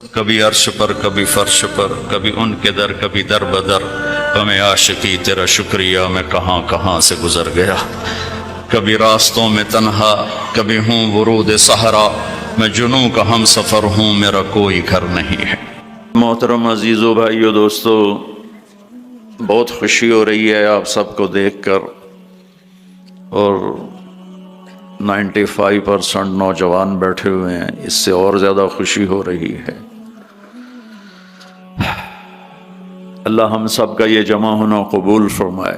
کبھی عرش پر کبھی فرش پر، کبھی ان کے در کبھی در بدر، ہمیں عاشقی تیرا شکریہ میں کہاں کہاں سے گزر گیا۔ کبھی راستوں میں تنہا، کبھی ہوں ورود صحرا، میں جنوں کا ہم سفر ہوں، میرا کوئی گھر نہیں ہے۔ محترم عزیزو بھائیو دوستو، بہت خوشی ہو رہی ہے آپ سب کو دیکھ کر، اور 95% نوجوان بیٹھے ہوئے ہیں، اس سے اور زیادہ خوشی ہو رہی ہے۔ اللہ ہم سب کا یہ جمع ہونا قبول فرمائے۔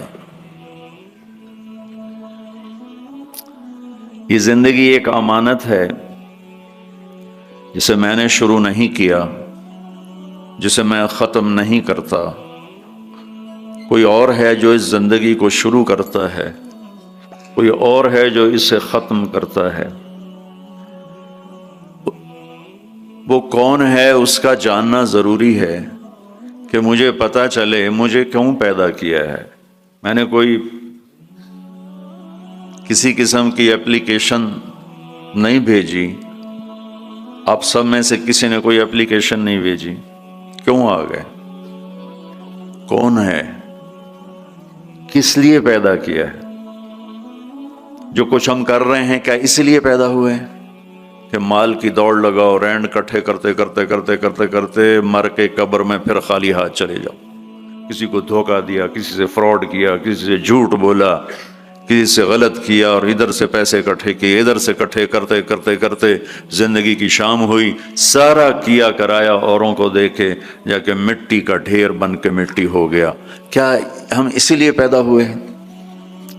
یہ زندگی ایک امانت ہے جسے میں نے شروع نہیں کیا، جسے میں ختم نہیں کرتا۔ کوئی اور ہے جو اس زندگی کو شروع کرتا ہے، کوئی اور ہے جو اسے ختم کرتا ہے۔ وہ کون ہے اس کا جاننا ضروری ہے کہ مجھے پتہ چلے مجھے کیوں پیدا کیا ہے۔ میں نے کوئی کسی قسم کی اپلیکیشن نہیں بھیجی، آپ سب میں سے کسی نے کوئی اپلیکیشن نہیں بھیجی، کیوں آ گئے؟ کون ہے؟ کس لیے پیدا کیا ہے؟ جو کچھ ہم کر رہے ہیں کیا اس لیے پیدا ہوئے ہیں کہ مال کی دوڑ لگاؤ، رینڈ کٹھے کرتے کرتے کرتے کرتے کرتے مر کے قبر میں پھر خالی ہاتھ چلے جاؤ؟ کسی کو دھوکہ دیا، کسی سے فراڈ کیا، کسی سے جھوٹ بولا، کسی سے غلط کیا، اور ادھر سے پیسے اکٹھے کیے، ادھر سے اکٹھے کرتے کرتے کرتے زندگی کی شام ہوئی، سارا کیا کرایا اوروں کو دیکھے، جا کے مٹی کا ڈھیر بن کے مٹی ہو گیا۔ کیا ہم اسی لیے پیدا ہوئے ہیں؟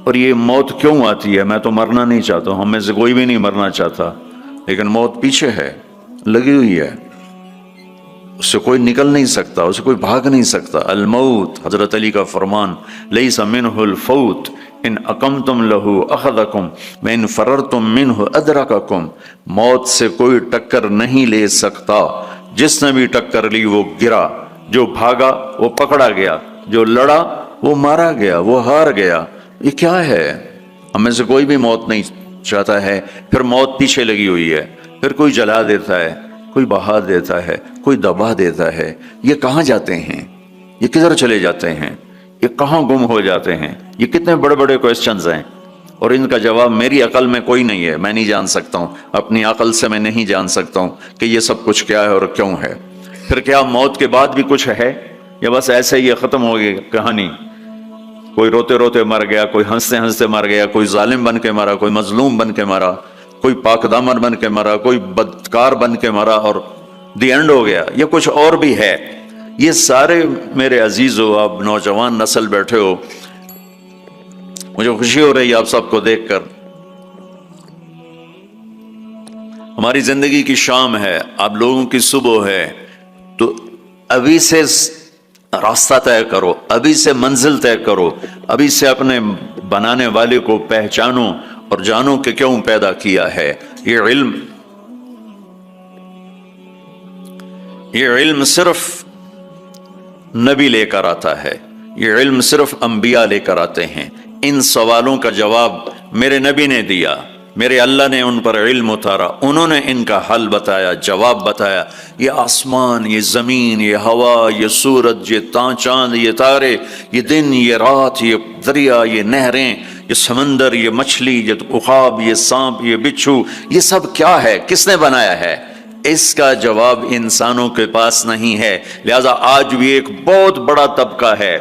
اور یہ موت کیوں آتی ہے؟ میں تو مرنا نہیں چاہتا ہوں، ہم میں سے کوئی بھی نہیں مرنا چاہتا، لیکن موت پیچھے ہے، لگی ہوئی ہے، اس سے کوئی نکل نہیں سکتا، اس سے کوئی بھاگ نہیں سکتا۔ الموت، حضرت علی کا فرمان، لیس منہ الفوت ان اقمتم لہ اخذکم وان فررتم منہ ادرککم۔ موت سے کوئی ٹکر نہیں لے سکتا، جس نے بھی ٹکر لی وہ گرا، جو بھاگا وہ پکڑا گیا، جو لڑا وہ مارا گیا، وہ ہار گیا۔ یہ کیا ہے؟ ہم میں سے کوئی بھی موت نہیں چاہتا ہے، پھر موت پیچھے لگی ہوئی ہے، پھر کوئی جلا دیتا ہے، کوئی بہا دیتا ہے، کوئی دبا دیتا ہے۔ یہ کہاں جاتے ہیں؟ یہ کدھر چلے جاتے ہیں؟ یہ کہاں گم ہو جاتے ہیں؟ یہ کتنے بڑے بڑے کوسچنز ہیں، اور ان کا جواب میری عقل میں کوئی نہیں ہے، میں نہیں جان سکتا ہوں، اپنی عقل سے میں نہیں جان سکتا ہوں کہ یہ سب کچھ کیا ہے اور کیوں ہے۔ پھر کیا موت کے بعد بھی کچھ ہے، یا بس ایسے ہی یہ ختم ہو گئی کہانی؟ کوئی روتے روتے مر گیا، کوئی ہنستے ہنستے مر گیا، کوئی ظالم بن کے مرا، کوئی مظلوم بن کے مرا، کوئی پاک دامن بن کے مرا، کوئی بدکار بن کے مرا، اور دی اینڈ ہو گیا؟ یہ کچھ اور بھی ہے؟ یہ سارے میرے عزیزو، آپ نوجوان نسل بیٹھے ہو، مجھے خوشی ہو رہی ہے آپ سب کو دیکھ کر۔ ہماری زندگی کی شام ہے، آپ لوگوں کی صبح ہے، تو ابھی سے راستہ طے کرو، ابھی سے منزل طے کرو، ابھی سے اپنے بنانے والے کو پہچانو اور جانو کہ کیوں پیدا کیا ہے۔ یہ علم صرف نبی لے کر آتا ہے، یہ علم صرف انبیاء لے کر آتے ہیں۔ ان سوالوں کا جواب میرے نبی نے دیا، میرے اللہ نے ان پر علم اتارا، انہوں نے ان کا حل بتایا، جواب بتایا۔ یہ آسمان، یہ زمین، یہ ہوا، یہ سورج، یہ چاند، یہ تارے، یہ دن، یہ رات، یہ دریا، یہ نہریں، یہ سمندر، یہ مچھلی، یہ عقاب، یہ سانپ، یہ بچھو، یہ سب کیا ہے؟ کس نے بنایا ہے؟ اس کا جواب انسانوں کے پاس نہیں ہے۔ لہذا آج بھی ایک بہت بڑا طبقہ ہے،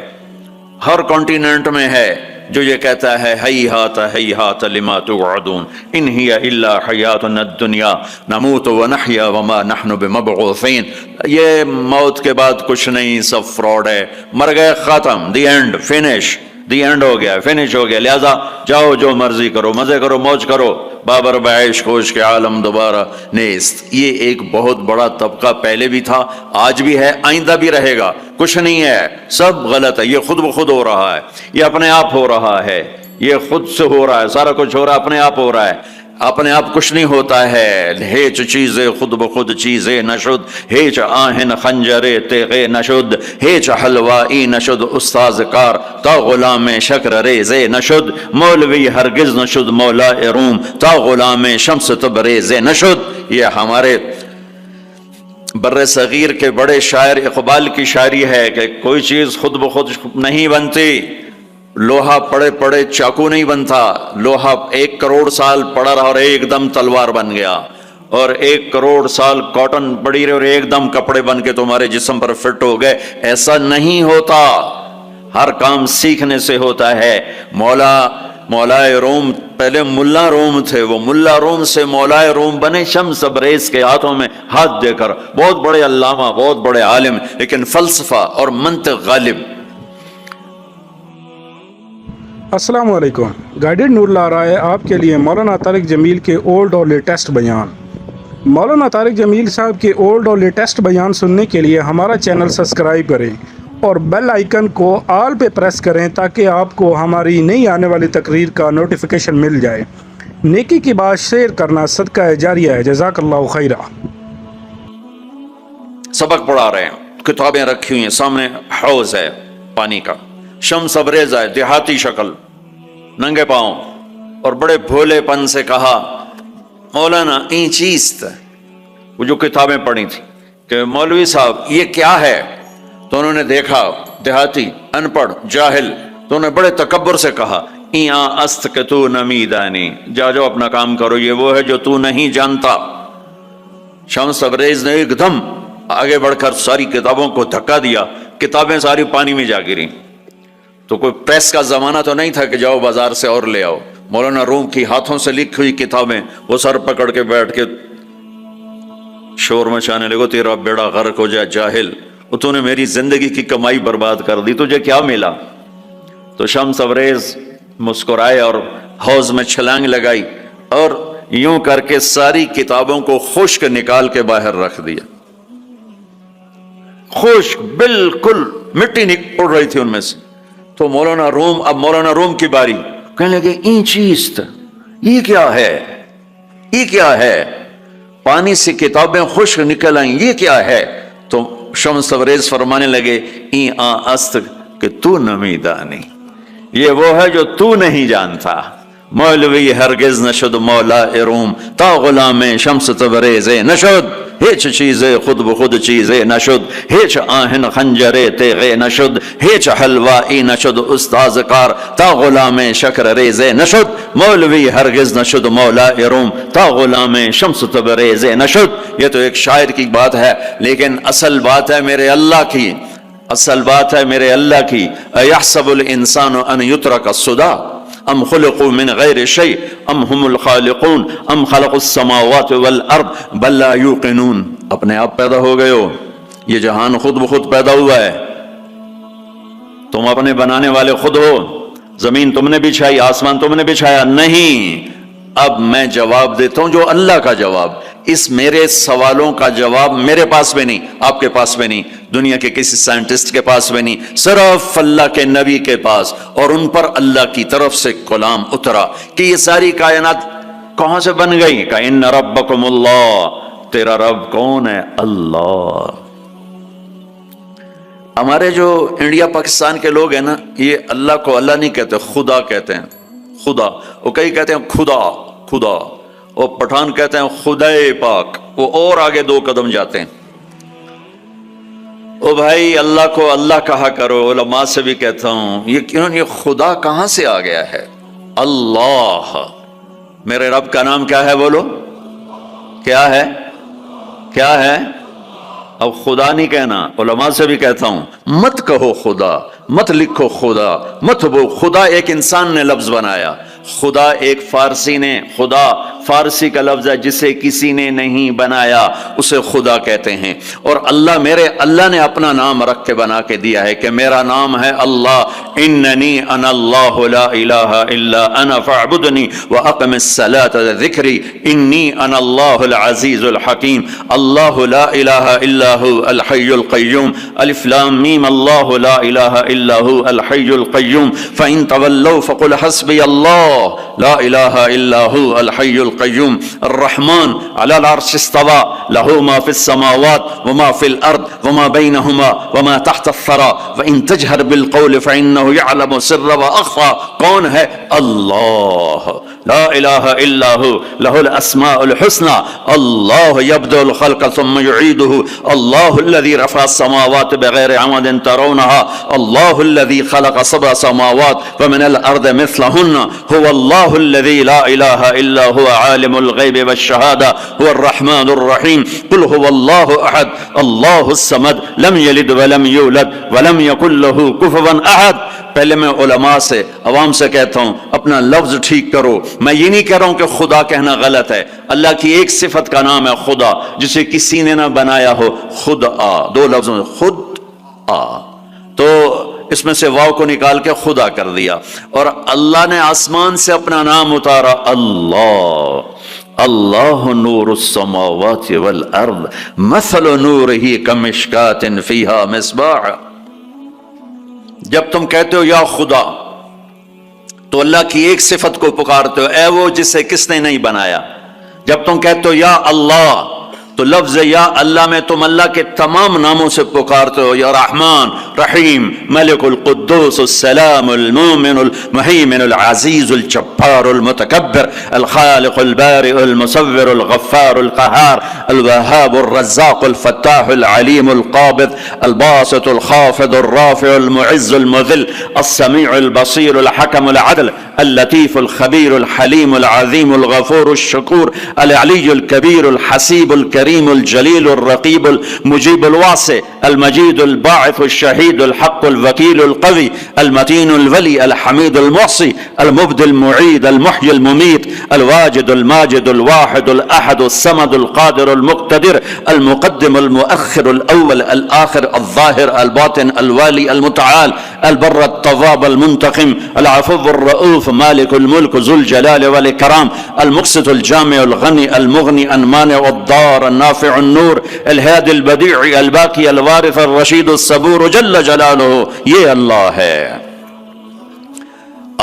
ہر کانٹیننٹ میں ہے، جو یہ کہتا ہے ہیہات ہیہات لما توعدون ان ہی الا حیاتنا الدنیا نموت ونحیا وما نحن بمبعوثین۔ یہ موت کے بعد کچھ نہیں، سب فراڈ ہے، مر گئے، ختم، the end, finish, the end ہو گیا، فنش ہو گیا۔ لہذا جاؤ جو مرضی کرو، مزے کرو، موج کرو، بابر بعیش خوش کے عالم دوبارہ نیست۔ یہ ایک بہت بڑا طبقہ پہلے بھی تھا، آج بھی ہے، آئندہ بھی رہے گا۔ کچھ نہیں ہے، سب غلط ہے، یہ خود بخود ہو رہا ہے، یہ اپنے آپ ہو رہا ہے، یہ خود سے ہو رہا ہے، سارا کچھ ہو رہا ہے، اپنے آپ ہو رہا ہے۔ اپنے آپ کچھ نہیں ہوتا ہے، ہیچ چیزیں خود بخود چیزیں نشد، ہیچ آہن خنجرے تیغے نشد، ہیچ حلوائی نشد استاذ کار، تا غلام شکر ریزے نشد، مولوی ہرگز نشد مولا روم، تا غلام شمس تبریزے نشد۔ یہ ہمارے بر صغیر کے بڑے شاعر اقبال کی شاعری ہے کہ کوئی چیز خود بخود نہیں بنتی، لوہا پڑے پڑے چاقو نہیں بنتا، لوہا 1 کروڑ سال پڑا رہا اور ایک دم تلوار بن گیا، اور 1 کروڑ سال کاٹن پڑی رہی اور ایک دم کپڑے بن کے تمہارے جسم پر فٹ ہو گئے، ایسا نہیں ہوتا، ہر کام سیکھنے سے ہوتا ہے۔ مولائے روم پہلے ملا روم تھے، وہ ملا روم سے مولائے روم بنے شمس تبریز کے ہاتھوں میں ہاتھ دے کر، بہت بڑے علامہ، بہت بڑے عالم، لیکن فلسفہ اور منطق غالب۔ السلام علیکم، گائیڈڈ نور لا رہا ہے آپ کے لیے مولانا طارق جمیل کے اولڈ اور لیٹسٹ بیان۔ مولانا طارق جمیل صاحب کے اولڈ اور لیٹسٹ بیان سننے کے لیے ہمارا چینل سبسکرائب کریں اور بیل آئیکن کو آل پہ پریس کریں تاکہ آپ کو ہماری نئی آنے والی تقریر کا نوٹیفیکیشن مل جائے۔ نیکی کی بات شیئر کرنا صدقہ جاریہ ہے، جزاک اللہ خیرہ۔ سبق پڑھا رہے ہیں، کتابیں رکھی ہوئی ہیں سامنے، حوض ہے پانی کا، شمس تبریز ہے، دیہاتی شکل، ننگے پاؤں، اور بڑے بھولے پن سے کہا مولانا این چیز تھا، وہ جو کتابیں پڑھی تھی کہ مولوی صاحب یہ کیا ہے؟ تو انہوں نے دیکھا دیہاتی، ان پڑھ، جاہل، تو انہوں نے بڑے تکبر سے کہا ایاں است کہ تو نمیدانی، جاؤ اپنا کام کرو، یہ وہ ہے جو تو نہیں جانتا۔ شمس تبریز نے ایک دم آگے بڑھ کر ساری کتابوں کو دھکا دیا، کتابیں ساری پانی میں جا گریں۔ تو کوئی پریس کا زمانہ تو نہیں تھا کہ جاؤ بازار سے اور لے آؤ، مولانا روم کی ہاتھوں سے لکھی ہوئی کتابیں، وہ سر پکڑ کے بیٹھ کے شور مچانے لگو تیرا بیڑا غرق ہو جائے جاہل، تو نے میری زندگی کی کمائی برباد کر دی، تجھے کیا ملا؟ تو شمس تبریز مسکرائے اور حوض میں چھلانگ لگائی اور یوں کر کے ساری کتابوں کو خشک نکال کے باہر رکھ دیا، خشک، بالکل مٹی اڑ رہی تھی ان میں سے۔ تو اب مولانا روم کی باری، کہنے لگے این چیز تھا، یہ کیا ہے؟ یہ کیا ہے؟ پانی سے کتابیں خشک نکل آئیں، یہ کیا ہے؟ تو شمس تبریز فرمانے لگے این است کہ تو نمیدانی، یہ وہ ہے جو تو نہیں جانتا۔ مولوی ہرگز نشد مولا روم تا غلام شمس تبریز نشد، ہیچ چیزے خود بخود چیزے نشد، ہیچ آہن خنجرے تیغے نشد، ہیچ حلوائی نشد استاذ کار تا غلام شکر ریزے نشد، مولوی ہرگز نشد مولا روم تا غلام شمس تبریز نشد۔ یہ تو ایک شاعر کی بات ہے، لیکن اصل بات ہے میرے اللہ کی، اصل بات ہے میرے اللہ کی۔ ایحسب الانسان ان یترک السدی ام خلقوا من غیر شیء ام هم الخالقون ام خلقوا السماوات والارض بل لا یوقنون۔ اپنے آپ پیدا ہو گئے ہو، یہ جہان خود بخود پیدا ہوا ہے، تم اپنے بنانے والے خود ہو، زمین تم نے بچھائی، آسمان تم نے بچھایا نہیں۔ اب میں جواب دیتا ہوں جو اللہ کا جواب، اس میرے سوالوں کا جواب میرے پاس بھی نہیں، آپ کے پاس بھی نہیں، دنیا کے کسی سائنٹسٹ کے پاس بھی نہیں، صرف اللہ کے نبی کے پاس، اور ان پر اللہ کی طرف سے کلام اترا کہ یہ ساری کائنات کہاں سے بن گئی؟ کہ ان ربکم اللہ، تیرا رب کون ہے؟ اللہ۔ ہمارے جو انڈیا پاکستان کے لوگ ہیں نا، یہ اللہ کو اللہ نہیں کہتے، خدا کہتے ہیں، خدا۔ وہ کئی کہتے ہیں خدا خدا، اور پٹھان کہتے ہیں خدائے پاک، وہ اور آگے 2 قدم جاتے ہیں۔ او بھائی اللہ کو اللہ کہا کرو، علماء سے بھی کہتا ہوں یہ خدا کہاں سے آ گیا ہے؟ اللہ۔ میرے رب کا نام کیا ہے؟ بولو کیا ہے؟ کیا ہے؟ اب خدا نہیں کہنا، علماء سے بھی کہتا ہوں مت کہو خدا، مت لکھو خدا، مت بو خدا۔ ایک انسان نے لفظ بنایا، خدا ایک فارسی نے، خدا فارسی کا لفظ ہے جسے کسی نے نہیں بنایا، اسے خدا کہتے ہیں۔ اور اللہ، میرے اللہ نے اپنا نام رکھ کے بنا کے دیا ہے کہ میرا نام ہے اللہ، اننی انا اللہ لا الہ الا انا فاعبدنی واقم الصلاۃ ذکری انی انا اللہ العزیز الحکیم، اللہ لا الہ الا هو الحی القیوم، الف لام میم، اللہ لا الہ الا هو الحی القیوم، فإن تولوا فقل حسبی اللہ لا الہ الا هو الحی القیوم القيوم الرحمن على العرش استوى له ما في السماوات وما في الأرض وما بينهما وما تحت الثرى وإن تجهر بالقول فإنه يعلم السر وأخفى. کون ہے؟ اللہ، لا الہ الا هو له الاسماء الحسنى. اللہ يبدأ الخلق ثم يعيده. اللہ الذي رفع السماوات بغير عمد ترونها. اللہ الذي خلق سبع سماوات ومن الارض مثلهن. هو الله الذي لا اله الا هو عالم الغيب والشهادة هو الرحمن الرحيم. قل هو الله احد الله الصمد لم يلد ولم يولد ولم يكن له كفوا احد. پہلے میں علماء سے، عوام سے کہتا ہوں اپنا لفظ ٹھیک کرو. میں یہ نہیں کہہ رہا ہوں کہ خدا کہنا غلط ہے. اللہ کی ایک صفت کا نام ہے خدا، جسے کسی نے نہ بنایا ہو. خود آ، دو لفظوں میں خود آ، تو اس میں سے واو کو نکال کے خدا کر دیا. اور اللہ نے آسمان سے اپنا نام اتارا، اللہ. اللہ نور السماوات والارض مثل نورہ کمشکات فیہا مصباح. جب تم کہتے ہو یا خدا تو اللہ کی ایک صفت کو پکارتے ہو، اے وہ جسے کس نے نہیں بنایا. جب تم کہتے ہو یا اللہ تو لفظ یا اللہ میں تم اللہ کے تمام ناموں سے پکارتے ہو، یا رحمان، رحیم، ملک القدوس، السلام، المومن، المہیمن، العزیز، الجبار، المتکبر، الخالق، البارئ، المصور، الغفار، القہار، الوہاب، الرزاق، الفتاح، العلیم، القابض، الباسط، الخافض، الرافع، المعز، المذل، السمیع، البصیر، الحکم، العدل، اللطیف، الخبیر، الحلیم، العظیم، الغفور، الشکور، العلی الکبیر، الحسیب، الکریم، الجلیل، الرقیب، المجیب، الواسع، المجید، الباعث، الشہید، الحق، الوکیل، القوی، المتین، الولی، الحمید، المحصی، المبدی، المعید، المحیی، الممیت، الواجد، الماجد، الواحد، الاحد، الصمد، القادر، المقتدر، المقدم، المؤخر، الاول، الاخر، الظاہر، الباطن، الوالی، المتعال، البر، التواب، المنتقم، العفو، الرؤوف، مالک الملک، ذو الجلال والاکرام، المقسط، الجامع، الغنی، المغنی، المانع، الضار، النافع، النور، الهادي، البديع، الباقي، الوارث، الرشید، الصبور جل جلالہ. یہ اللہ ہے.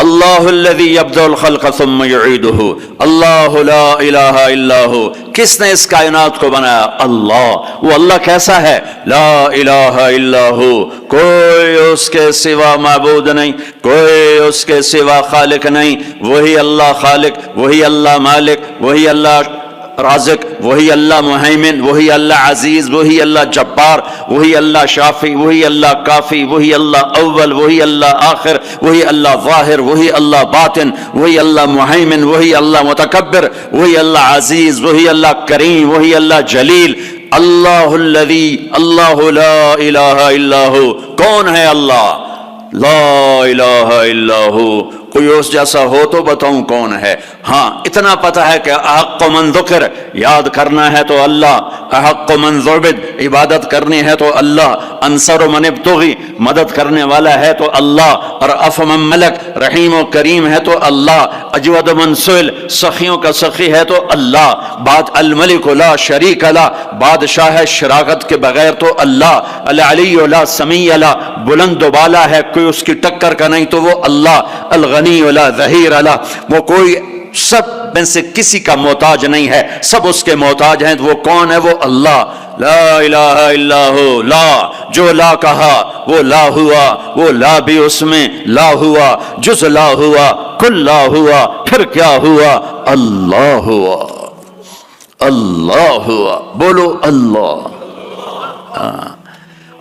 اللہ الذی یبدأ الخلق ثم یعیدہ. اللہ لا الہ الا ہو. کس نے اس کائنات کو بنایا؟ اللہ. وہ اللہ کیسا ہے؟ لا الہ الا ہو. کوئی اس کے سوا معبود نہیں، کوئی اس کے سوا خالق نہیں. وہی اللہ خالق، وہی اللہ مالک، وہی اللہ رازق، وہی اللہ مہیمن، وہی اللہ عزیز، وہی اللہ جبار، وہی اللہ شافی، وہی اللہ کافی، وہی اللہ اول، وہی اللہ آخر، وہی اللہ ظاہر، وہی اللہ باطن، وہی اللہ مہیمن، وہی اللہ متکبر، وہی اللہ عزیز، وہی اللہ کریم، وہی اللہ جلیل. اللہ الذی، اللہ لا الہ الا ہو. کون ہے اللہ؟ لا الہ الا ہو. کوئی اس جیسا ہو تو بتاؤں کون ہے؟ ہاں اتنا پتہ ہے کہ احق من ذکر، یاد کرنا ہے تو اللہ. احق من ذعبد، عبادت کرنی ہے تو اللہ. انصر من ابتغی، مدد کرنے والا ہے تو اللہ. اور اف من ملک، رحیم و کریم ہے تو اللہ. اجود من سئل، سخیوں کا سخی ہے تو اللہ. بات الملک لا شریک لا، بادشاہ شراکت کے بغیر تو اللہ. العلی لا سمیع لا، بلند و بالا ہے کوئی اس کی ٹکر کا نہیں تو وہ اللہ. الغنی لا ظہیر لا، وہ کوئی سب میں سے کسی کا محتاج نہیں ہے، سب اس کے محتاج ہیں. وہ کون ہے؟ وہ اللہ. لا الہ الا ہو. لا، جو لا کہا وہ لا ہوا، وہ لا بھی اس میں لا ہوا، جز لا ہوا، کل لا ہوا، پھر کیا ہوا؟ اللہ ہوا. اللہ ہوا. بولو اللہ.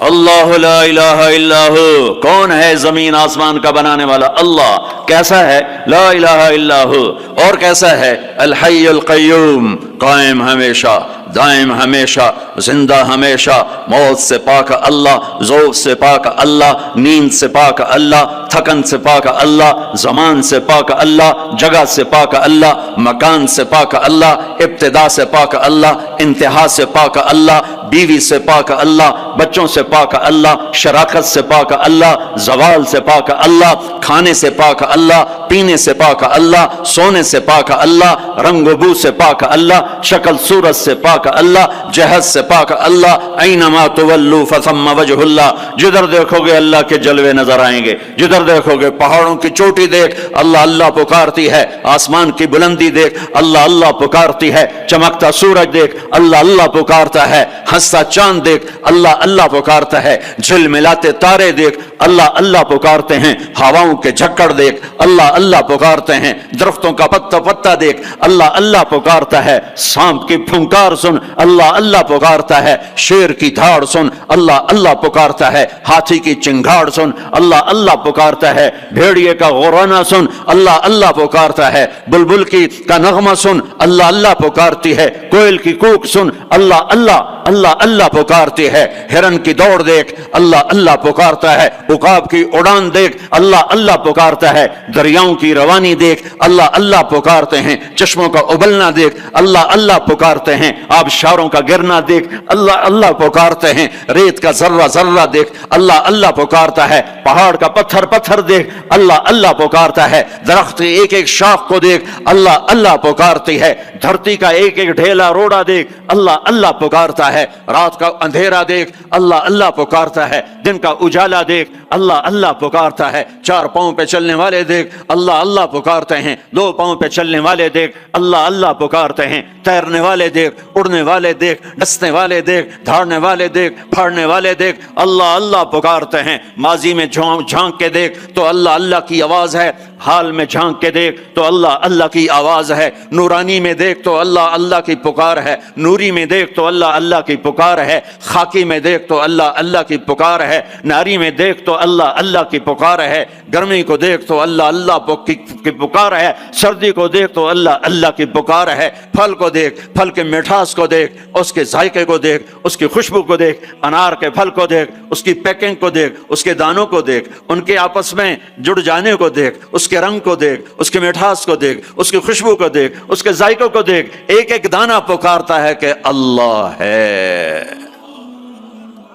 اللہ لا الہ الا ہو. کون ہے زمین آسمان کا بنانے والا؟ اللہ. کیسا ہے؟ لا الہ الا ہو. اور کیسا ہے؟ الحی القیوم، قائم ہمیشہ، دائم ہمیشہ، زندہ ہمیشہ. موت سے پاک اللہ، ذوق سے پاک اللہ، نیند سے پاک اللہ، تھکن سے پاک اللہ، زمان سے پاک اللہ، جگہ سے پاک اللہ، مکان سے پاک اللہ، ابتدا سے پاک اللہ، انتہا سے پاک اللہ، بیوی سے پاک اللہ، بچوں سے پاک اللہ، شراکت سے پاک اللہ، زوال سے پاک اللہ، کھانے سے پاک اللہ، پینے سے پاک اللہ، سونے سے پاک اللہ، رنگ و بو سے پاک اللہ، شکل صورت سے پاک اللہ، جہت سے پاک اللہ، اینما تولوا فثم وجہ اللہ، جدھر دیکھو گے اللہ کے جلوے نظر آئیں گے، جدھر دیکھو گے پہاڑوں کی چوٹی دیکھ اللہ اللہ پکارتی ہے، آسمان کی بلندی دیکھ اللہ اللہ پکارتی ہے، چمکتا سورج دیکھ اللہ اللہ پکارتا ہے، ہنستا چاند دیکھ اللہ اللہ پکارتا ہے، جھل ملاتے تارے دیکھ اللہ اللہ پکارتے ہیں، ہواؤں کے جھکڑ دیکھ اللہ اللہ پکارتے ہیں، درختوں کا پتا پتا دیکھ اللہ اللہ پکارتا ہے، سانپ کی پھنکار سن اللہ اللہ پکارتا ہے، شیر کی دھاڑ سن اللہ اللہ پکارتا ہے، ہاتھی کی چنگھاڑ سن اللہ اللہ پکارتا ہے، بھیڑیے کا غورانا سن اللہ اللہ پکارتا ہے، بلبل کی کا نغمہ سن اللہ اللہ پکارتی ہے، کوئل کی کوک سن اللہ اللہ اللہ اللہ پکارتی ہے، ہرن کی دوڑ دیکھ اللہ اللہ پکارتا ہے، عقاب کی اڑان دیکھ اللہ اللہ پکارتا ہے، دریاؤں کی روانی دیکھ اللہ اللہ پکارتے ہیں، چشموں کا ابلنا دیکھ اللہ اللہ پکارتے ہیں، آبشاروں کا گرنا دیکھ اللہ اللہ پکارتے ہیں، ریت کا ذرہ ذرہ دیکھ اللہ اللہ پکارتا ہے، پہاڑ کا پتھر پتھر دیکھ اللہ اللہ پکارتا ہے، درخت کی ایک ایک شاخ کو دیکھ اللہ اللہ پکارتی ہے، دھرتی کا ایک ایک ڈھیلا روڑا دیکھ اللہ اللہ پکارتا ہے، رات کا اندھیرا دیکھ اللہ اللہ پکارتا ہے، دن کا اجالا دیکھ اللہ اللہ پکارتا ہے، چار پاؤں پہ چلنے والے دیکھ اللہ اللہ پکارتے ہیں، دو پاؤں پہ چلنے والے دیکھ اللہ اللہ پکارتے ہیں، تیرنے والے دیکھ، اڑنے والے دیکھ، ڈسنے والے دیکھ، دھاڑنے والے دیکھ، پھاڑنے والے دیکھ اللہ اللہ پکارتے ہیں، ماضی میں جھانک کے دیکھ تو اللہ اللہ کی آواز ہے، حال میں جھانک کے دیکھ تو اللہ اللہ کی آواز ہے، نورانی میں دیکھ تو اللہ اللہ کی پکار ہے، نوری میں دیکھ تو اللہ اللہ کی پکار ہے، خاکی میں دیکھ تو اللہ اللہ کی پکار ہے، ناری میں دیکھ تو اللہ اللہ کی پکار ہے، گرمی کو دیکھ تو اللہ اللہ کی پکار ہے، سردی کو دیکھ تو اللہ اللہ کی پکار ہے، پھل کو دیکھ، پھل کے مٹھاس کو دیکھ، اس کے ذائقے کو دیکھ، اس کی خوشبو کو دیکھ، انار کے پھل کو دیکھ، اس کی پیکنگ کو دیکھ، اس کے دانوں کو دیکھ، ان کے آپس میں جڑ جانے کو دیکھ، اس کے رنگ کو دیکھ، اس کے مٹھاس کو دیکھ، اس کی خوشبو کو دیکھ، اس کے ذائقوں کو دیکھ، ایک ایک دانہ پکارتا ہے کہ اللہ ہے،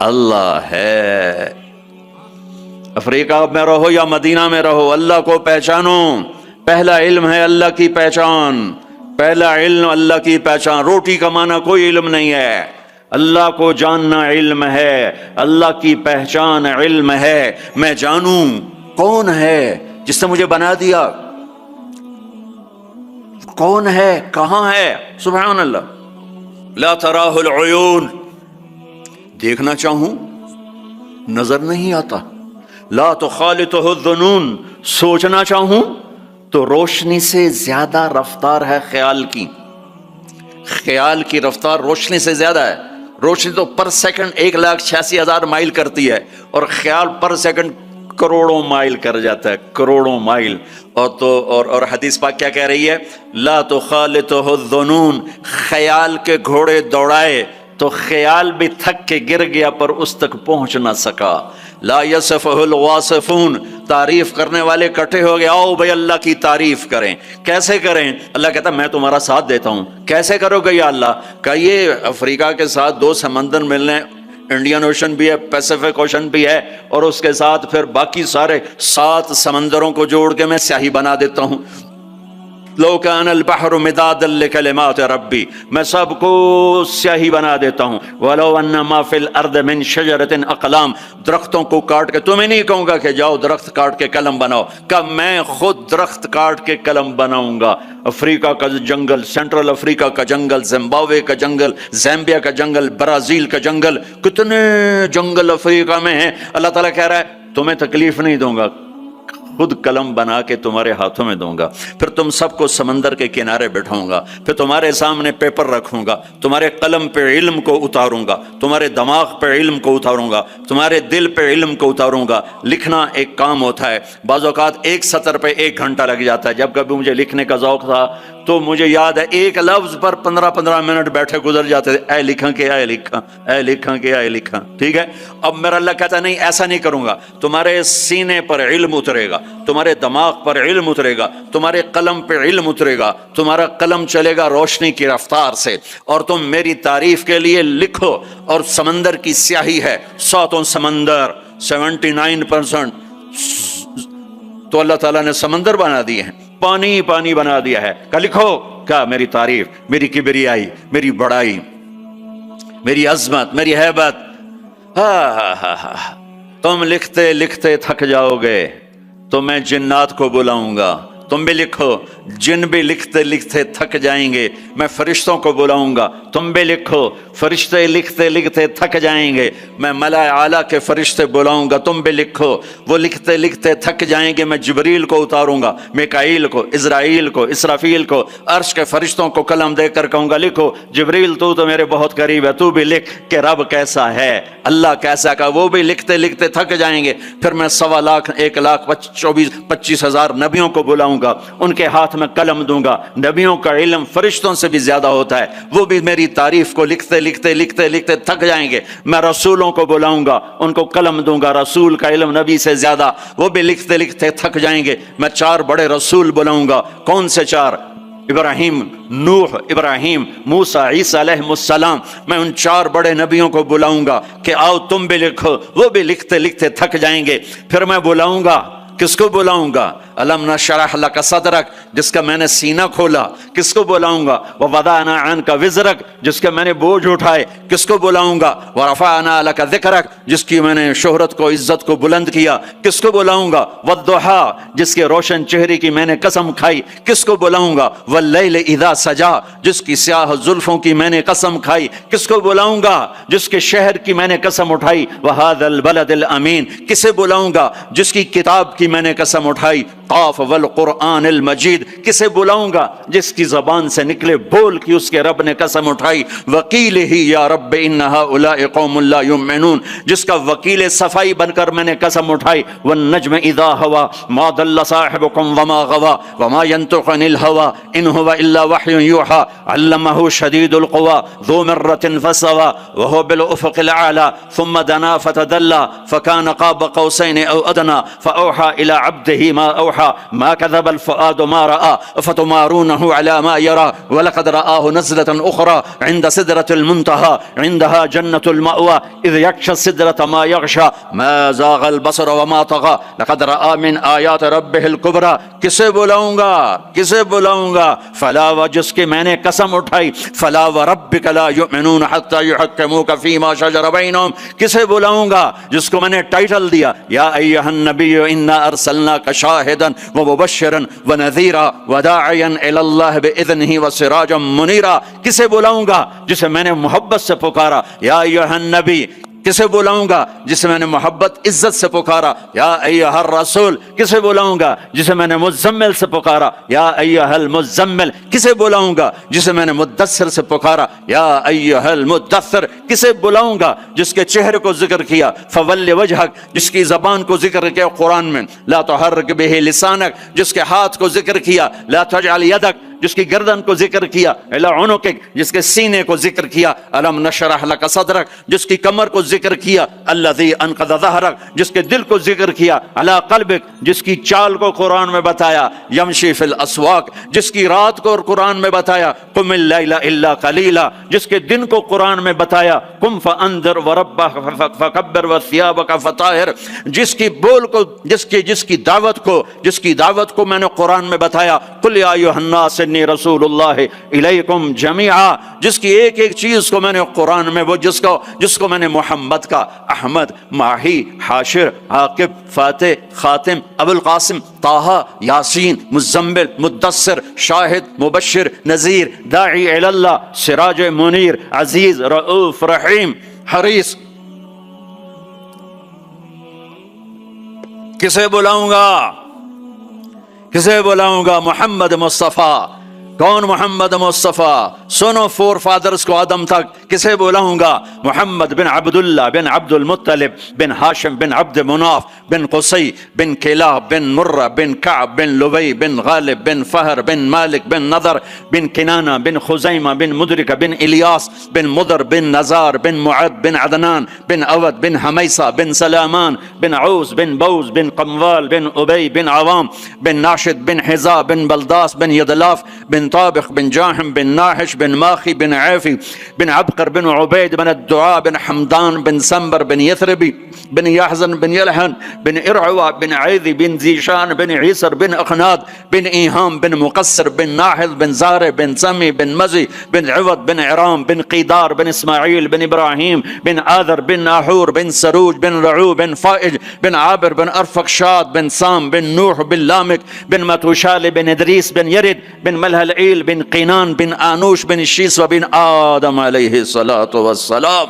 اللہ ہے۔ افریقہ میں رہو یا مدینہ میں رہو، اللہ کو پہچانو، پہلا علم ہے اللہ کی پہچان، پہلا علم اللہ کی پہچان، روٹی کمانا کوئی علم نہیں ہے، اللہ کو جاننا علم ہے، اللہ کی پہچان علم ہے، میں جانوں کون ہے جس نے مجھے بنا دیا، کون ہے، کہاں ہے، سبحان اللہ، لا تراہ العیون، دیکھنا چاہوں نظر نہیں آتا، لا تخالطہ الظنون، سوچنا چاہوں تو روشنی سے زیادہ رفتار ہے خیال کی، خیال کی رفتار روشنی سے زیادہ ہے، روشنی تو پر سیکنڈ 1,86,000 مائل کرتی ہے اور خیال پر سیکنڈ کروڑوں مائل کر جاتا ہے، کروڑوں مائل، اور حدیث پاک کیا کہہ رہی ہے، لا تخالطہ الظنون، خیال کے گھوڑے دوڑائے تو خیال بھی تھک کے گر گیا پر اس تک پہنچ نہ سکا، لا یصفہ الواصفون، تعریف کرنے والے اکٹھے ہو گئے، آؤ بھائی اللہ کی تعریف کریں، کیسے کریں؟ اللہ کہتا ہے میں تمہارا ساتھ دیتا ہوں، کیسے کرو گے یا اللہ؟ کہ یہ افریقہ کے ساتھ 2 سمندر ملنے، انڈین اوشن بھی ہے، پیسیفک اوشن بھی ہے، اور اس کے ساتھ پھر باقی سارے 7 سمندروں کو جوڑ کے میں سیاہی بنا دیتا ہوں، لو کان البحر مدادا لکلمات ربی، میں سب کو سیاہی بنا دیتا ہوں، ولو ان ما فی الارض من شجرۃ اقلام، درختوں کو کاٹ کے، تمہیں نہیں کہوں گا کہ جاؤ درخت کاٹ کے قلم بناؤ، کہ میں خود درخت کاٹ کے قلم بناؤں گا، افریقہ کا جنگل، سینٹرل افریقہ کا جنگل، زمبابوے کا جنگل، زامبیا کا جنگل، برازیل کا جنگل، کتنے جنگل افریقہ میں ہیں، اللہ تعالیٰ کہہ رہا ہے تمہیں تکلیف نہیں دوں گا، خود قلم بنا کے تمہارے ہاتھوں میں دوں گا، پھر تم سب کو سمندر کے کنارے بٹھاؤں گا، پھر تمہارے سامنے پیپر رکھوں گا، تمہارے قلم پہ علم کو اتاروں گا، تمہارے دماغ پہ علم کو اتاروں گا، تمہارے دل پہ علم کو اتاروں گا۔ لکھنا ایک کام ہوتا ہے، بعض اوقات ایک سطر پہ 1 گھنٹہ لگ جاتا ہے، جب کبھی مجھے لکھنے کا ذوق تھا تو مجھے یاد ہے ایک لفظ پر 15 منٹ بیٹھے گزر جاتے تھے، اے لکھاں کہ اے لکھاں، اے لکھاں کہ اے لکھاں، ٹھیک ہے۔ اب میرا اللہ کہتا ہے نہیں ایسا نہیں کروں گا، تمہارے سینے پر علم اترے گا، تمہارے دماغ پر علم اترے گا، تمہارے قلم پہ علم اترے گا، تمہارا قلم چلے گا روشنی کی رفتار سے، اور تم میری تعریف کے لیے لکھو۔ اور سمندر کی سیاہی ہے، 100 سمندر، 79% تو اللہ تعالیٰ نے سمندر بنا دیے ہیں، پانی پانی بنا دیا ہے کہ لکھو کیا میری تعریف، میری کبریائی، میری بڑائی، میری عظمت، میری ہیبت۔ تم لکھتے لکھتے تھک جاؤ گے تو میں جنات کو بلاؤں گا، تم بھی لکھو، جن بھی لکھتے لکھتے تھک جائیں گے میں فرشتوں کو بلاؤں گا، تم بھی لکھو، فرشتے لکھتے لکھتے تھک جائیں گے میں ملائے اعلیٰ کے فرشتے بلاؤں گا، تم بھی لکھو، وہ لکھتے لکھتے تھک جائیں گے میں جبریل کو اتاروں گا، میکائیل کو، اسرائیل کو، اسرافیل کو، عرش کے فرشتوں کو قلم دے کر کہوں گا لکھو، جبریل تو میرے بہت قریب ہے، تو بھی لکھ کہ رب کیسا ہے، اللہ کیسا کا، وہ بھی لکھتے لکھتے تھک جائیں گے۔ پھر میں 1,25,000 نبیوں کو بلاؤں گا، ان کے ہاتھ میں قلم دوں گا، نبیوں کا علم فرشتوں سے بھی زیادہ ہوتا ہے، وہ بھی میری تعریف کو لکھتے لکھتے لکھتے لکھتے تھک جائیں گے۔ میں رسولوں کو بلاؤں گا، ان کو قلم دوں گا، رسول کا علم نبی سے زیادہ، وہ بھی لکھتے لکھتے تھک جائیں گے۔ میں 4 بڑے رسول بلاؤں گا، کون سے 4؟ ابراہیم، نوح، ابراہیم، موسیٰ، عیسیٰ علیہ السلام، میں ان 4 بڑے نبیوں کو بلاؤں گا کہ آؤ تم بھی لکھو، وہ بھی لکھتے لکھتے تھک جائیں گے۔ پھر میں بلاؤں گا، کس کو بلاؤں گا؟ الم نشرح لک صدرک، جس کا میں نے سینہ کھولا، کس کو بلاؤں گا؟ ووضعنا عنک وزرک، جس کے میں نے بوجھ اٹھائے، کس کو بلاؤں گا؟ ورفعنا لک ذکرک، جس کی میں نے شہرت کو، عزت کو بلند کیا، کس کو بلاؤں گا؟ والضحی، جس کے روشن چہرے کی میں نے قسم کھائی، کس کو بلاؤں گا؟ واللیل اذا سجا، جس کی سیاہ زلفوں کی میں نے قسم کھائی، کس کو بلاؤں گا؟ جس کے شہر کی میں نے قسم اٹھائی۔ وہذا البلد الامین، کسے بلاؤں گا؟ جس کی کتاب کی میں نے قسم اٹھائی۔ قاف والقرآن المجید، کسے بلاؤں گا؟ جس کی زبان سے نکلے بول کی اس کے رب نے قسم اٹھائی۔ وکیل ہی یا رب ان ہؤلاء قوم لا یؤمنون، جس کا وکیل صفائی بن کر میں نے قسم اٹھائی۔ والنجم اذا ہوا ما ضل صاحبكم وما غوا وما ينطق عن الهوى ان هو الا وحي يوحى علمه شديد القوى ذو مرة فاستوى وهو بالافق الاعلى ثم دنا فتدلى فكان قاب قوسين او ادنى فاوحى الى عبده ما اوحى ما كذب الفؤاد ما راى افتمارونه على ما يرى ولقد رآه نزلة اخرى عند سدرة المنتهى عندها جنة المأوى اذ يغشى السدرة ما يغشى ما زاغ البصر وما طغى لقد رآ من آیات ربه الکبریٰ۔ کسے بلاؤں گا؟ کسے بلاؤں گا؟ فلا و، جس کی میں نے قسم اٹھائی، فلا وربک لا یؤمنون حتی یحکموک فیما شجر بینہم، کسے بلاؤں گا؟ جس کو میں نے ٹائٹل دیا یا ایھا النبی انا ارسلناک شاہدا ومبشرا ونذیرا وداعیا الی اللہ باذنہ وسراجا منیرا، کسے بلاؤں گا؟ جسے میں نے محبت سے پکارا یا ایھا النبی، کسے بلاؤں گا؟ جسے میں نے محبت عزت سے پکارا یا ایھا الرسول، کسے بلاؤں گا؟ جسے میں نے مزمل سے پکارا یا ایھا المزمل، کسے بلاؤں گا؟ جسے میں نے مدثر سے پکارا یا ایھا المدثر، کسے بلاؤں گا؟ جس کے چہرے کو ذکر کیا فول وجہک، جس کی زبان کو ذکر کیا قرآن میں لا تحرک بہ لسانک، جس کے ہاتھ کو ذکر کیا لا تجعل یدک، جس کی گردن کو ذکر کیا الی عنقک، جس کے سینے کو ذکر کیا الم نشرح لک صدرک، جس کی کمر کو ذکر کیا الذی انقض ظہرک، جس کے دل کو ذکر کیا علی قلبک، جس کی چال کو قرآن میں بتایا یمشی فی الاسواق، جس کی رات کو قرآن میں بتایا قم اللیل الا قلیلا، جس کے دن کو قرآن میں بتایا قم فانذر وربک فکبر وثیابک فطہر، جس کی بول کو، جس کی دعوت کو میں نے قرآن میں بتایا قل یا ایھا الناس انی رسول اللہ الیکم جمیعا، جس کی ایک ایک چیز کو میں نے قرآن میں، وہ جس کو میں نے محمد کا احمد، ماہی، حاشر، عاقب، فاتح، خاتم، ابو القاسم، طٰہٰ، یاسین، مزمل، مدثر، شاہد، مبشر، نذیر، داعی الی اللہ، سراج منیر، عزیز، رؤوف، رحیم، حریص، کسے بلاؤں گا؟ کسے بلاؤں گا؟ محمد مصطفیٰ کون؟ محمد مصطفیٰ. سنو فور فادرز کو آدم تک. کسے بلاؤں گا؟ محمد بن عبداللہ بن عبد المطلب بن ہاشم بن عبد مناف بن قصی بن کلاب بن مرہ بن کعب بن لبی بن غالب بن فہر بن مالک بن نضر بن کنانہ بن خزیمہ بن مدرکہ بن الیاس بن مدر بن نزار بن معد بن عدنان بن اود بن حمیسہ بن سلامان بن عوس بن بوز بن قموال بن ابی بن عوام بن ناشد بن حذا بن بلداس بن یدلاف بن طابخ بن جاحم بن ناحش بن ماخی بن عافی بن عبقر بن عبید بن الدعاء بن حمدان بن سنبر بن یثربی بن یحزن بن یلحن بن ارعوا بن عیذی بن زیشان بن عیسر بن اخناد بن ایہام بن مقصر بن ناحذ بن زارع بن سمی بن مزی بن عوض بن عرام بن قیدار بن اسماعیل بن ابراہیم بن آذر بن ناحور بن سروج بن رعو بن فائج بن عابر بن ارفقشاد بن سام بن نوح بن لامک بن متوشال بن ادریس بن یرد بن ملہلعیل بن قینان بن آنوش بن شیس و بن آدم علیہ الصلاۃ والسلام.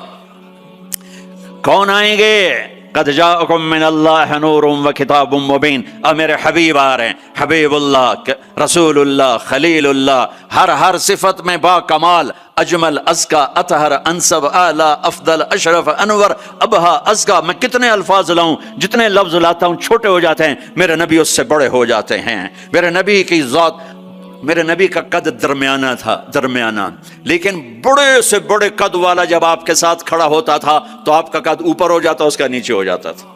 کون آئیں گے؟ قد جاءکم من اللہ نور و کتاب مبین. اب میرے حبیب آ رہے ہیں. حبیب اللہ، رسول اللہ، خلیل اللہ، ہر صفت میں با کمال، اجمل، ازکا، اطہر، انسب، اعلی، افضل، اشرف، انور، ابہا، ازکا. میں کتنے الفاظ لاؤں، جتنے لفظ لاتا ہوں چھوٹے ہو جاتے ہیں. میرے نبی اس سے بڑے ہو جاتے ہیں. میرے نبی کی ذات، میرے نبی کا قد درمیانہ تھا، درمیانہ. لیکن بڑے سے بڑے قد والا جب آپ کے ساتھ کھڑا ہوتا تھا تو آپ کا قد اوپر ہو جاتا، اس کا نیچے ہو جاتا تھا.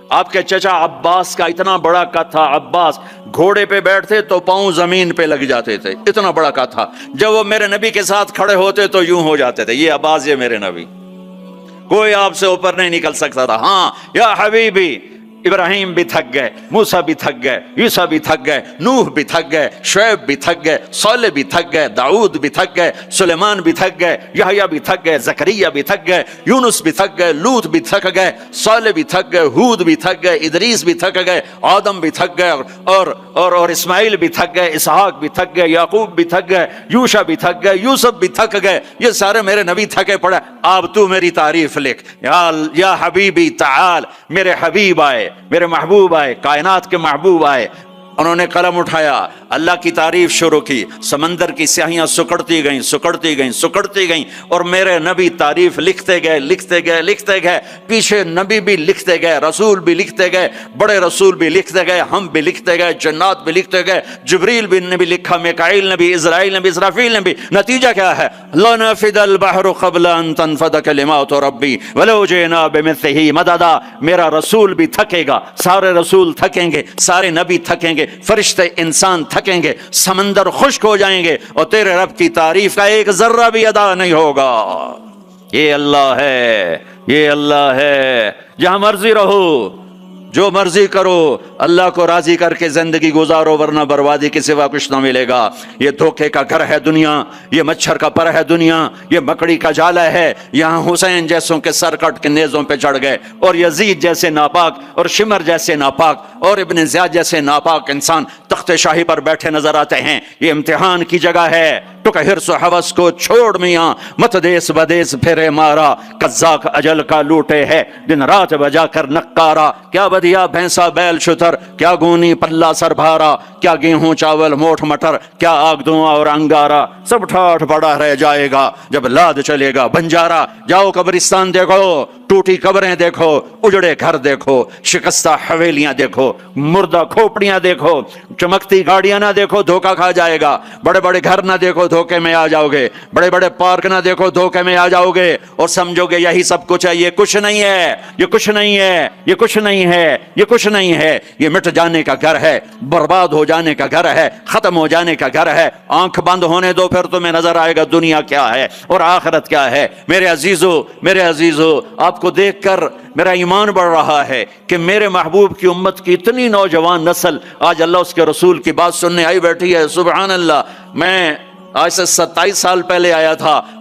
آپ کے چچا عباس کا اتنا بڑا قد تھا. عباس گھوڑے پہ بیٹھتے تو پاؤں زمین پہ لگ جاتے تھے، اتنا بڑا قد تھا. جب وہ میرے نبی کے ساتھ کھڑے ہوتے تو یوں ہو جاتے تھے. یہ عباس، یہ میرے نبی، کوئی آپ سے اوپر نہیں نکل سکتا تھا. ہاں یا حبیبی، ابراہیم بھی تھک گئے، موسیٰ بھی تھک گئے، عیسیٰ بھی تھک گئے، نوح بھی تھک گئے، شعیب بھی تھک گئے، صالح بھی تھک گئے، داؤد بھی تھک گئے، سلیمان بھی تھک گئے، یحییٰ بھی تھک گئے، زکریا بھی تھک گئے، یونس بھی تھک گئے، لوط بھی تھک گئے، صالح بھی تھک گئے، ہود بھی تھک گئے، ادریس بھی تھک گئے، آدم بھی تھک گئے، اور اسماعیل بھی تھک گئے، اسحاق بھی تھک گئے، یعقوب بھی تھک گئے، یوشع بھی تھک گئے، یوسف بھی تھک گئے. یہ سارے میرے نبی تھکے پڑے. اب تو میری تعریف لکھ. یا حبیبی تعال. میرے حبیب آئے، میرے محبوب آئے، کائنات کے محبوب آئے. انہوں نے قلم اٹھایا، اللہ کی تعریف شروع کی. سمندر کی سیاہیاں سکڑتی گئیں، سکڑتی گئیں، سکڑتی گئیں، اور میرے نبی تعریف لکھتے گئے، لکھتے گئے، لکھتے گئے. پیچھے نبی بھی لکھتے گئے، رسول بھی لکھتے گئے، بڑے رسول بھی لکھتے گئے، ہم بھی لکھتے گئے، جنات بھی لکھتے گئے، جبریل بھی نے بھی لکھا، میکائیل نے بھی، اسرائیل نے بھی، اسرافیل نے بھی. نتیجہ کیا ہے؟ لنفد البحر قبل ان تنفد کلمات ربی ولو جئنا بمثلہ مددا. میرا رسول بھی تھکے گا، سارے رسول تھکیں گے، سارے نبی تھکیں گے، فرشتے انسان تھکیں گے، سمندر خشک ہو جائیں گے، اور تیرے رب کی تعریف کا ایک ذرہ بھی ادا نہیں ہوگا. یہ اللہ ہے، یہ اللہ ہے. جہاں مرضی رہو، جو مرضی کرو، اللہ کو راضی کر کے زندگی گزارو، ورنہ بربادی کے سوا کچھ نہ ملے گا. یہ دھوکے کا گھر ہے دنیا، یہ مچھر کا پر ہے دنیا، یہ مکڑی کا جالا ہے. یہاں حسین جیسوں کے سر کٹ کے نیزوں پہ چڑھ گئے، اور یزید جیسے ناپاک، اور شمر جیسے ناپاک، اور ابن زیاد جیسے ناپاک انسان تخت شاہی پر بیٹھے نظر آتے ہیں. یہ امتحان کی جگہ ہے. تو کہ حرص و حوث کو چھوڑ میاں، مت دیس بدیس پھرے مارا، قزاق اجل کا لوٹے ہے دن رات بجا کر نقارا. کیا بدیا بھینسا بیل شتر، کیا گونی پلہ سر بھارا، کیا گیہوں چاول موٹھ مٹر، کیا آگ دھواں اور انگارا. سب ٹھاٹھ پڑا رہ جائے گا جب لاد چلے گا بنجارا. جاؤ قبرستان دیکھو، ٹوٹی قبریں دیکھو، اجڑے گھر دیکھو، شکستہ حویلیاں دیکھو، مردہ کھوپڑیاں دیکھو، چمکتی گاڑیاں نہ دیکھو، دھوکہ کھا جائے گا. بڑے بڑے گھر نہ دیکھو، دھوکے میں آ جاؤ گے. بڑے بڑے پارک نہ دیکھو، دھوکے میں آ جاؤ گے، اور سمجھو گے یہی سب کچھ ہے. یہ کچھ نہیں ہے، یہ کچھ نہیں ہے، یہ کچھ نہیں ہے، یہ کچھ نہیں ہے. یہ مٹ جانے کا گھر ہے، برباد ہو جانے کا گھر ہے، ختم ہو جانے کا گھر ہے. آنکھ بند ہونے دو، پھر تمہیں نظر آئے گا دنیا کیا ہے اور آخرت کیا ہے. میرے عزیزو، میرے عزیزو، آپ کو دیکھ کر میرا ایمان بڑھ رہا ہے کہ میرے محبوب کی امت کی اتنی نوجوان نسل آج اللہ اس کے رسول کی بات سننے آئی بیٹھی ہے. سبحان اللہ. میں آج سے 27 سال پہلے آیا تھا.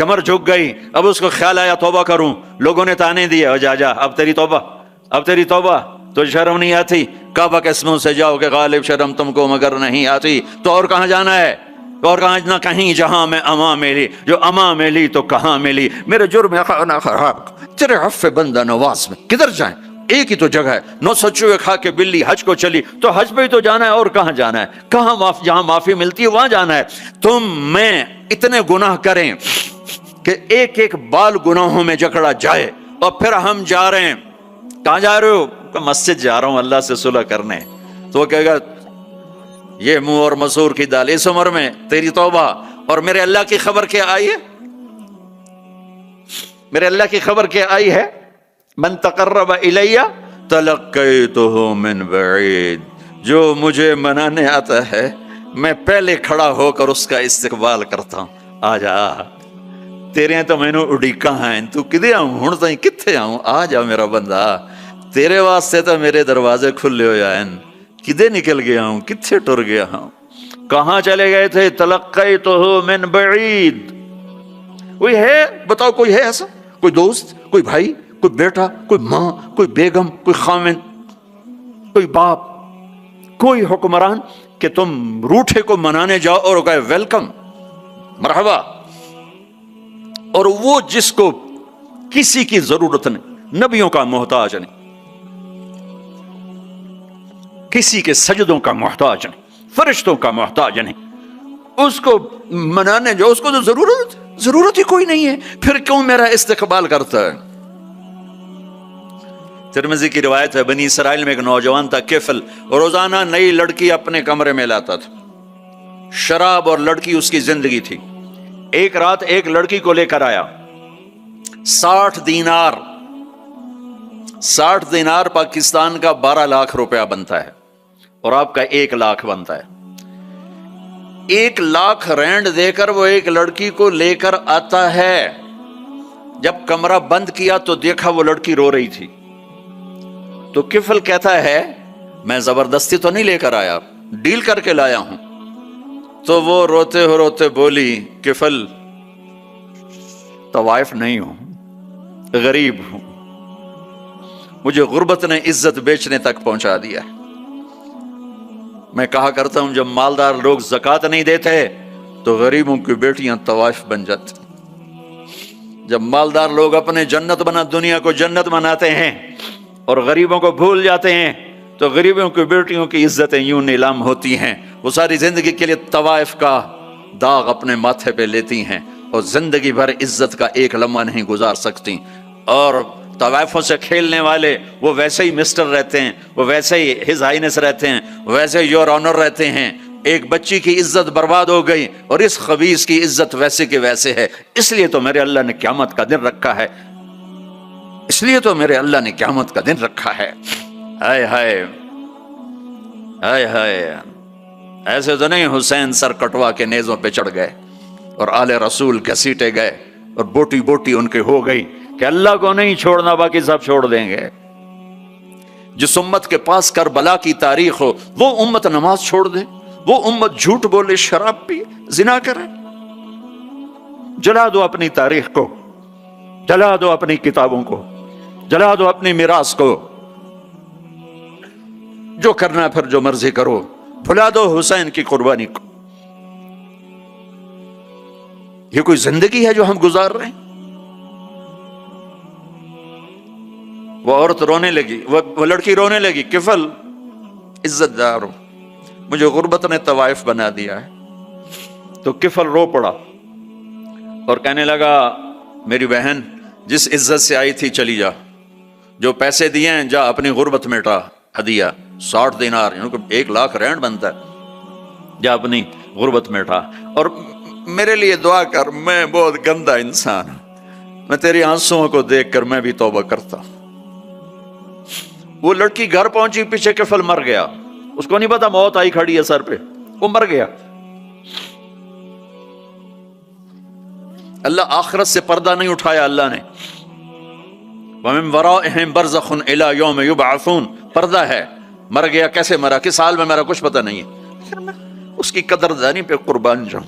کمر جھک گئی، اب اس کو خیال آیا توبہ کروں، لوگوں نے تانے دیے، جا جا اب تیری توبہ، تو شرم نہیں آتی؟ کعبہ کے منہ سے جاؤ کہ غالب شرم تم کو مگر نہیں آتی، تو اور کہاں جانا ہے؟ اور کہاں نہ کہیں جہاں میں اما ملی، جو اما ملی تو کہاں ملی، میرے جرم خانہ خراب تیرے عفو بندہ نواز میں کدھر جائیں؟ ایک ہی تو جگہ ہے، 900 چوہے کھا کے بلی حج کو چلی، تو حج پہ ہی تو جانا ہے، اور کہاں جانا ہے؟ کہاں جہاں معافی ملتی ہے وہاں جانا ہے۔ تم میں اتنے گناہ کریں کہ ایک ایک بال گناہوں میں جکڑا جائے، اور پھر ہم جا رہے ہیں، کہاں جا رہے ہو؟ کہ مسجد جا رہا ہوں اللہ سے صلح کرنے، تو وہ کہے گا یہ منہ اور مسور کی دال، اس عمر میں تیری توبہ، اور میرے اللہ کی خبر کیا آئی ہے؟ میرے اللہ کی خبر کیا آئی ہے؟ من تقرب الی تلقیتہ من بعید، جو مجھے منانے آتا ہے میں پہلے کھڑا ہو کر اس کا استقبال کرتا ہوں۔ آ جا، تیرے تو مینوں اڈیکاں ہیں، تو کدے آؤں ہن تائیں کتھے آؤں؟ آ جا میرا بندہ، تیرے واسطے تو میرے دروازے کھلے ہو جائیں، کدے نکل گیا ہوں، کتھے ٹر گیا ہوں؟ کہاں چلے گئے تھے؟ تلقیتہ من بعید۔ کوئی ہے بتاؤ، کوئی ہے ایسا؟ کوئی دوست، کوئی بھائی، کوئی بیٹا، کوئی ماں، کوئی بیگم، کوئی خامن، کوئی باپ، کوئی حکمران کہ تم روٹھے کو منانے جاؤ اور وہ کہے ویلکم، مرحبا، اور وہ جس کو کسی کی ضرورت نہیں، نبیوں کا محتاج نہیں، کسی کے سجدوں کا محتاج نہیں، فرشتوں کا محتاج نہیں، اس کو منانے جو اس کو تو ضرورت ہی کوئی نہیں ہے، پھر کیوں میرا استقبال کرتا ہے؟ ترمذی کی روایت ہے، بنی اسرائیل میں ایک نوجوان تھا کفل، روزانہ نئی لڑکی اپنے کمرے میں لاتا تھا، شراب اور لڑکی اس کی زندگی تھی۔ ایک رات ایک لڑکی کو لے کر آیا، 60 دینار پاکستان کا 12 لاکھ روپیہ بنتا ہے، اور آپ کا 1 لاکھ بنتا ہے۔ 1 لاکھ رینڈ دے کر وہ ایک لڑکی کو لے کر آتا ہے۔ جب کمرہ بند کیا تو دیکھا وہ لڑکی رو رہی تھی، تو کفل کہتا ہے میں زبردستی تو نہیں لے کر آیا، ڈیل کر کے لایا ہوں۔ تو وہ روتے بولی کفل طوائف نہیں ہوں، غریب ہوں، مجھے غربت نے عزت بیچنے تک پہنچا دیا۔ میں کہا کرتا ہوں جب مالدار لوگ زکوٰۃ نہیں دیتے تو غریبوں کی بیٹیاں طوائف بن جاتی۔ جب مالدار لوگ اپنے دنیا کو جنت بناتے ہیں اور غریبوں کو بھول جاتے ہیں تو غریبوں کی بیٹیوں کی عزتیں یوں نیلام ہوتی ہیں، وہ ساری زندگی کے لیے طوائف کا داغ اپنے ماتھے پہ لیتی ہیں اور زندگی بھر عزت کا ایک لمحہ نہیں گزار سکتی۔ اور طوائفوں سے کھیلنے والے وہ ویسے ہی مسٹر رہتے ہیں، وہ ویسے ہی ہز ہائنس رہتے ہیں، ویسے یور آنر رہتے ہیں۔ ایک بچی کی عزت برباد ہو گئی اور اس خبیث کی عزت ویسے کے ویسے ہے۔ اس لیے تو میرے اللہ نے قیامت کا دن رکھا ہے، ہائے ہائے ہائے ہائے، ایسے تو نہیں حسین سر کٹوا کے نیزوں پہ چڑھ گئے اور آل رسول گھسیٹے گئے اور بوٹی بوٹی ان کے ہو گئی کہ اللہ کو نہیں چھوڑنا باقی سب چھوڑ دیں گے۔ جس امت کے پاس کربلا کی تاریخ ہو وہ امت نماز چھوڑ دے، وہ امت جھوٹ بولے، شراب پی، زنا کرے۔ جلا دو اپنی تاریخ کو، جلا دو اپنی کتابوں کو، جلا دو اپنی میراث کو، جو کرنا پھر جو مرضی کرو، بھلا دو حسین کی قربانی کو۔ یہ کوئی زندگی ہے جو ہم گزار رہے ہیں؟ وہ عورت رونے لگی، وہ لڑکی رونے لگی، کفل عزت دار ہو، مجھے غربت نے طوائف بنا دیا ہے۔ تو کفل رو پڑا اور کہنے لگا میری بہن جس عزت سے آئی تھی چلی جا، جو پیسے دیے ہیں جا اپنی غربت مٹا، ہدیہ 60 دینار یعنی کہ 1 لاکھ رینڈ بنتا ہے، جا اپنی غربت مٹا، اور میرے لیے دعا کر، میں بہت گندا انسان ہوں، میں تیری آنسوؤں کو دیکھ کر میں بھی توبہ کرتا ہوں۔ وہ لڑکی گھر پہنچی، پیچھے کفل مر گیا، اس کو نہیں پتا موت آئی کھڑی ہے سر پہ، وہ مر گیا۔ اللہ آخرت سے پردہ نہیں اٹھایا اللہ نے، وَمِن وَرَائِهِمْ بَرْزَخٌ إِلَى يَوْمِ يُبْعَثُونَ، پردہ ہے، مر گیا، کیسے مرا، کس حال میں مرا، کچھ پتہ نہیں ہے، اس کی قدردانی پہ قربان جاؤں۔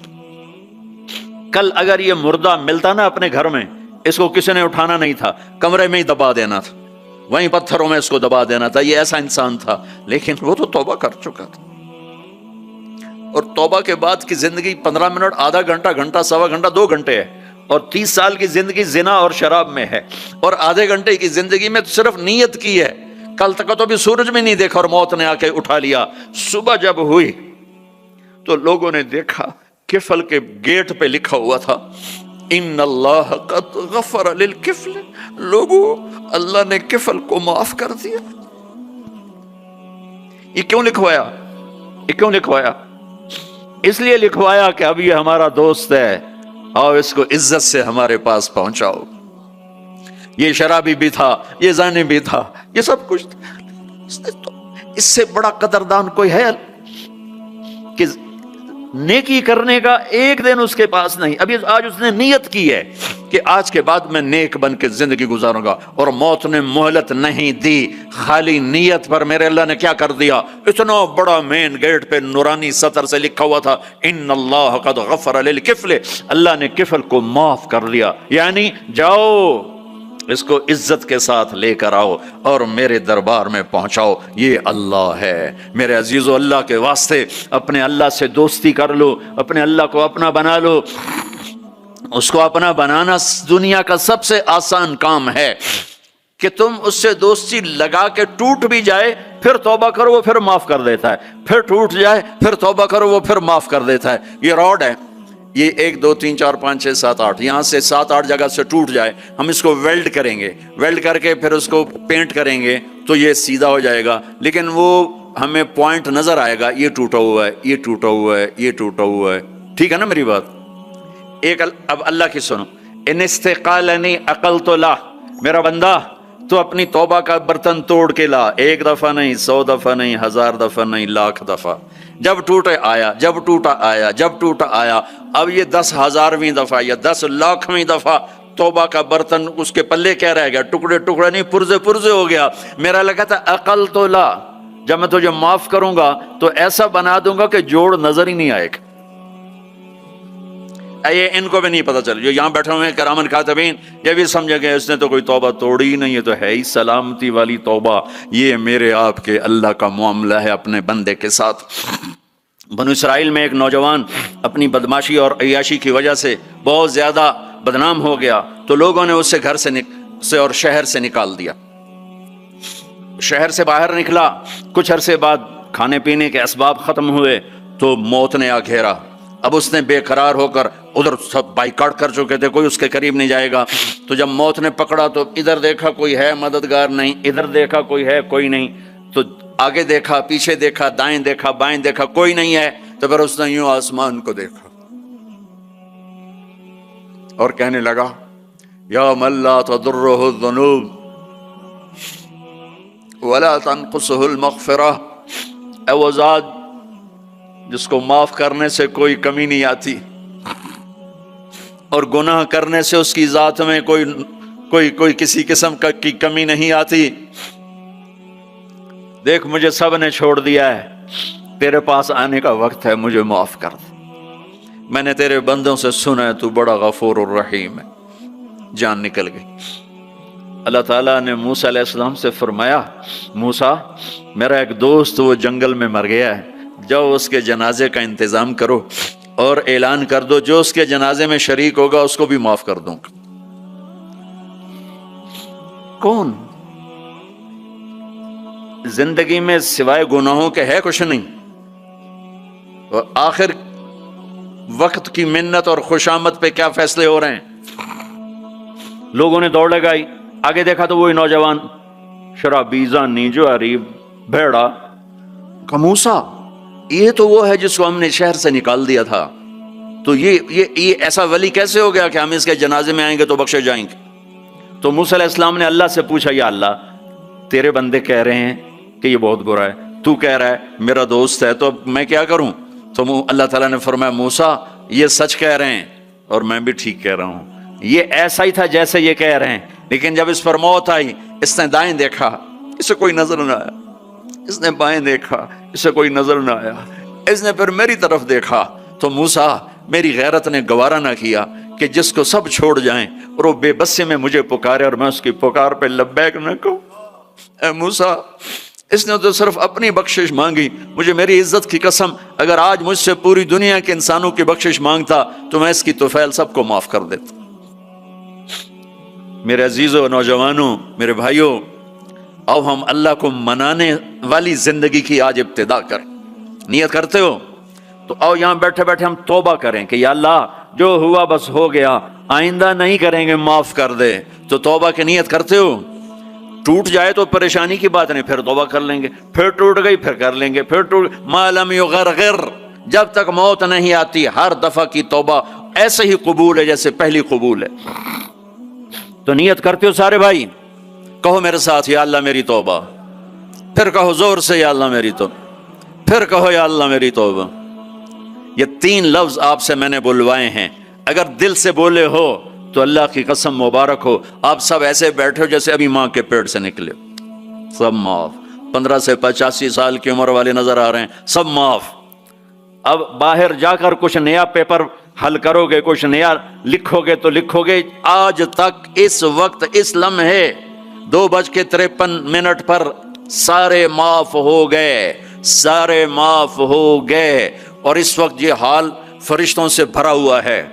کل اگر یہ مردہ ملتا نا اپنے گھر میں، اس کو کسی نے اٹھانا نہیں تھا، کمرے میں ہی دبا دینا تھا، وہیں پتھروں میں اس کو دبا دینا تھا، یہ ایسا انسان تھا، لیکن وہ تو توبہ کر چکا تھا۔ اور توبہ کے بعد کی زندگی 15 منٹ، آدھا گھنٹہ، گھنٹہ، سوا گھنٹہ، 2 گھنٹے ہے، اور 30 سال کی زندگی زنا اور شراب میں ہے، اور آدھے گھنٹے کی زندگی میں صرف نیت کی ہے، کل تک تو بھی سورج میں نہیں دیکھا اور موت نے آ کے اٹھا لیا۔ صبح جب ہوئی تو لوگوں نے دیکھا کفل کے گیٹ پہ لکھا ہوا تھا ان اللہ قد غفر للکفل، لوگوں اللہ نے کفل کو معاف کر دیا۔ یہ کیوں لکھوایا؟ یہ کیوں لکھوایا؟ اس لیے لکھوایا کہ اب یہ ہمارا دوست ہے، اور اس کو عزت سے ہمارے پاس پہنچاؤ۔ یہ شرابی بھی تھا، یہ زانی بھی تھا، یہ سب کچھ تھا۔ اس سے بڑا قدردان کوئی ہے کہ نیکی کرنے کا ایک دن اس کے پاس نہیں؟ ابھی آج اس نے نیت کی ہے کہ آج کے بعد میں نیک بن کے زندگی گزاروں گا، اور موت نے مہلت نہیں دی، خالی نیت پر میرے اللہ نے کیا کر دیا، اتنا بڑا مین گیٹ پہ نورانی سطر سے لکھا ہوا تھا ان اللہ قد غفر للکفل، اللہ نے کفل کو معاف کر دیا، یعنی جاؤ اس کو عزت کے ساتھ لے کر آؤ اور میرے دربار میں پہنچاؤ، یہ اللہ ہے۔ میرے عزیزو، اللہ کے واسطے اپنے اللہ سے دوستی کر لو، اپنے اللہ کو اپنا بنا لو۔ اس کو اپنا بنانا دنیا کا سب سے آسان کام ہے کہ تم اس سے دوستی لگا کے ٹوٹ بھی جائے پھر توبہ کرو، وہ پھر معاف کر دیتا ہے، پھر ٹوٹ جائے پھر توبہ کرو، وہ پھر معاف کر دیتا ہے۔ یہ راڈ ہے، یہ 1 2 3 4 5 6 7 8 یہاں سے 7 8 جگہ سے ٹوٹ جائے، ہم اس کو ویلڈ کریں گے، ویلڈ کر کے پھر اس کو پینٹ کریں گے تو یہ سیدھا ہو جائے گا، لیکن وہ ہمیں پوائنٹ نظر آئے گا، یہ ٹوٹا ہوا ہے، یہ ٹوٹا ہوا ہے، یہ ٹوٹا ہوا ہے۔ ٹھیک ہے نا میری بات؟ اب اللہ کی سنو، ان استقالنی عقلت لا، میرا بندہ تو اپنی توبہ کا برتن توڑ کے لا، 1 دفعہ نہیں، 100 دفعہ نہیں، 1000 دفعہ نہیں، 1,00,000 دفعہ، جب ٹوٹے آیا، جب ٹوٹا آیا، جب ٹوٹا آیا، اب یہ 10,000ویں دفعہ یا 10,00,000ویں دفعہ توبہ کا برتن اس کے پلے کیا رہ گیا؟ ٹکڑے ٹکڑے نہیں، پرزے پرزے ہو گیا۔ میرا لگا تھا عقل تو لا، جب میں تجھے معاف کروں گا تو ایسا بنا دوں گا کہ جوڑ نظر ہی نہیں آئے گا۔ یہ ان کو بھی نہیں پتا چل، جو یہاں بیٹھے ہوئے ہیں کرامن کاتبین، یہ بھی سمجھ گئے اس نے تو کوئی توبہ توڑی ہی نہیں، یہ تو ہے ہی سلامتی والی توبہ۔ یہ میرے آپ کے اللہ کا معاملہ ہے اپنے بندے کے ساتھ۔ بنو اسرائیل میں ایک نوجوان اپنی بدماشی اور عیاشی کی وجہ سے بہت زیادہ بدنام ہو گیا، تو لوگوں نے اسے گھر سے اور شہر سے نکال دیا۔ شہر سے باہر نکلا، کچھ عرصے بعد کھانے پینے کے اسباب ختم ہوئے تو موت نے آ گھیرا۔ اب اس نے بے قرار ہو کر، ادھر سب بائیکاٹ کر چکے تھے، کوئی اس کے قریب نہیں جائے گا، تو جب موت نے پکڑا تو ادھر دیکھا کوئی ہے مددگار نہیں، ادھر دیکھا کوئی ہے کوئی نہیں، تو آگے دیکھا، پیچھے دیکھا، دائیں دیکھا، بائیں دیکھا، کوئی نہیں ہے، تو پھر اس نے یوں آسمان کو دیکھا اور کہنے لگا یا من لا تضرہ الذنوب ولا تنقصہ المغفرہ، اے وہ ذات جس کو معاف کرنے سے کوئی کمی نہیں آتی اور گناہ کرنے سے اس کی ذات میں کوئی کسی قسم کی کمی نہیں آتی، دیکھ مجھے سب نے چھوڑ دیا ہے، تیرے پاس آنے کا وقت ہے، مجھے معاف کر دے، میں نے تیرے بندوں سے سنا ہے تو بڑا غفور الرحیم ہے۔ جان نکل گئی۔ اللہ تعالیٰ نے موسیٰ علیہ السلام سے فرمایا، موسیٰ میرا ایک دوست وہ جنگل میں مر گیا ہے، جاؤ اس کے جنازے کا انتظام کرو اور اعلان کر دو جو اس کے جنازے میں شریک ہوگا اس کو بھی معاف کر دوں گا۔ کون زندگی میں سوائے گناہوں کے ہے کچھ نہیں، اور آخر وقت کی منت اور خوشامد پہ کیا فیصلے ہو رہے ہیں۔ لوگوں نے دوڑ لگائی، آگے دیکھا تو وہی نوجوان شرابی، زانی، جواری، بھیڑا۔ موسیٰ یہ تو وہ ہے جس کو ہم نے شہر سے نکال دیا تھا، تو یہ ایسا ولی کیسے ہو گیا کہ ہم اس کے جنازے میں آئیں گے تو بخشے جائیں گے؟ تو موسیٰ علیہ السلام نے اللہ سے پوچھا، یا اللہ تیرے بندے کہہ رہے ہیں کہ یہ بہت برا ہے، تو کہہ رہا ہے میرا دوست ہے، تو اب میں کیا کروں؟ تو اللہ تعالیٰ نے فرمایا، موسیٰ یہ سچ کہہ رہے ہیں اور میں بھی ٹھیک کہہ رہا ہوں، یہ ایسا ہی تھا جیسے یہ کہہ رہے ہیں، لیکن جب اس پر موت آئی اس نے دائیں دیکھا، اسے کوئی نظر نہ آیا، اس نے بائیں دیکھا، اسے کوئی نظر نہ آیا، اس نے پھر میری طرف دیکھا، تو موسیٰ میری غیرت نے گوارا نہ کیا کہ جس کو سب چھوڑ جائیں اور وہ بے بسی میں مجھے پکارے اور میں اس کی پکار پہ لبیک نہ کہوں۔ اے موسیٰ، اس نے تو صرف اپنی بخشش مانگی، مجھے میری عزت کی قسم اگر آج مجھ سے پوری دنیا کے انسانوں کی بخشش مانگتا تو میں اس کی طفیل سب کو معاف کر دیتا۔ میرے عزیزوں، نوجوانوں، میرے بھائیوں، آؤ ہم اللہ کو منانے والی زندگی کی آج ابتدا کریں۔ نیت کرتے ہو تو آؤ یہاں بیٹھے بیٹھے ہم توبہ کریں کہ یا اللہ جو ہوا بس ہو گیا، آئندہ نہیں کریں گے، معاف کر دے۔ تو توبہ کی نیت کرتے ہو؟ ٹوٹ جائے تو پریشانی کی بات نہیں، پھر توبہ کر لیں گے، پھر ٹوٹ گئی پھر کر لیں گے، پھر ٹوٹ ما لم یغرغر، جب تک موت نہیں آتی ہر دفعہ کی توبہ ایسے ہی قبول ہے جیسے پہلی قبول ہے۔ تو نیت کرتے ہو سارے بھائی؟ کہو میرے ساتھ، یا اللہ میری توبہ، پھر کہو زور سے یا اللہ میری توبہ، پھر کہو یا اللہ میری توبہ۔ یہ 3 لفظ آپ سے میں نے بلوائے ہیں، اگر دل سے بولے ہو تو اللہ کی قسم مبارک ہو، آپ سب ایسے بیٹھے ہو جیسے ابھی ماں کے پیٹ سے نکلے، سب معاف۔ 15 سے 85 سال کی عمر والے نظر آ رہے ہیں، سب معاف۔ اب باہر جا کر کچھ نیا پیپر حل کرو گے، کچھ نیا لکھو گے تو لکھو گے آج تک اس وقت اس لمحے 2:53 پر سارے معاف ہو گئے، سارے معاف ہو گئے۔ اور اس وقت یہ حال فرشتوں سے بھرا ہوا ہے،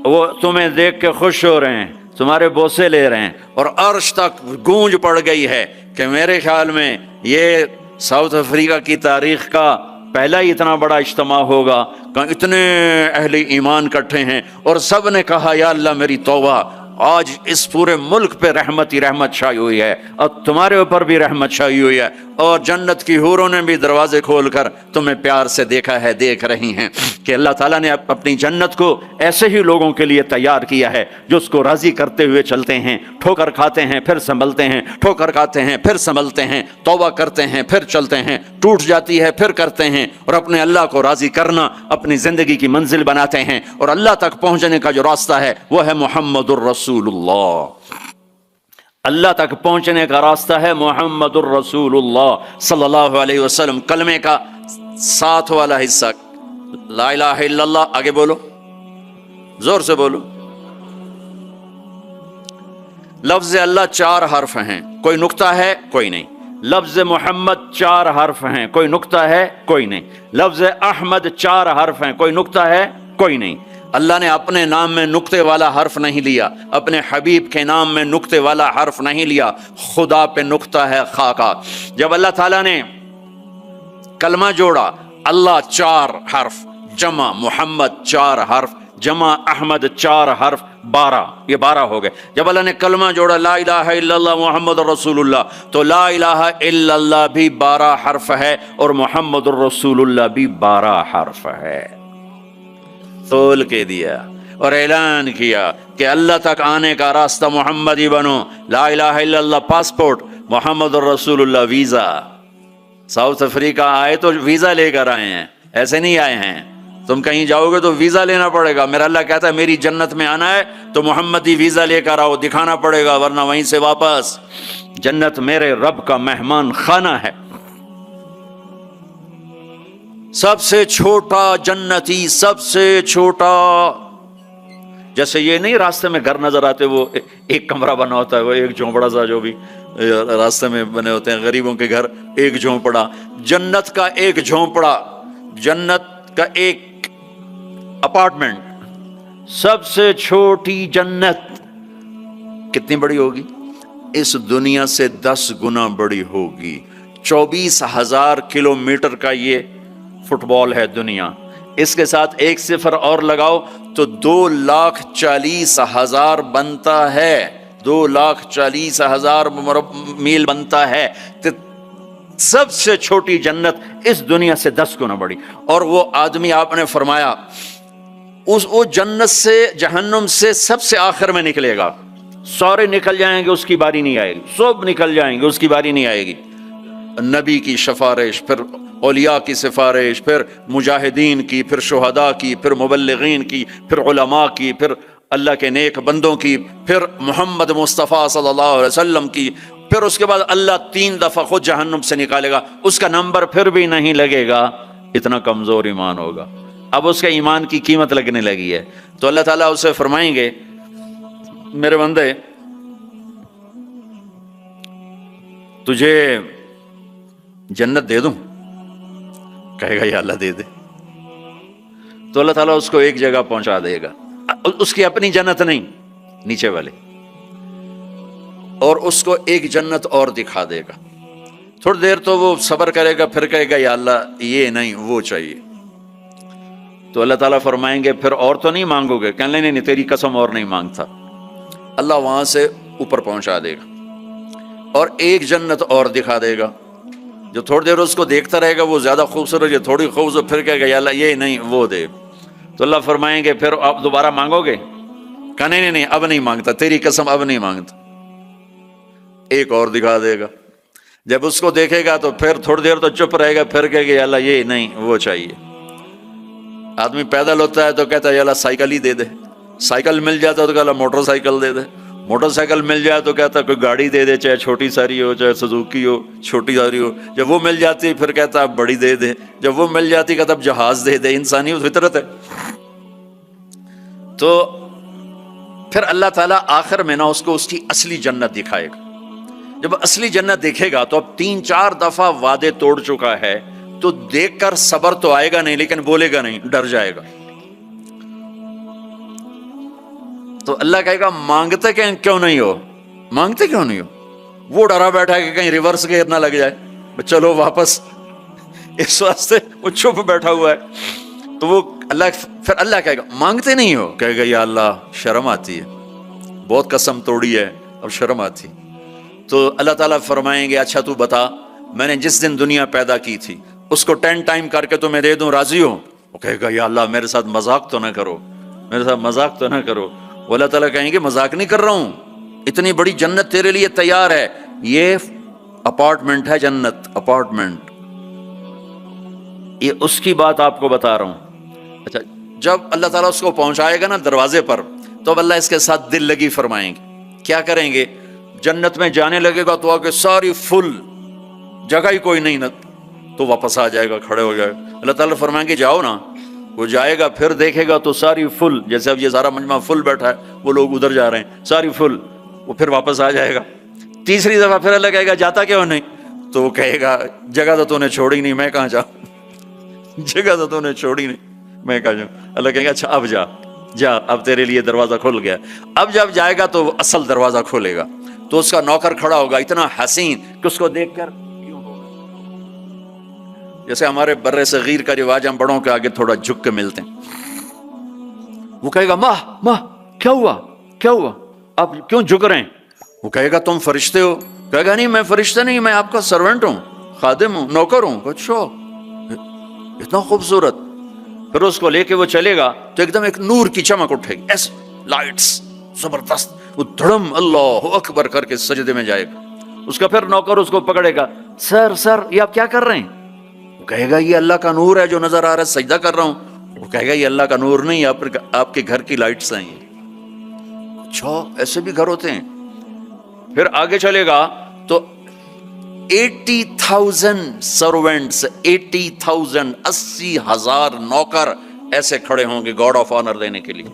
وہ تمہیں دیکھ کے خوش ہو رہے ہیں، تمہارے بوسے لے رہے ہیں، اور عرش تک گونج پڑ گئی ہے کہ میرے خیال میں یہ ساؤتھ افریقہ کی تاریخ کا پہلا ہی اتنا بڑا اجتماع ہوگا کہ اتنے اہل ایمان اکٹھے ہیں اور سب نے کہا یا اللہ میری توبہ۔ آج اس پورے ملک پہ رحمت ہی رحمت چھائی ہوئی ہے اور تمہارے اوپر بھی رحمت چھائی ہوئی ہے، اور جنت کی حوروں نے بھی دروازے کھول کر تمہیں پیار سے دیکھا ہے، دیکھ رہی ہیں کہ اللہ تعالیٰ نے اپنی جنت کو ایسے ہی لوگوں کے لیے تیار کیا ہے جو اس کو راضی کرتے ہوئے چلتے ہیں، ٹھوکر کھاتے ہیں پھر سنبھلتے ہیں، ٹھوکر کھاتے ہیں پھر سنبھلتے ہیں، توبہ کرتے ہیں پھر چلتے ہیں، ٹوٹ جاتی ہے پھر کرتے ہیں، اور اپنے اللہ کو راضی کرنا اپنی زندگی کی منزل بناتے ہیں، اور اللہ تک پہنچنے کا جو راستہ ہے وہ ہے محمد الرسول اللہ۔ اللہ تک پہنچنے کا راستہ ہے محمد الرسول اللہ صلی اللہ علیہ وسلم۔ کلمے کا 7 والا حصہ لا الہ الا اللہ، آگے بولو، زور سے بولو۔ لفظ اللہ 4 حرف ہیں، کوئی نقطہ ہے کوئی نہیں۔ لفظ محمد 4 حرف ہیں، کوئی نقطہ ہے کوئی نہیں۔ لفظ احمد 4 حرف ہیں، کوئی نقطہ ہے کوئی نہیں۔ اللہ نے اپنے نام میں نقطے والا حرف نہیں لیا، اپنے حبیب کے نام میں نقطے والا حرف نہیں لیا، خدا پہ نقطہ ہے خا کا۔ جب اللہ تعالیٰ نے کلمہ جوڑا، اللہ 4 حرف، جمع محمد 4 حرف، جمع احمد 4 حرف، 12، یہ 12 ہو گئے۔ جب اللہ نے کلمہ جوڑا لا الہ الا اللہ محمد الرسول اللہ، تو لا الہ الا اللہ بھی 12 حرف ہے اور محمد الرسول اللہ بھی 12 حرف ہے۔ تول کے دیا اور اعلان کیا کہ اللہ تک آنے کا راستہ محمدی بنو، لا الہ الا اللہ پاسپورٹ، محمد الرسول اللہ ویزا۔ ساؤتھ افریقہ آئے تو ویزا لے کر آئے ہیں، ایسے نہیں آئے ہیں۔ تم کہیں جاؤ گے تو ویزا لینا پڑے گا۔ میرا اللہ کہتا ہے میری جنت میں آنا ہے تو محمدی ویزا لے کر آؤ، دکھانا پڑے گا، ورنہ وہیں سے واپس۔ جنت میرے رب کا مہمان خانہ ہے۔ سب سے چھوٹا جنتی، سب سے چھوٹا، جیسے یہ نہیں راستے میں گھر نظر آتے، وہ ایک کمرہ بنا ہوتا ہے، وہ ایک جھونپڑا سا جو بھی راستے میں بنے ہوتے ہیں غریبوں کے گھر، ایک جھونپڑا۔ جنت کا ایک جھونپڑا، جنت کا ایک اپارٹمنٹ، سب سے چھوٹی جنت کتنی بڑی ہوگی؟ اس دنیا سے 10 گنا بڑی ہوگی۔ 24,000 کلومیٹر کا یہ فٹ بال ہے دنیا، اس کے ساتھ 1 صفر اور لگاؤ تو 2,40,000 بنتا ہے، 2,40,000 میل بنتا ہے۔ سب سے چھوٹی جنت اس دنیا سے 10 گنا بڑی۔ اور وہ آدمی آپ نے فرمایا وہ جنت سے، جہنم سے سب سے آخر میں نکلے گا، سارے نکل جائیں گے اس کی باری نہیں آئے گی، سب نکل جائیں گے اس کی باری نہیں آئے گی۔ نبی کی سفارش، پھر اولیاء کی سفارش، پھر مجاہدین کی، پھر شہداء کی، پھر مبلغین کی، پھر علماء کی، پھر اللہ کے نیک بندوں کی، پھر محمد مصطفیٰ صلی اللہ علیہ وسلم کی، پھر اس کے بعد اللہ 3 دفعہ خود جہنم سے نکالے گا، اس کا نمبر پھر بھی نہیں لگے گا، اتنا کمزور ایمان ہوگا۔ اب اس کے ایمان کی قیمت لگنے لگی ہے. تو اللہ تعالیٰ اسے فرمائیں گے میرے بندے تجھے جنت دے دوں؟ کہے گا یا اللہ دے دے. تو اللہ تعالیٰ اس کو ایک جگہ پہنچا دے گا، اس کی اپنی جنت نہیں، نیچے والے، اور اس کو ایک جنت اور دکھا دے گا. تھوڑی دیر تو وہ صبر کرے گا، پھر کہے گا یا اللہ یہ نہیں وہ چاہیے. تو اللہ تعالیٰ فرمائیں گے پھر اور تو نہیں مانگو گے؟ کہنے نہیں نہیں تیری قسم اور نہیں مانگتا. اللہ وہاں سے اوپر پہنچا دے گا اور ایک جنت اور دکھا دے گا. جو تھوڑی دیر اس کو دیکھتا رہے گا وہ زیادہ خوبصورت ہے، تھوڑی خوبصورت، پھر کہے گا یا اللہ یہ نہیں وہ دے. تو اللہ فرمائیں گے پھر آپ دوبارہ مانگو گے؟ کہنے نہیں نہیں اب نہیں مانگتا، تیری قسم اب نہیں مانگتا. ایک اور دکھا دے گا. جب اس کو دیکھے گا تو پھر تھوڑی دیر تو چپ رہے گا، پھر کہے گا یا اللہ یہ نہیں وہ چاہیے. آدمی پیدل ہوتا ہے تو کہتا ہے یا اللہ سائیکل ہی دے دے. سائیکل مل جاتا ہے تو کہتا اللہ موٹر سائیکل دے دے. موٹر سائیکل مل جائے تو کہتا ہے کوئی گاڑی دے دے، چاہے چھوٹی ساری ہو چاہے سزوکی ہو، چھوٹی ساری ہو. جب وہ مل جاتی پھر کہتا ہے بڑی دے دے. جب وہ مل جاتی کہتا اب جہاز دے دے. انسانی فطرت ہے. تو پھر اللہ تعالیٰ آخر میں نا اس کو اس کی اصلی جنت دکھائے گا. جب اصلی جنت دیکھے گا تو اب 3-4 دفعہ وعدے توڑ چکا ہے، تو دیکھ کر صبر تو آئے گا نہیں، لیکن بولے گا نہیں، ڈر جائے گا. تو اللہ کہے گا مانگتے کیوں نہیں ہو؟ مانگتے کیوں نہیں ہو؟ وہ ڈرا بیٹھا ہے کہ کہیں ریورس گیئر نہ لگ جائے، چلو واپس، اس واسطے وہ چھپ بیٹھا ہوا ہے. تو وہ پھر اللہ کہے گا مانگتے نہیں ہو؟ کہے گا یا اللہ شرم آتی ہے، بہت قسم توڑی ہے اب شرم آتی. تو اللہ تعالیٰ فرمائیں گے اچھا تو بتا میں نے جس دن دنیا پیدا کی تھی اس کو 10 ٹائم کر کے تمہیں دے دوں، راضی ہو؟ وہ کہے گا یا اللہ میرے ساتھ مذاق تو نہ کرو، میرے ساتھ مذاق تو نہ کرو. وہ اللہ تعالیٰ کہیں گے مذاق نہیں کر رہا ہوں، اتنی بڑی جنت تیرے لیے تیار ہے. یہ اپارٹمنٹ ہے، جنت اپارٹمنٹ، یہ اس کی بات آپ کو بتا رہا ہوں. اچھا جب اللہ تعالیٰ اس کو پہنچائے گا نا دروازے پر، تو اب اللہ اس کے ساتھ دل لگی فرمائیں گے. کیا کریں گے؟ جنت میں جانے لگے گا تو آگے ساری فل، جگہ ہی کوئی نہیں، تو واپس آ جائے گا، کھڑے ہو جائے گا. اللہ تعالیٰ فرمائیں گے جاؤ نا. وہ جائے گا، پھر دیکھے گا تو ساری فل، جیسے اب یہ سارا مجمع فل بیٹھا ہے، وہ لوگ ادھر جا رہے ہیں، ساری فل. وہ پھر واپس آ جائے گا. تیسری دفعہ پھر اللہ کہے گا جاتا کیوں نہیں؟ تو وہ کہے گا جگہ تو نے چھوڑی نہیں، میں کہاں جاؤں، جگہ تو نے چھوڑی نہیں، میں کہاں جاؤں. اللہ کہے گا اچھا اب جا، اب تیرے لیے دروازہ کھل گیا. اب جب جائے گا تو اصل دروازہ کھولے گا، تو اس کا نوکر کھڑا ہوگا اتنا حسین کہ اس کو دیکھ کر جیسے ہمارے بر صغیر کا رواج، ہم بڑوں کے آگے تھوڑا جھک کے ملتے ہیں. وہ کہے گا ماں کیا ہوا آپ کیوں جھک رہے ہیں؟ وہ کہے گا تم فرشتے ہو؟ کہے گا نہیں میں فرشتہ نہیں، میں آپ کا سرونٹ ہوں، خادم ہوں، نوکر ہوں. اچھا اتنا خوبصورت. پھر اس کو لے کے وہ چلے گا تو ایک دم ایک نور کی چمک اٹھے گی، ایس لائٹس زبردست. وہ دھڑم اللہ اکبر کر کے سجدے میں جائے گا. اس کا پھر نوکر اس کو پکڑے گا، سر یہ آپ کیا کر رہے ہیں؟ وہ کہے گا یہ اللہ کا نور ہے جو نظر آ رہا ہے، سجدہ کر رہا ہوں. وہ کہے گا یہ اللہ کا نور نہیں، آپ کے گھر کی لائٹس ہیں. اچھا ایسے بھی گھر ہوتے ہیں. پھر آگے چلے گا تو 80,000 سرونٹس، 80,000 80,000 نوکر ایسے کھڑے ہوں گے گاڈ آف آنر دینے کے لیے.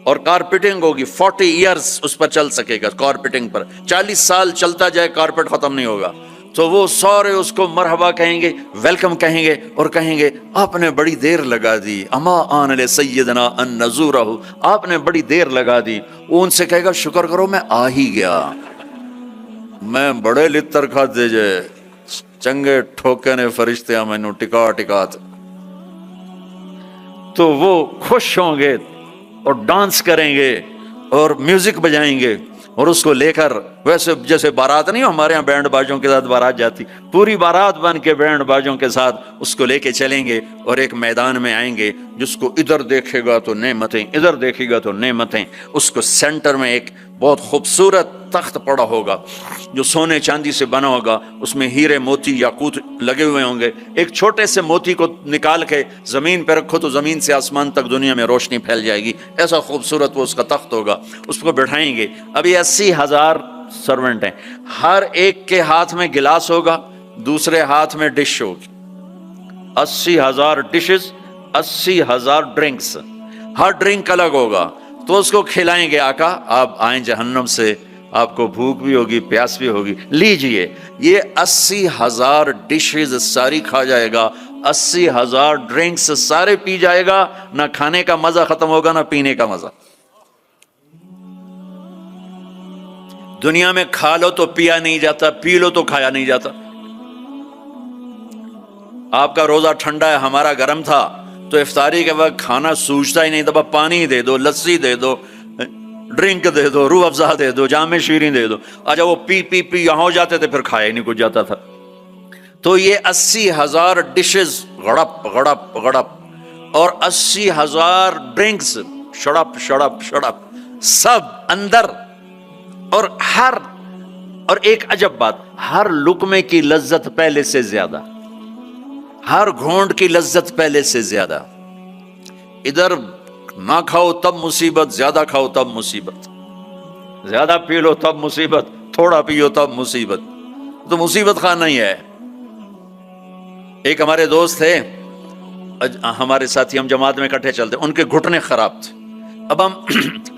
اور کارپیٹنگ ہوگی 40 ایئرس اس پر چل سکے گا. کارپیٹنگ پر 40 سال چلتا جائے، کارپیٹ ختم نہیں ہوگا. تو وہ سارے اس کو مرحبا کہیں گے، ویلکم کہیں گے، اور کہیں گے آپ نے بڑی دیر لگا دی، اما آن لے سیدنا ان نزورہ، آپ نے بڑی دیر لگا دی. وہ ان سے کہے گا شکر کرو میں آ ہی گیا، میں بڑے لتر کھاتے جے چنگے ٹھوکے نے فرشتے مینوں ٹکا. تو وہ خوش ہوں گے اور ڈانس کریں گے اور میوزک بجائیں گے، اور اس کو لے کر ویسے جیسے بارات نہیں ہمارے ہاں بینڈ باجوں کے ساتھ بارات جاتی، پوری بارات بن کے بینڈ باجوں کے ساتھ اس کو لے کے چلیں گے اور ایک میدان میں آئیں گے جس کو ادھر دیکھے گا تو نعمتیں، ادھر دیکھے گا تو نعمتیں. اس کو سینٹر میں ایک بہت خوبصورت تخت پڑا ہوگا جو سونے چاندی سے بنا ہوگا، اس میں ہیرے موتی یاقوت لگے ہوئے ہوں گے. ایک چھوٹے سے موتی کو نکال کے زمین پہ رکھو تو زمین سے آسمان تک دنیا میں روشنی پھیل جائے گی، ایسا خوبصورت وہ اس کا تخت ہوگا. اس کو بٹھائیں گے. اب یہ 80,000 سرونٹ ہیں، ہر ایک کے ہاتھ میں گلاس ہوگا، دوسرے ہاتھ میں ڈش ہوگی. 80,000 ڈشز 80,000 ڈرنکس، ہر ڈرنک الگ ہوگا، تو اس کو کھلائیں گے آقا آپ آئیں جہنم سے، آپ کو بھوک بھی ہوگی پیاس بھی ہوگی، لیجئے یہ 80,000 ڈشز ساری کھا جائے گا، 80,000 ڈرنکس سارے پی جائے گا، نہ کھانے کا مزہ ختم ہوگا نہ پینے کا مزہ۔ دنیا میں کھا لو تو پیا نہیں جاتا، پی لو تو کھایا نہیں جاتا۔ آپ کا روزہ ٹھنڈا ہے، ہمارا گرم تھا، تو افطاری کے وقت کھانا سوچتا ہی نہیں تھا، پانی دے دو، لسی دے دو، ڈرنک دے دو، روح افزا دے دو، جام شیریں دے دو، اچھا وہ پی پی پی یہاں ہو جاتے تھے، پھر کھایا ہی نہیں کچھ جاتا تھا۔ تو یہ 80,000 ڈشز غڑپ غڑپ غڑپ، اور 80,000 ڈرنکس شڑپ شڑپ شڑپ، سب اندر، اور ایک عجب بات، ہر لقمے کی لذت پہلے سے زیادہ، ہر گھونٹ کی لذت پہلے سے زیادہ۔ ادھر نہ کھاؤ تب مصیبت، زیادہ کھاؤ تب مصیبت، زیادہ پی لو تب مصیبت، تھوڑا پیو تب مصیبت، تو مصیبت خانہ ہی ہے۔ ایک ہمارے دوست تھے، ہمارے ساتھی، ہم جماعت میں اکٹھے چلتے، ان کے گھٹنے خراب تھے، اب ہم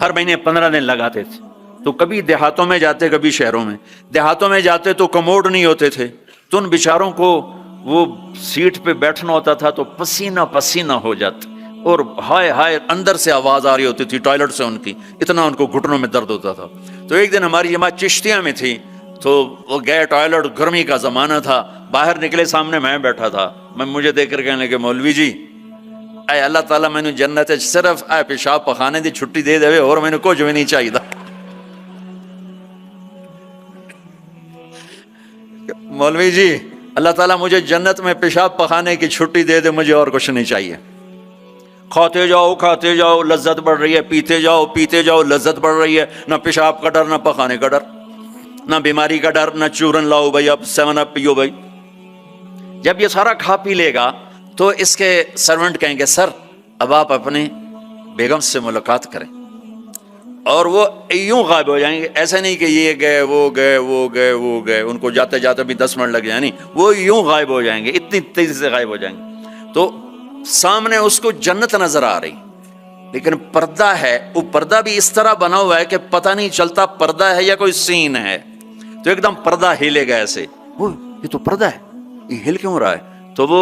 ہر مہینے 15 دن لگاتے تھے، تو کبھی دیہاتوں میں جاتے کبھی شہروں میں، دیہاتوں میں جاتے تو کموڈ نہیں ہوتے تھے، تو ان بیچاروں کو وہ سیٹ پہ بیٹھنا ہوتا تھا تو پسینہ پسینہ ہو جاتے، اور ہائے ہائے اندر سے آواز آ رہی ہوتی تھی ٹوائلٹ سے ان کی، اتنا ان کو گھٹنوں میں درد ہوتا تھا۔ تو ایک دن ہماری جماعت چشتیاں میں تھی، تو وہ گئے ٹوائلٹ، گرمی کا زمانہ تھا، باہر نکلے، سامنے میں بیٹھا تھا، مجھے دیکھ کر کہنے لگے مولوی جی اے اللہ تعالیٰ میں نے جنت صرف اے پیشاب پخانے دی چھٹی دے دے اور میں نے کچھ بھی نہیں چاہیے تھا۔ مولوی جی اللہ تعالیٰ مجھے جنت میں پیشاب پخانے کی چھٹی دے دے، مجھے اور کچھ نہیں چاہیے۔ کھاتے جاؤ لذت بڑھ رہی ہے، پیتے جاؤ لذت بڑھ رہی ہے، نہ پیشاب کا ڈر نہ پخانے کا ڈر، نہ بیماری کا ڈر، نہ چورن لاؤ بھائی، اب 7 اپ پیو بھائی۔ جب یہ سارا کھا پی لے گا تو اس کے سرونٹ کہیں گے سر اب آپ اپنے بیگم سے ملاقات کریں، اور وہ یوں غائب ہو جائیں گے، ایسا نہیں کہ یہ گئے وہ گئے، ان کو جاتے جاتے بھی 10 منٹ لگ جائیں، نہیں، وہ یوں غائب ہو جائیں گے، اتنی تیزی سے غائب ہو جائیں گے۔ تو سامنے اس کو جنت نظر آ رہی، لیکن پردہ ہے، وہ پردہ بھی اس طرح بنا ہوا ہے کہ پتہ نہیں چلتا پردہ ہے یا کوئی سین ہے، تو ایک دم پردہ ہلے گا ایسے، یہ تو پردہ ہے، یہ ہل کیوں رہا ہے؟ تو وہ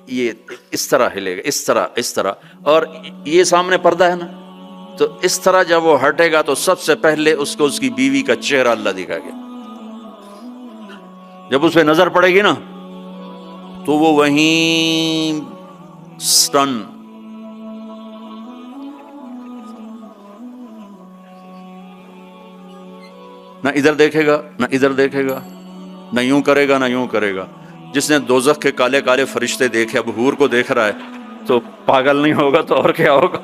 یہ اس طرح ہلے گا، اس طرح، اور یہ سامنے پردہ ہے نا، تو اس طرح جب وہ ہٹے گا تو سب سے پہلے اس کو اس کی بیوی کا چہرہ اللہ دکھائے گا۔ جب اس پہ نظر پڑے گی نا تو وہ وہیں سٹن، نہ ادھر دیکھے گا نہ ادھر دیکھے گا، نہ یوں کرے گا نہ یوں کرے گا۔ جس نے دوزخ کے کالے کالے فرشتے دیکھے، اب حور کو دیکھ رہا ہے تو پاگل نہیں ہوگا تو اور کیا ہوگا؟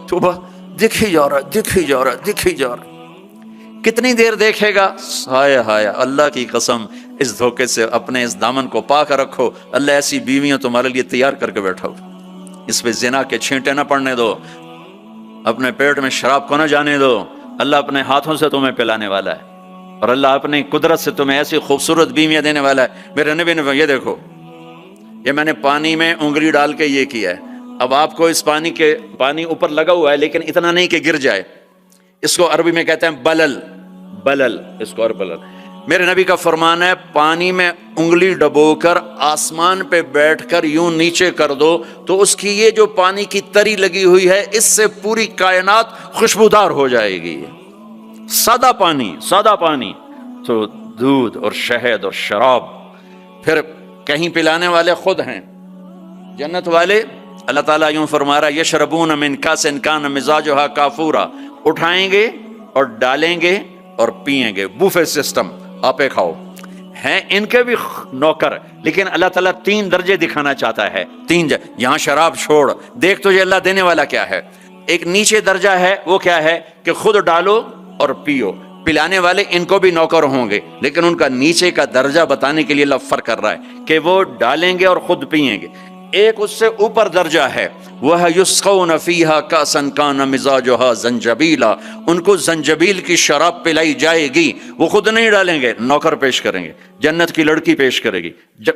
تو دکھ ہی جا رہا ہے، کتنی دیر دیکھے گا؟ ہائے ہائے اللہ کی قسم، اس دھوکے سے اپنے اس دامن کو پاک رکھو، اللہ ایسی بیویاں تمہارے لیے تیار کر کے بیٹھا ہو، اس پہ زنا کے چھینٹے نہ پڑنے دو، اپنے پیٹ میں شراب کو نہ جانے دو، اللہ اپنے ہاتھوں سے تمہیں پلانے والا ہے، اور اللہ اپنی قدرت سے تمہیں ایسی خوبصورت بیویاں دینے والا ہے۔ میرے نبی نے یہ دیکھو، یہ میں نے پانی میں انگلی ڈال کے یہ کیا ہے، اب آپ کو اس پانی اوپر لگا ہوا ہے لیکن اتنا نہیں کہ گر جائے، اس کو عربی میں کہتے ہیں بلل، اس کو اور بلل۔ میرے نبی کا فرمان ہے پانی میں انگلی ڈبو کر آسمان پہ بیٹھ کر یوں نیچے کر دو تو اس کی یہ جو پانی کی تری لگی ہوئی ہے اس سے پوری کائنات خوشبودار ہو جائے گی۔ سادہ پانی تو دودھ اور شہد اور شراب، پھر کہیں پلانے والے خود ہیں جنت والے۔ اللہ تعالیٰ یوں فرما رہا ہے یشربون من کاس کان مزاجھا کافورا، اٹھائیں گے اور ڈالیں گے اور پیئیں گے، بوفے سسٹم، آپے کھاؤ ہیں ان کے بھی نوکر، لیکن اللہ تعالیٰ 3 درجے دکھانا چاہتا ہے، 3 یہاں شراب چھوڑ، دیکھ تجھے اللہ دینے والا کیا ہے۔ ایک نیچے درجہ ہے، وہ کیا ہے کہ خود ڈالو اور پیو، پلانے والے ان کو بھی نوکر ہوں گے، لیکن ان کا نیچے کا درجہ بتانے کے لیے اللہ فرق کر رہا ہے کہ وہ ڈالیں گے اور خود پیئیں گے۔ ایک اس سے اوپر درجہ ہے، وہ یسقون فیہا کأسا کان مزاجہا زنجبیلا، ان کو زنجبیل کی شراب پلائی جائے گی، وہ خود نہیں ڈالیں گے، نوکر پیش کریں گے، جنت کی لڑکی پیش کرے گی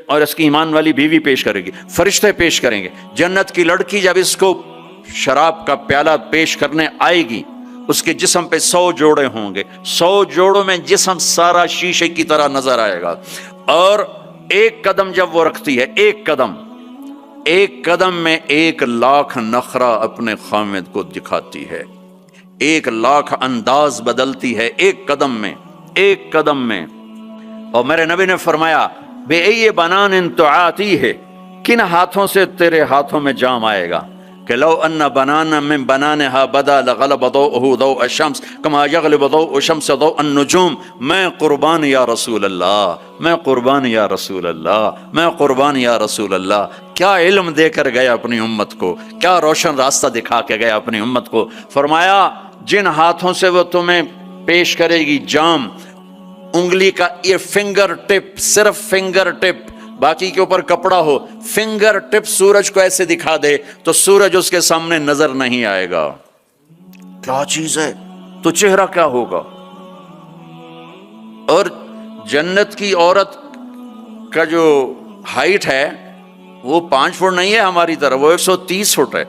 اور اس کی ایمان والی بیوی پیش کرے گی، فرشتے پیش کریں گے۔ جنت کی لڑکی جب اس کو شراب کا پیالہ پیش کرنے آئے گی، اس کے جسم پہ 100 جوڑے ہوں گے، 100 جوڑوں میں جسم سارا شیشے کی طرح نظر آئے گا، اور ایک قدم جب وہ رکھتی ہے، ایک قدم میں 1,00,000 نخرہ اپنے خامد کو دکھاتی ہے، 1,00,000 انداز بدلتی ہے ایک قدم میں۔ اور میرے نبی نے فرمایا بے ای بنان تعاتی ہے، کن ہاتھوں سے تیرے ہاتھوں میں جام آئے گا، کہ لو ان بنانا من بنانها بدا لغلب ضوءه ضوء الشمس كما يغلب ضوء الشمس ضوء النجوم، میں قربان یا رسول اللہ، میں قربان یا رسول اللہ، میں قربان یا رسول اللہ۔ کیا علم دے کر گیا اپنی امت کو، کیا روشن راستہ دکھا کے گیا اپنی امت کو۔ فرمایا جن ہاتھوں سے وہ تمہیں پیش کرے گی جام، انگلی کا یہ فنگر ٹپ، صرف فنگر ٹپ، باقی کے اوپر کپڑا ہو، فنگر ٹپ سورج کو ایسے دکھا دے تو سورج اس کے سامنے نظر نہیں آئے گا۔ کیا چیز ہے، تو چہرہ کیا ہوگا۔ اور جنت کی عورت کا جو ہائٹ ہے وہ 5 فٹ نہیں ہے ہماری طرح، وہ 130 فٹ ہے۔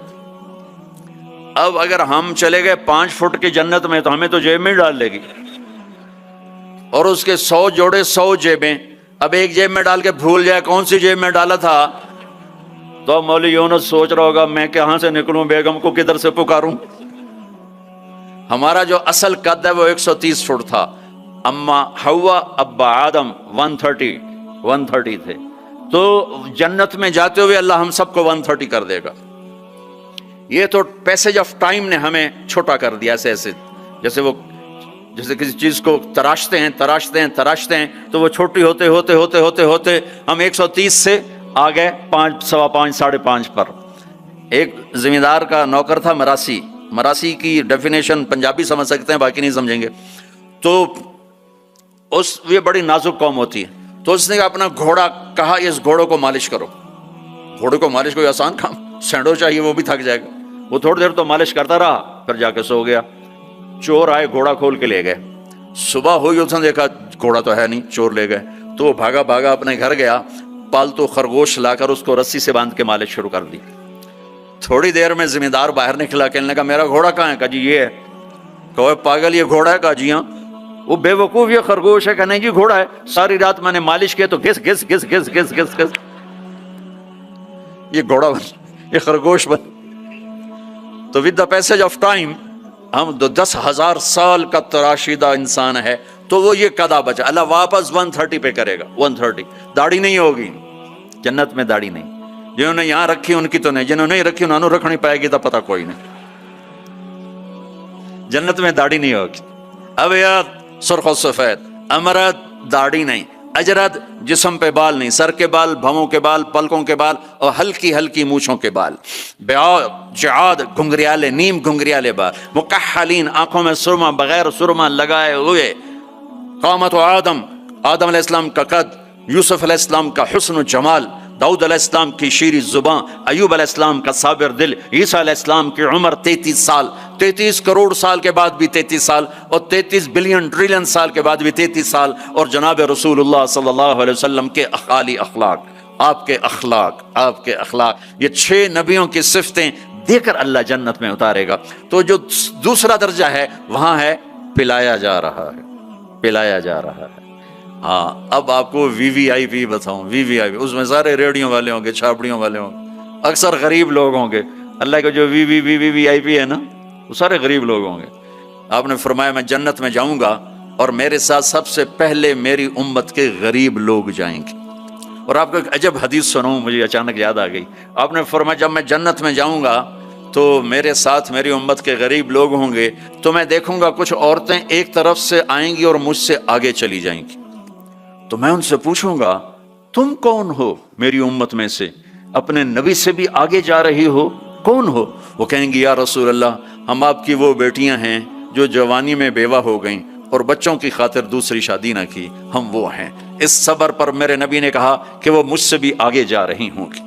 اب اگر ہم چلے گئے 5 فٹ کی جنت میں تو ہمیں تو جیب میں ڈال لے گی، اور اس کے 100 جوڑے 100 جیبیں، اب ایک جیب میں ڈال کے بھول جائے کون سی جیب میں ڈالا تھا، تو مولوی یونس سوچ رہا ہوگا میں کہاں سے نکلوں، بیگم کو کدھر سے پکاروں۔ ہمارا جو اصل قد ہے وہ 130 فٹ تھا، اما حوا ابا آدم 130 تھے، تو جنت میں جاتے ہوئے اللہ ہم سب کو 130 کر دے گا۔ یہ تو پیسج آف ٹائم نے ہمیں چھوٹا کر دیا، ایسے جیسے کسی چیز کو تراشتے ہیں تو وہ چھوٹی ہوتے ہم 130 سے آ گئے 5، 5.25، 5.5 پر۔ ایک زمیندار کا نوکر تھا مراسی کی ڈیفینیشن پنجابی سمجھ سکتے ہیں، باقی نہیں سمجھیں گے۔ تو یہ بڑی نازک قوم ہوتی ہے، تو اس نے اپنا گھوڑا کہا اس گھوڑوں کو مالش کرو۔ گھوڑے کو مالش کوئی آسان کام، سینڈو چاہیے وہ بھی تھک جائے گا۔ وہ تھوڑی دیر تو مالش کرتا رہا، پھر جا کے سو گیا۔ چور آئے گھوڑا کھول کے لے گئے، صبح ہوئی اس نے دیکھا گھوڑا تو ہے نہیں، چور لے گئے، تو وہ بھاگا اپنے گھر گیا، پالتو خرگوش لا کر اس کو رسی سے باندھ کے مالش شروع کر دی۔ تھوڑی دیر میں زمیندار باہر نکلا، کہنے لگا میرا گھوڑا کہاں ہے؟ کہا جی یہ ہے۔ کہا پاگل یہ گھوڑا ہے؟ کہا جی ہاں۔ وہ بے وقوف یہ خرگوش ہے؟ کہ نہیں جی گھوڑا ہے، ساری رات میں نے مالش کیا تو گھس گھس گھس گھس گھس گھس گھس یہ گھوڑا بن، یہ خرگوش بن۔ تو with the passage of time ہم 10,000 سال کا تراشیدہ انسان ہے، تو وہ یہ قدا بچا، اللہ واپس 130 پہ کرے گا۔ 130 داڑھی نہیں ہوگی جنت میں، داڑھی نہیں، جنہوں نے یہاں رکھی ان کی تو نہیں، جنہوں نے نہیں رکھی انہوں نے رکھنی پائے گی تو پتہ کوئی نہیں، جنت میں داڑھی نہیں ہوگی۔ اب یار سرخ و سفید، امرد داڑھی نہیں، اجرد جسم پہ بال نہیں، سر کے بال، بھووں کے بال، پلکوں کے بال، اور ہلکی ہلکی مونچھوں کے بال، جعاد گھنگریالے، نیم گھنگریالے بال، مکحلین آنکھوں میں سرما بغیر سرما لگائے ہوئے، قامت آدم علیہ السلام کا قد، یوسف علیہ السلام کا حسن و جمال، داؤد علیہ السلام کی شیریں زباں، ایوب علیہ السلام کا صابر دل، عیسیٰ علیہ السلام کی عمر 33 سال، 33 کروڑ سال کے بعد بھی 33 سال، اور 33 بلین ٹریلین سال کے بعد بھی 33 سال، اور جناب رسول اللہ صلی اللہ علیہ وسلم کے اعلی اخلاق، آپ کے اخلاق، یہ 6 نبیوں کی صفتیں دے کر اللہ جنت میں اتارے گا۔ تو جو دوسرا درجہ ہے وہاں ہے پلایا جا رہا ہے۔ ہاں اب آپ کو وی وی آئی پی بتاؤں، وی وی آئی پی، اس میں سارے ریڑھیوں والے ہوں گے، چھاپڑیوں والے ہوں گے، اکثر غریب لوگ ہوں گے۔ اللہ کا جو وی وی آئی پی ہے نا، وہ سارے غریب لوگ ہوں گے۔ آپ نے فرمایا میں جنت میں جاؤں گا اور میرے ساتھ سب سے پہلے میری امت کے غریب لوگ جائیں گے۔ اور آپ کو ایک عجب حدیث سناؤں، مجھے اچانک یاد آ گئی۔ آپ نے فرمایا جب میں جنت میں جاؤں گا تو میرے ساتھ میری امت کے غریب لوگ ہوں گے، تو میں دیکھوں گا کچھ عورتیں ایک طرف سے آئیں گی اور مجھ سے آگے چلی جائیں گی، تو میں ان سے پوچھوں گا تم کون ہو میری امت میں سے، اپنے نبی سے بھی آگے جا رہی ہو، کون ہو؟ وہ کہیں گی یا رسول اللہ ہم آپ کی وہ بیٹیاں ہیں جو جوانی میں بیوہ ہو گئیں اور بچوں کی خاطر دوسری شادی نہ کی، ہم وہ ہیں۔ اس صبر پر میرے نبی نے کہا کہ وہ مجھ سے بھی آگے جا رہی ہوں گی۔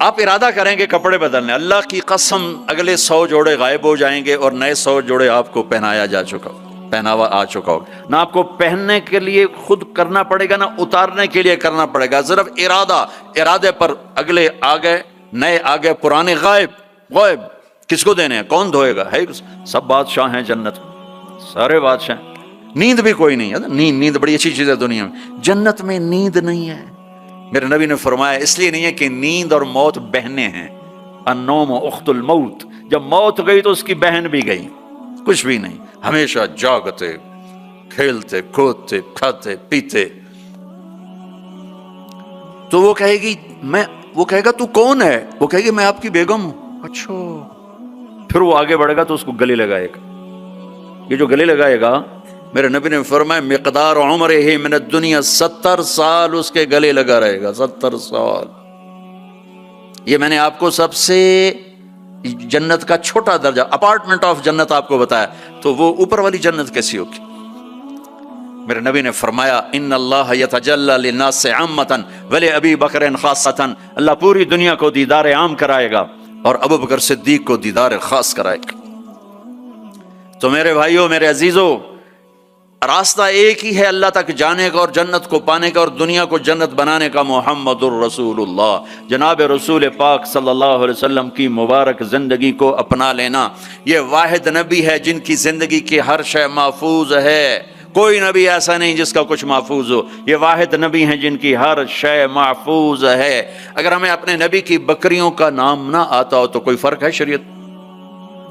آپ ارادہ کریں گے کپڑے بدلنے، اللہ کی قسم اگلے 100 جوڑے غائب ہو جائیں گے اور نئے 100 جوڑے آپ کو پہنایا جا چکا پہناوا آ چکا ہوگا. نہ آپ کو پہننے کے لیے خود کرنا پڑے گا، نہ اتارنے کے لیے کرنا پڑے گا، صرف ارادے پر اگلے آ گئے، نئے آ گئے، پرانے غائب. کس کو دینے ہیں؟ کون دھوئے گا؟ ہے سب بادشاہ ہیں جنت، سارے بادشاہ. نیند بھی کوئی نہیں ہے. نیند بڑی اچھی چیز ہے دنیا میں، جنت میں نیند نہیں ہے. میرے نبی نے فرمایا اس لیے نہیں ہے کہ نیند اور موت بہنیں ہیں. النوم اخت الموت، جب موت گئی تو اس کی بہن بھی گئی. کچھ بھی نہیں، ہمیشہ جاگتے، کھیلتے، کودتے، کھاتے، پیتے. تو وہ کہے گا تو کون ہے؟ وہ کہے گی میں آپ کی بیگم ہوں. اچھا. پھر وہ آگے بڑھے گا تو اس کو گلے لگائے گا. یہ جو گلے لگائے گا، میرے نبی نے فرمایا مقدار عمرہ من الدنیا 70 سال اس کے گلے لگا رہے گا. 70 سال. یہ میں نے آپ کو سب سے جنت کا چھوٹا درجہ، اپارٹمنٹ آف جنت آپ کو بتایا، تو وہ اوپر والی جنت کیسی ہوگی؟ میرے نبی نے فرمایا ان اللہ یتجلی للناس عامۃ ولابی بکر خاصۃ، اللہ پوری دنیا کو دیدار عام کرائے گا اور ابو بکر صدیق کو دیدار خاص کرائے گا. تو میرے بھائیوں، میرے عزیزوں، راستہ ایک ہی ہے اللہ تک جانے کا اور جنت کو پانے کا اور دنیا کو جنت بنانے کا، محمد الرسول اللہ، جناب رسول پاک صلی اللہ علیہ وسلم کی مبارک زندگی کو اپنا لینا. یہ واحد نبی ہے جن کی زندگی کی ہر شے محفوظ ہے. کوئی نبی ایسا نہیں جس کا کچھ محفوظ ہو. یہ واحد نبی ہیں جن کی ہر شے محفوظ ہے. اگر ہمیں اپنے نبی کی بکریوں کا نام نہ آتا ہو تو کوئی فرق ہے شریعت؟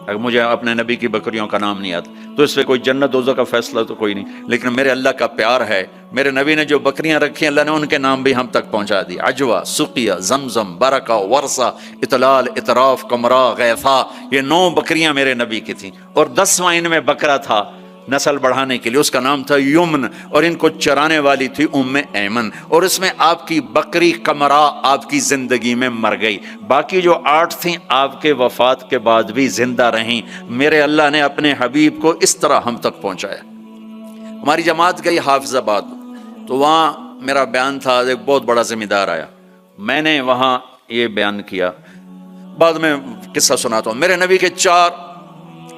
اگر مجھے اپنے نبی کی بکریوں کا نام نہیں آتا تو اس سے کوئی جنت دوزخ کا فیصلہ تو کوئی نہیں. لیکن میرے اللہ کا پیار ہے، میرے نبی نے جو بکریاں رکھی اللہ نے ان کے نام بھی ہم تک پہنچا دی. عجوہ، سقیہ، زمزم، برکہ، ورثہ، اطلال، اطراف، کمرا، غیثہ، یہ 9 بکریاں میرے نبی کی تھیں. اور 10واں ان میں بکرا تھا نسل بڑھانے کے لیے، اس کا نام تھا یمن، اور ان کو چرانے والی تھی ام ایمن. اور اس میں آپ کی بکری کمرا آپ کی زندگی میں مر گئی. باقی جو 8 تھیں آپ کے وفات کے بعد بھی زندہ رہیں. میرے اللہ نے اپنے حبیب کو اس طرح ہم تک پہنچایا. ہماری جماعت گئی حافظ آباد، تو وہاں میرا بیان تھا، ایک بہت بڑا ذمہ دار آیا، میں نے وہاں یہ بیان کیا. بعد میں قصہ سناتا ہوں. میرے نبی کے 4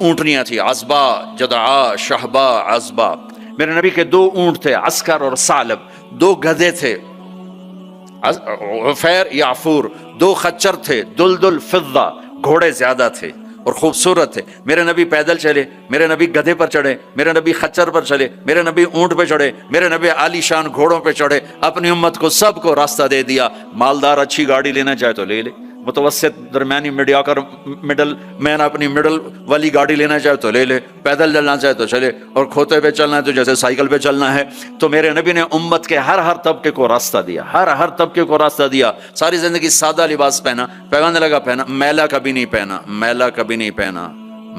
اونٹنیاں تھی، عصبہ، جدعا، شہبہ، عصبہ. میرے نبی کے 2 اونٹ تھے، عسکر اور ثعلب. 2 گدھے تھے، عفیر یعفور. 2 خچر تھے، دلدل فضہ. گھوڑے زیادہ تھے اور خوبصورت تھے. میرے نبی پیدل چلے، میرے نبی گدھے پر چڑھے، میرے نبی خچر پر چلے، میرے نبی اونٹ پہ چڑھے، میرے نبی عالی شان گھوڑوں پہ چڑھے. اپنی امت کو سب کو راستہ دے دیا. مالدار اچھی گاڑی لینا چاہے تو لے لے، متوسط درمیانی میڈیاکر مڈل مین اپنی مڈل والی گاڑی لینا چاہے تو لے لے، پیدل چلنا چاہے تو چلے، اور کھوتے پہ چلنا ہے تو جیسے سائیکل پہ چلنا ہے. تو میرے نبی نے امت کے ہر طبقے کو راستہ دیا، ہر طبقے کو راستہ دیا. ساری زندگی سادہ لباس پہنا، پیغام لگا پہنا، میلا کبھی نہیں پہنا، میلا کبھی نہیں پہنا،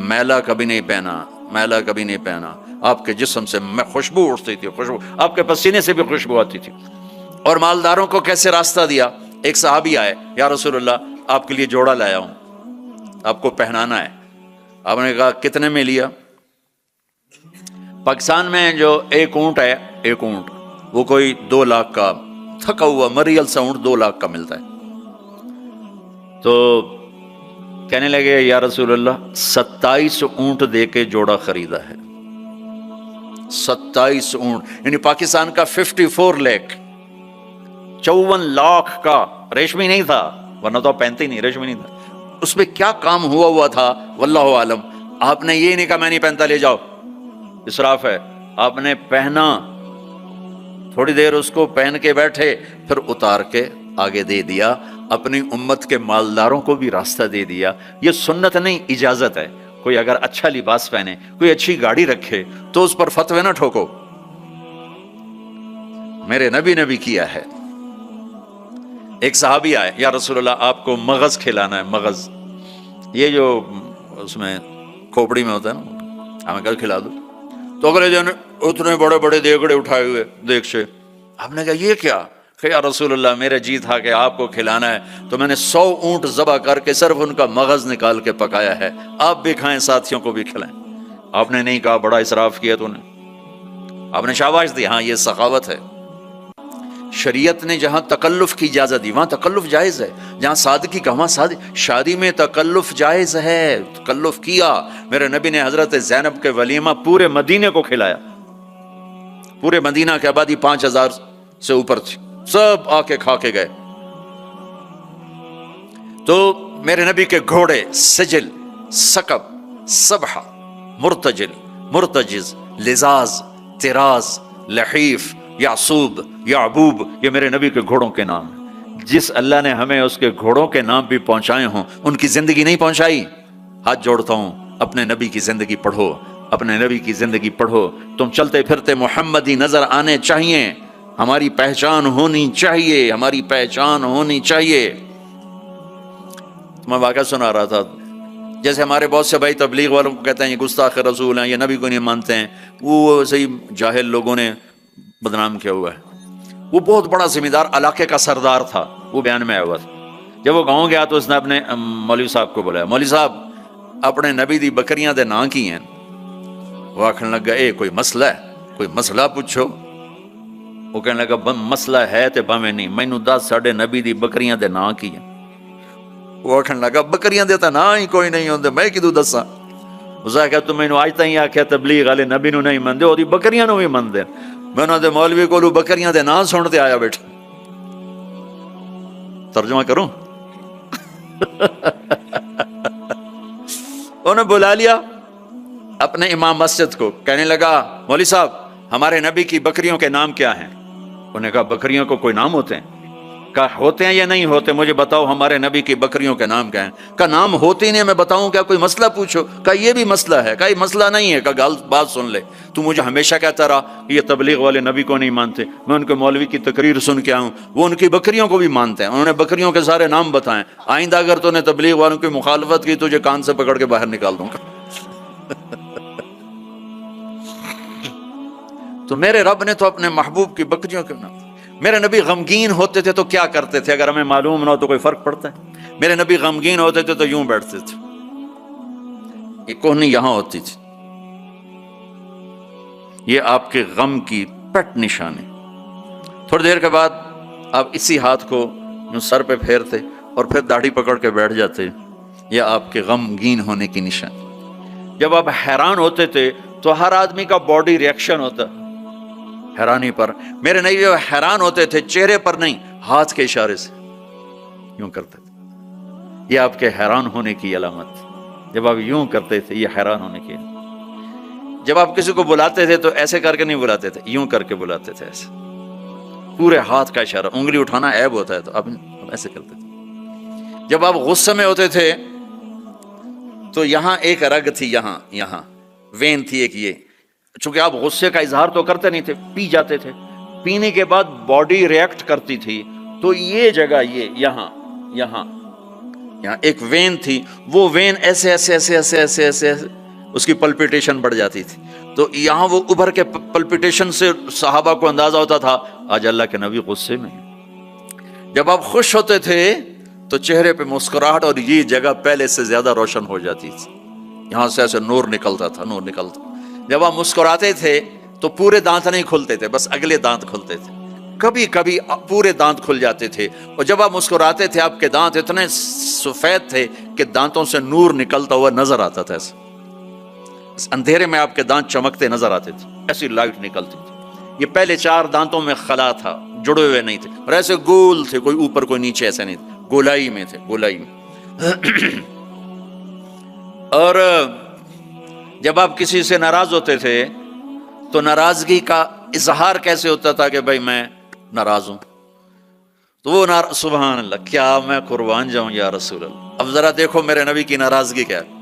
میلا کبھی نہیں پہنا، میلا کبھی نہیں پہنا. آپ کے جسم سے خوشبو اٹھتی تھی، خوشبو آپ کے پسینے سے بھی خوشبو آتی تھی. اور مالداروں کو کیسے راستہ دیا. ایک صحابی آئے، یا رسول اللہ آپ کے لیے جوڑا لایا ہوں، آپ کو پہنانا ہے. آپ نے کہا کتنے میں لیا؟ پاکستان میں جو ایک اونٹ ہے، ایک اونٹ وہ کوئی 2 لاکھ کا، تھکا ہوا مریل سا اونٹ 2 لاکھ کا ملتا ہے. تو کہنے لگے یا رسول اللہ 27 اونٹ دے کے جوڑا خریدا ہے. 27 اونٹ یعنی پاکستان کا 54 لاکھ، 54 لاکھ کا. ریشمی نہیں تھا، ورنہ تو پہنتے ہی نہیں، ریشمی نہیں تھا. اس میں کیا کام ہوا تھا واللہ عالم. آپ نے یہ نہیں کہا میں نہیں پہنتا لے جاؤ، اسراف ہے. آپ نے پہنا، تھوڑی دیر اس کو پہن کے بیٹھے، پھر اتار کے آگے دے دیا. اپنی امت کے مالداروں کو بھی راستہ دے دیا. یہ سنت نہیں، اجازت ہے. کوئی اگر اچھا لباس پہنے، کوئی اچھی گاڑی رکھے تو اس پر فتوے نہ ٹھوکو. میرے نبی نے بھی کیا ہے. ایک صحابی آئے، یا رسول اللہ آپ کو مغز کھلانا ہے. مغز یہ جو اس میں کھوپڑی میں ہوتا ہے نا، ہمیں کل کھلا دو. تو اگلے دن اتنے بڑے بڑے دیگڑے اٹھائے ہوئے دیگ سے. آپ نے کہا یہ کیا؟ کہ یا رسول اللہ میرے جی تھا کہ آپ کو کھلانا ہے تو میں نے 100 اونٹ ذبح کر کے صرف ان کا مغز نکال کے پکایا ہے، آپ بھی کھائیں، ساتھیوں کو بھی کھلائیں. آپ نے نہیں کہا بڑا اسراف کیا تو نے، آپ نے شاباش دی. ہاں یہ سخاوت ہے. شریعت نے جہاں تکلف کی اجازت دی وہاں تکلف جائز ہے، جہاں سادگی کا وہاں سادگی، شادی میں تکلف جائز ہے، تکلف کیا۔ میرے نبی نے حضرت زینب کے ولیمہ پورے مدینے کو کھلایا، پورے مدینہ کی آبادی 5000 سے اوپر تھی، سب آ کے کھا کے گئے۔ تو میرے نبی کے گھوڑے سجل، سکب، سبحہ، مرتجل، مرتجز، لزاز، تراز، لحیف، یعصوب، یعبوب، یہ میرے نبی کے گھوڑوں کے نام ہیں۔ جس اللہ نے ہمیں اس کے گھوڑوں کے نام بھی پہنچائے ہوں، ان کی زندگی نہیں پہنچائی۔ ہاتھ جوڑتا ہوں، اپنے نبی کی زندگی پڑھو، اپنے نبی کی زندگی پڑھو۔ تم چلتے پھرتے محمدی نظر آنے چاہیے، ہماری پہچان ہونی چاہیے، ہماری پہچان ہونی چاہیے۔ میں واقعہ سنا رہا تھا، جیسے ہمارے بہت سے بھائی تبلیغ والوں کو کہتے ہیں یہ گستاخ رسول ہیں، یہ نبی کو نہیں مانتے ہیں، وہ صحیح جاہل لوگوں نے بدنام کیا ہوا ہے۔ وہ بہت بڑا ذمہ دار علاقے کا سردار تھا، وہ بیان میں آیا ہوا تھا۔ جب وہ گاؤں گیا تو اس نے اپنے مولوی صاحب کو بلایا، مولوی صاحب اپنے نبی دی بکریاں دے نام کی ہیں؟ وہ آخر لگا اے کوئی مسئلہ ہے، کوئی مسئلہ پوچھو۔ وہ کہنے لگا مسئلہ ہے تے بھاویں نہیں، مینوں دس ساڈے نبی دی بکریاں دے نام کی ہیں۔ وہ آخر لگا بکریاں دے تا نام ہی کوئی نہیں ہوندے، میں کدوں دساں؟ اس نے کہا تم مینوں اج تائیں آکھیا تبلیغ والے نبی نو نہیں مندے، اودی بکریاں نو بھی مندے۔ میں انہاں دے مولوی کولوں بکریاں دے نام سن تے آیا بیٹھا۔ ترجمہ کروں؟ انہوں نے بلا لیا اپنے امام مسجد کو، کہنے لگا مولوی صاحب ہمارے نبی کی بکریوں کے نام کیا ہیں؟ انہوں نے کہا بکریوں کو کوئی نام ہوتے ہیں؟ کہا ہوتے ہیں یا نہیں ہوتے، مجھے بتاؤ ہمارے نبی کی بکریوں کے نام کیا ہیں؟ کہا نام ہوتے نہیں، میں بتاؤں کیا، کوئی مسئلہ پوچھو۔ کہا یہ بھی مسئلہ ہے۔ کہا یہ مسئلہ نہیں ہے۔ کہا بات سن لے، تو مجھے ہمیشہ کہتا رہا کہ یہ تبلیغ والے نبی کو نہیں مانتے، میں ان کے مولوی کی تقریر سن کے آؤں، وہ ان کی بکریوں کو بھی مانتے ہیں، انہوں نے بکریوں کے سارے نام بتائیں، آئندہ اگر تو نے تبلیغ والوں کی مخالفت کی تجھے کان سے پکڑ کے باہر نکال دوں گا۔ تو میرے رب نے تو اپنے محبوب کی بکریوں کے نام۔ میرے نبی غمگین ہوتے تھے تو کیا کرتے تھے؟ اگر ہمیں معلوم نہ ہو تو کوئی فرق پڑتا ہے؟ میرے نبی غمگین ہوتے تھے تو یوں بیٹھتے تھے، یہ کوہنی یہاں ہوتی تھی، یہ آپ کے غم کی پٹ نشانی۔ تھوڑی دیر کے بعد آپ اسی ہاتھ کو یوں سر پہ پھیرتے اور پھر داڑھی پکڑ کے بیٹھ جاتے، یہ آپ کے غمگین ہونے کی نشانی۔ جب آپ حیران ہوتے تھے تو ہر آدمی کا باڈی ریئیکشن ہوتا حیرانی پر، میرے نبی جب حیران ہوتے تھے چہرے پر نہیں، ہاتھ کے اشارے سے یوں کرتے تھے، یہ آپ کے حیران ہونے کی علامت۔ جب آپ یوں کرتے تھے یہ حیران ہونے کی علامت۔ جب آپ کسی کو بلاتے تھے تو ایسے کر کے نہیں بلاتے تھے، یوں کر کے بلاتے تھے، ایسے پورے ہاتھ کا اشارہ، انگلی اٹھانا عیب ہوتا ہے تو آپ ایسے کرتے تھے۔ جب آپ غصے میں ہوتے تھے تو یہاں ایک رگ تھی، یہاں وین تھی ایک، یہ چونکہ آپ غصے کا اظہار تو کرتے نہیں تھے، پی جاتے تھے، پینے کے بعد باڈی ریئیکٹ کرتی تھی، تو یہ جگہ یہاں ایک وین تھی، وہ وین ایسے اس کی پلپیٹیشن بڑھ جاتی تھی، تو یہاں وہ ابھر کے پلپیٹیشن سے صحابہ کو اندازہ ہوتا تھا آج اللہ کے نبی غصے میں۔ جب آپ خوش ہوتے تھے تو چہرے پہ مسکراہٹ اور یہ جگہ پہلے سے زیادہ روشن ہو جاتی تھی، یہاں سے ایسے نور نکلتا تھا۔ جب آپ مسکراتے تھے تو پورے دانت نہیں کھلتے تھے، بس اگلے دانت کھلتے تھے، کبھی کبھی پورے دانت کھل جاتے تھے، اور جب آپ مسکراتے تھے آپ کے دانت اتنے سفید تھے کہ دانتوں سے نور نکلتا ہوا نظر آتا تھا، ایسے اندھیرے میں آپ کے دانت چمکتے نظر آتے تھے، ایسی لائٹ نکلتی تھی۔ یہ پہلے 4 دانتوں میں خلا تھا، جڑے ہوئے نہیں تھے، اور ایسے گول تھے، کوئی اوپر کوئی نیچے، ایسے نہیں تھے، گولائی میں تھے، گولائی میں۔ اور جب آپ کسی سے ناراض ہوتے تھے تو ناراضگی کا اظہار کیسے ہوتا تھا کہ بھائی میں ناراض ہوں، تو وہ سبحان اللہ، کیا میں قربان جاؤں یا رسول اللہ۔ اب ذرا دیکھو میرے نبی کی ناراضگی کیا ہے۔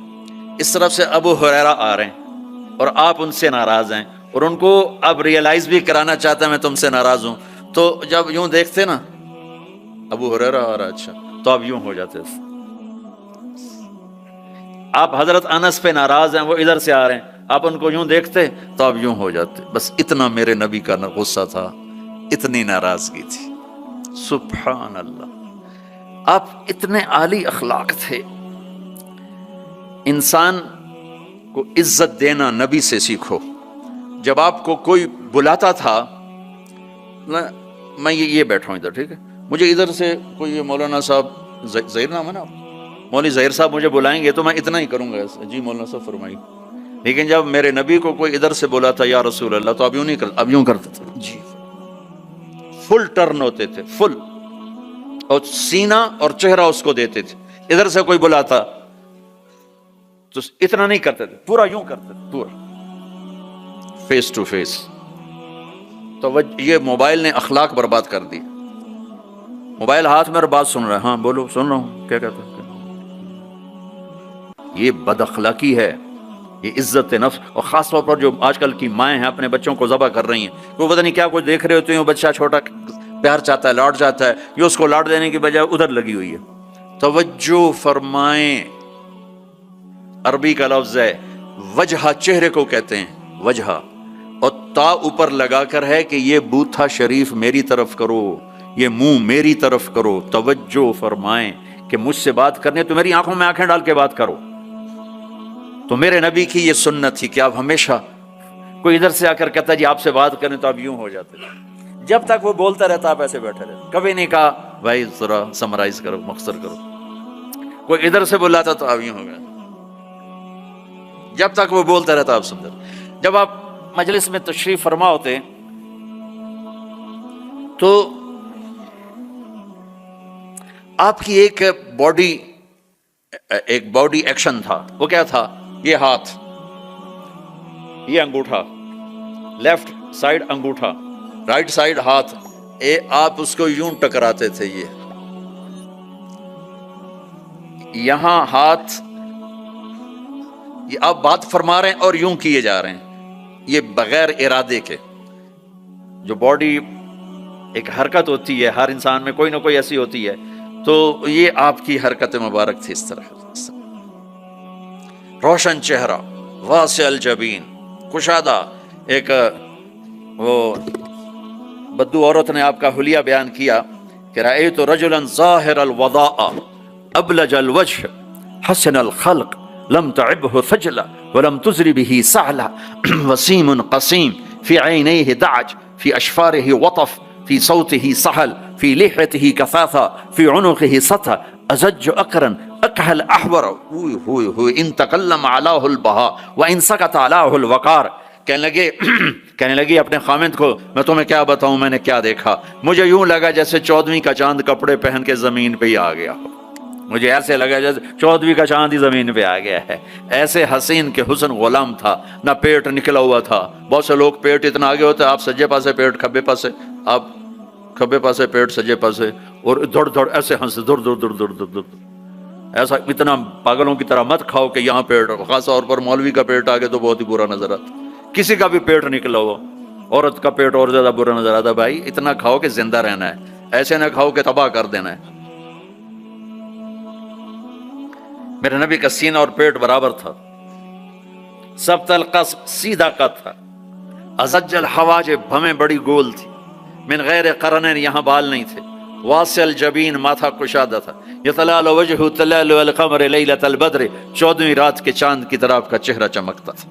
اس طرف سے ابو ہریرہ آ رہے ہیں اور آپ ان سے ناراض ہیں، اور ان کو اب ریئلائز بھی کرانا چاہتا ہے میں تم سے ناراض ہوں، تو جب یوں دیکھتے نا ابو ہریرہ آ رہا، اچھا، تو آپ یوں ہو جاتے تھے۔ آپ حضرت انس پہ ناراض ہیں، وہ ادھر سے آ رہے ہیں، آپ ان کو یوں دیکھتے تو آپ یوں ہو جاتے۔ بس اتنا میرے نبی کا غصہ تھا، اتنی ناراضگی تھی، سبحان اللہ۔ آپ اتنے عالی اخلاق تھے۔ انسان کو عزت دینا نبی سے سیکھو۔ جب آپ کو کوئی بلاتا تھا میں یہ بیٹھا ہوں ادھر، ٹھیک ہے، مجھے ادھر سے کوئی یہ مولانا صاحب ظہیر نام ہے نا، مولوی ظہیر صاحب مجھے بلائیں گے تو میں اتنا ہی کروں گا ایسے، جی مولانا صاحب فرمائیے. لیکن جب میرے نبی کو کوئی ادھر سے بولا تھا یا رسول اللہ، تو اب یوں نہیں کرتا، اب یوں کرتے تھے، جی فل ٹرن ہوتے تھے، فل، اور سینہ اور چہرہ اس کو دیتے تھے. ادھر سے کوئی بلاتا تو اتنا نہیں کرتے تھے، پورا یوں کرتے تھے، پورا فیس ٹو فیس. تو یہ موبائل نے اخلاق برباد کر دی. موبائل ہاتھ میں اور بات سن رہا ہے، ہاں بولو سن رہا ہوں، کیا کہتے ہیں. یہ بد اخلاقی ہے، یہ عزت نفس. اور خاص طور پر جو آج کل کی مائیں ہیں اپنے بچوں کو ذبح کر رہی ہیں، وہ پتہ نہیں کیا کچھ دیکھ رہے ہوتے ہیں، بچہ چھوٹا پیار چاہتا ہے، لاڈ چاہتا ہے، یہ اس کو لاڈ دینے کی بجائے ادھر لگی ہوئی ہے. توجہ فرمائیں، عربی کا لفظ ہے وجہ، چہرے کو کہتے ہیں وجہ، اور تا اوپر لگا کر ہے کہ یہ بوتھا شریف میری طرف کرو، یہ منہ میری طرف کرو. توجہ فرمائیں کہ مجھ سے بات کرنے تو میری آنکھوں میں آنکھیں ڈال کے بات کرو. تو میرے نبی کی یہ سنت تھی کہ آپ ہمیشہ، کوئی ادھر سے آ کر کہتا جی آپ سے بات کریں تو آپ یوں ہو جاتے، جب تک وہ بولتا رہتا آپ ایسے بیٹھے رہتے. کبھی نہیں کہا بھائی ذرا سمرائز کرو، مختصر کرو. کوئی ادھر سے بلاتا تو آپ یوں ہو گئے، جب تک وہ بولتا رہتا آپ سنتے. جب آپ مجلس میں تشریف فرما ہوتے تو آپ کی ایک باڈی ایکشن تھا. وہ کیا تھا؟ یہ ہاتھ، یہ انگوٹھا، لیفٹ سائڈ انگوٹھا، رائٹ سائڈ ہاتھ، آپ اس کو یوں ٹکراتے تھے. یہاں ہاتھ، یہ آپ بات فرما رہے ہیں اور یوں کیے جا رہے ہیں، یہ بغیر ارادے کے. جو باڈی ایک حرکت ہوتی ہے ہر انسان میں کوئی نہ کوئی ایسی ہوتی ہے، تو یہ آپ کی حرکت مبارک تھی. اس طرح روشن چہرہ، واسع الجبین، کشادہ. ایک وہ بدو عورت نے آپ کا حلیہ بیان کیا کہ رأیت رجلا ظاہر الوضاء ابلج الوجه حسن الخلق لم تعبه ثجلا ولم تزر به سعلا وسيم قسيم في عينيه دعج في أشفاره وطف في صوته سهل في لحيته كثاثة في عنقه سطى أزج أقرا أكهل أحور إن تكلم علاه البهاء وإن سكت علاه الوقار. کہنے لگی اپنے خامند کو، میں تمہیں کیا بتاؤں میں نے کیا دیکھا. مجھے یوں لگا جیسے 14ویں کا چاند کپڑے پہن کے زمین پہ ہی آ گیا ہو. مجھے ایسے لگا جیسے 14ویں کا چاند ہی زمین پہ آ گیا ہے. ایسے حسین کے حسن غلام تھا، نہ پیٹ نکلا ہوا تھا. بہت سے لوگ پیٹ اتنا آگے ہوتا ہے، آپ سجے پاسے پیٹ کھبے پاسے، آپ کھبے پاسے پیٹ سجے پاسے، اور دھڑ دھڑ ایسے ہنسے، دھڑ دھڑ دھڑ دھڑ دھڑ. ایسا اتنا پاگلوں کی طرح مت کھاؤ کہ یہاں پیٹ، خاص طور پر مولوی کا پیٹ آگے تو بہت ہی برا نظر آتا. کسی کا بھی پیٹ نکلا ہو، عورت کا پیٹ اور زیادہ برا نظر آتا. بھائی اتنا کھاؤ کہ زندہ رہنا ہے، ایسے نہ کھاؤ کہ تباہ کر دینا ہے. میرے نبی کا سینہ اور پیٹ برابر تھا، سبط القصب، سیدھا قد تھا. ازج الحواجب، بھمیں بڑی گول تھی. من غیر قرنین، یہاں بال نہیں تھے. واسع الجبین، ماتھا کشادہ تھا. یتلال وجہ تلال القمر لیلۃ البدر، 14ویں رات کے چاند کی طرح آپ کا چہرہ چمکتا تھا.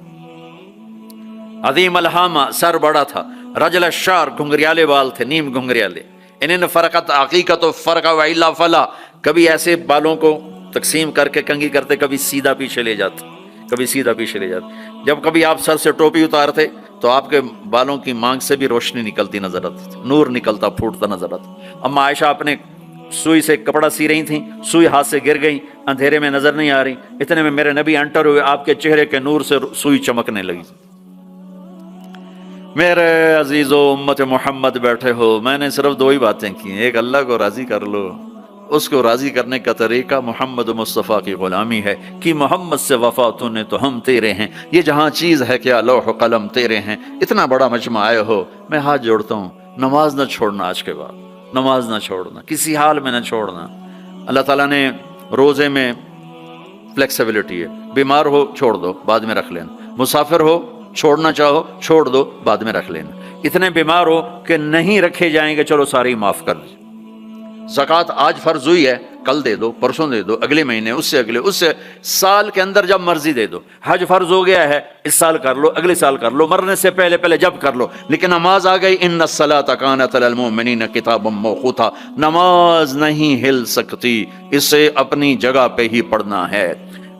عظیم الہامہ، سر بڑا تھا. رجل الشعر، گھنگریالے بال تھے، نیم گھنگریالے. انہن فرقت عقیقت و فرق و الا فلا، کبھی ایسے بالوں کو تقسیم کر کے کنگھی کرتے، کبھی سیدھا پیچھے لے جاتے، کبھی سیدھا پیچھے لے جاتے. جب کبھی آپ سر سے ٹوپی اتارتے تو آپ کے بالوں کی مانگ سے بھی روشنی نکلتی نظر آتی تھی، نور نکلتا پھوٹتا نظر آتا. اما عائشہ اپنے سوئی سے کپڑا سی رہی تھیں، سوئی ہاتھ سے گر گئی، اندھیرے میں نظر نہیں آ رہی. اتنے میں میرے نبی انٹر ہوئے، آپ کے چہرے کے نور سے سوئی چمکنے لگی. میرے عزیزو امت محمد بیٹھے ہو، میں نے صرف 2 ہی باتیں کی. ایک، اللہ کو راضی کر لو. اس کو راضی کرنے کا طریقہ محمد مصطفیٰ کی غلامی ہے. کہ محمد سے وفا تو نے تو ہم تیرے ہیں. یہ جہاں چیز ہے کیا لوح و قلم تیرے ہیں. اتنا بڑا مجمع آئے ہو، میں ہاتھ جوڑتا ہوں، نماز نہ چھوڑنا. آج کے بعد نماز نہ چھوڑنا، کسی حال میں نہ چھوڑنا. اللہ تعالیٰ نے روزے میں فلیکسیبلٹی ہے. بیمار ہو چھوڑ دو، بعد میں رکھ لینا. مسافر ہو، چھوڑنا چاہو چھوڑ دو، بعد میں رکھ لینا. اتنے بیمار ہو کہ نہیں رکھے جائیں گے، چلو سارے معاف کر دیں. زکوٰۃ آج فرض ہوئی ہے، کل دے دو، پرسوں دے دو، اگلے مہینے، اس سے سال کے اندر جب مرضی دے دو۔ حج فرض ہو گیا ہے، اس سال کر لو، اگلے سال کر لو، مرنے سے پہلے جب کر لو، لیکن نماز آ گئی، ان الصلاۃ کانت علی المؤمنین کتابا موقوتا، نماز نہیں ہل سکتی، اسے اپنی جگہ پہ ہی پڑھنا ہے۔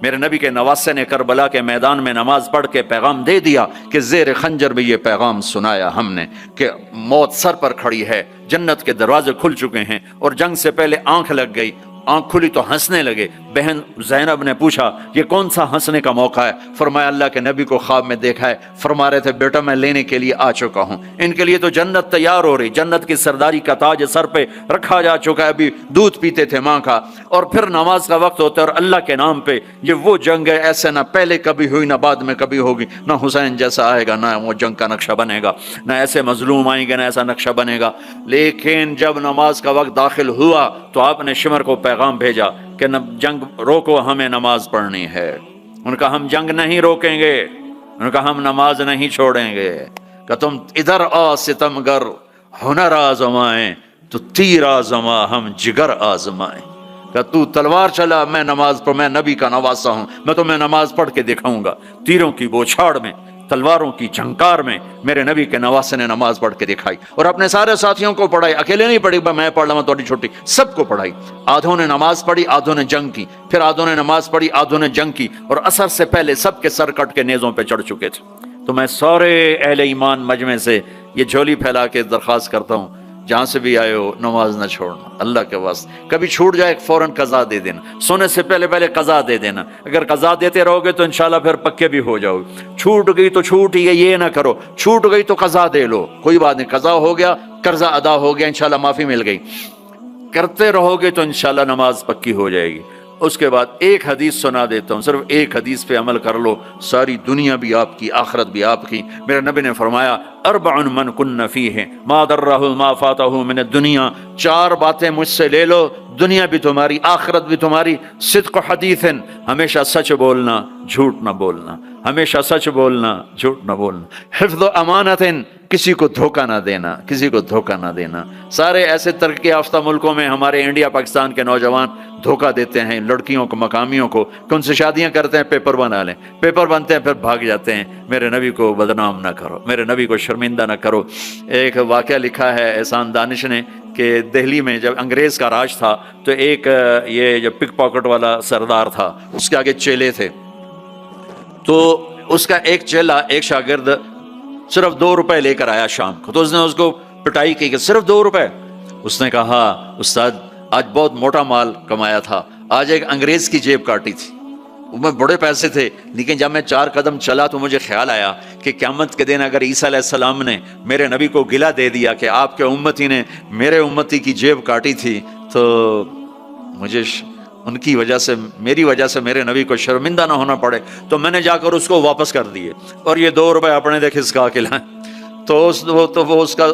میرے نبی کے نواسے نے کربلا کے میدان میں نماز پڑھ کے پیغام دے دیا کہ زیر خنجر بھی یہ پیغام سنایا ہم نے کہ موت سر پر کھڑی ہے، جنت کے دروازے کھل چکے ہیں، اور جنگ سے پہلے آنکھ لگ گئی، آنکھ کھلی تو ہنسنے لگے۔ بہن زینب نے پوچھا یہ کون سا ہنسنے کا موقع ہے؟ فرمایا اللہ کے نبی کو خواب میں دیکھا ہے، فرما رہے تھے بیٹا میں لینے کے لیے آ چکا ہوں، ان کے لیے تو جنت تیار ہو رہی، جنت کی سرداری کا تاج سر پہ رکھا جا چکا ہے، ابھی دودھ پیتے تھے ماں کا، اور پھر نماز کا وقت ہوتا ہے اور اللہ کے نام پہ یہ وہ جنگ ہے ایسے نہ پہلے کبھی ہوئی نہ بعد میں کبھی ہوگی، نہ حسین جیسا آئے گا، نہ وہ جنگ کا نقشہ بنے گا، نہ ایسے مظلوم آئیں گے، نہ ایسا نقشہ بنے گا۔ لیکن جب نماز کا وقت داخل ہوا تو آپ نے شمر کو پیغام بھیجا کہ جنگ روکو، ہمیں نماز پڑھنی ہے۔ ان کا ہم جنگ نہیں روکیں گے، ان کا ہم نماز نہیں چھوڑیں گے، کہ تم ادھر آ ستمگر، ہنر آزمائیں تو تیر آزما ہم جگر آزمائیں، کہ تو تلوار چلا میں نماز پڑھ، میں نبی کا نواسا ہوں، میں تمہیں نماز پڑھ کے دکھاؤں گا۔ تیروں کی بوچھاڑ میں، تلواروں کی جھنکار میں میرے نبی کے نواسے نے نماز پڑھ کے دکھائی، اور اپنے سارے ساتھیوں کو پڑھائی، اکیلے نہیں پڑھی میں پڑھ لوں تھوڑی چھوٹی، سب کو پڑھائی۔ آدھوں نے نماز پڑھی، آدھوں نے جنگ کی، پھر آدھوں نے نماز پڑھی، آدھوں نے جنگ کی، اور عصر سے پہلے سب کے سر کٹ کے نیزوں پہ چڑھ چکے تھے۔ تو میں سارے اہل ایمان مجمع سے یہ جھولی پھیلا کے درخواست کرتا ہوں، جہاں سے بھی آئے ہو نماز نہ چھوڑنا، اللہ کے واسطے۔ کبھی چھوٹ جائے فوراً قضا دے دینا، سونے سے پہلے قضا دے دینا، اگر قضا دیتے رہو گے تو انشاءاللہ پھر پکے بھی ہو جاؤ گے۔ چھوٹ گئی تو چھوٹ ہی ہے، یہ نہ کرو، چھوٹ گئی تو قضا دے لو، کوئی بات نہیں، قضا ہو گیا، قرضہ ادا ہو گیا، انشاءاللہ معافی مل گئی، کرتے رہو گے تو انشاءاللہ نماز پکی ہو جائے گی۔ اس کے بعد ایک حدیث سنا دیتا ہوں، صرف ایک حدیث پہ عمل کر لو، ساری دنیا بھی آپ کی، آخرت بھی آپ کی۔ میرے نبی نے فرمایا اربع من کن فیہ ما ضرہ ما فاتہ من الدنیا، چار باتیں مجھ سے لے لو، دنیا بھی تمہاری، آخرت بھی تمہاری۔ صدق حدیث، ہمیشہ سچ بولنا، جھوٹ نہ بولنا، ہمیشہ سچ بولنا، جھوٹ نہ بولنا۔ حفظ امانت، کسی کو دھوکہ نہ دینا، کسی کو دھوکہ نہ دینا۔ سارے ایسے ترقی یافتہ ملکوں میں ہمارے انڈیا پاکستان کے نوجوان دھوکہ دیتے ہیں لڑکیوں کو، مقامیوں کو، کہ ان سے شادیاں کرتے ہیں، پیپر بنا لیں، پیپر بنتے ہیں پھر بھاگ جاتے ہیں۔ میرے نبی کو بدنام نہ کرو، میرے نبی کو شرمندہ نہ کرو۔ ایک واقعہ لکھا ہے احسان دانش نے کہ دہلی میں جب انگریز کا راج تھا تو ایک یہ جو پک پاکٹ والا سردار تھا، اس کے آگے چیلے تھے، تو اس کا ایک چیلا، ایک شاگرد صرف 2 روپے لے کر آیا شام کو، تو اس نے اس کو پٹائی کی کہ صرف 2 روپے۔ اس نے کہا استاد آج بہت موٹا مال کمایا تھا، آج ایک انگریز کی جیب کاٹی تھی، میں بڑے پیسے تھے، لیکن جب میں 4 قدم چلا تو مجھے خیال آیا کہ قیامت کے دن اگر عیسیٰ علیہ السلام نے میرے نبی کو گلہ دے دیا کہ آپ کے امتی نے میرے امتی کی جیب کاٹی تھی، تو مجھے ان کی وجہ سے، میری وجہ سے میرے نبی کو شرمندہ نہ ہونا پڑے، تو میں نے جا کر اس کو واپس کر دیے، اور یہ 2 روپے اپنے دے کھسکا کے لائیں۔ تو وہ اس کا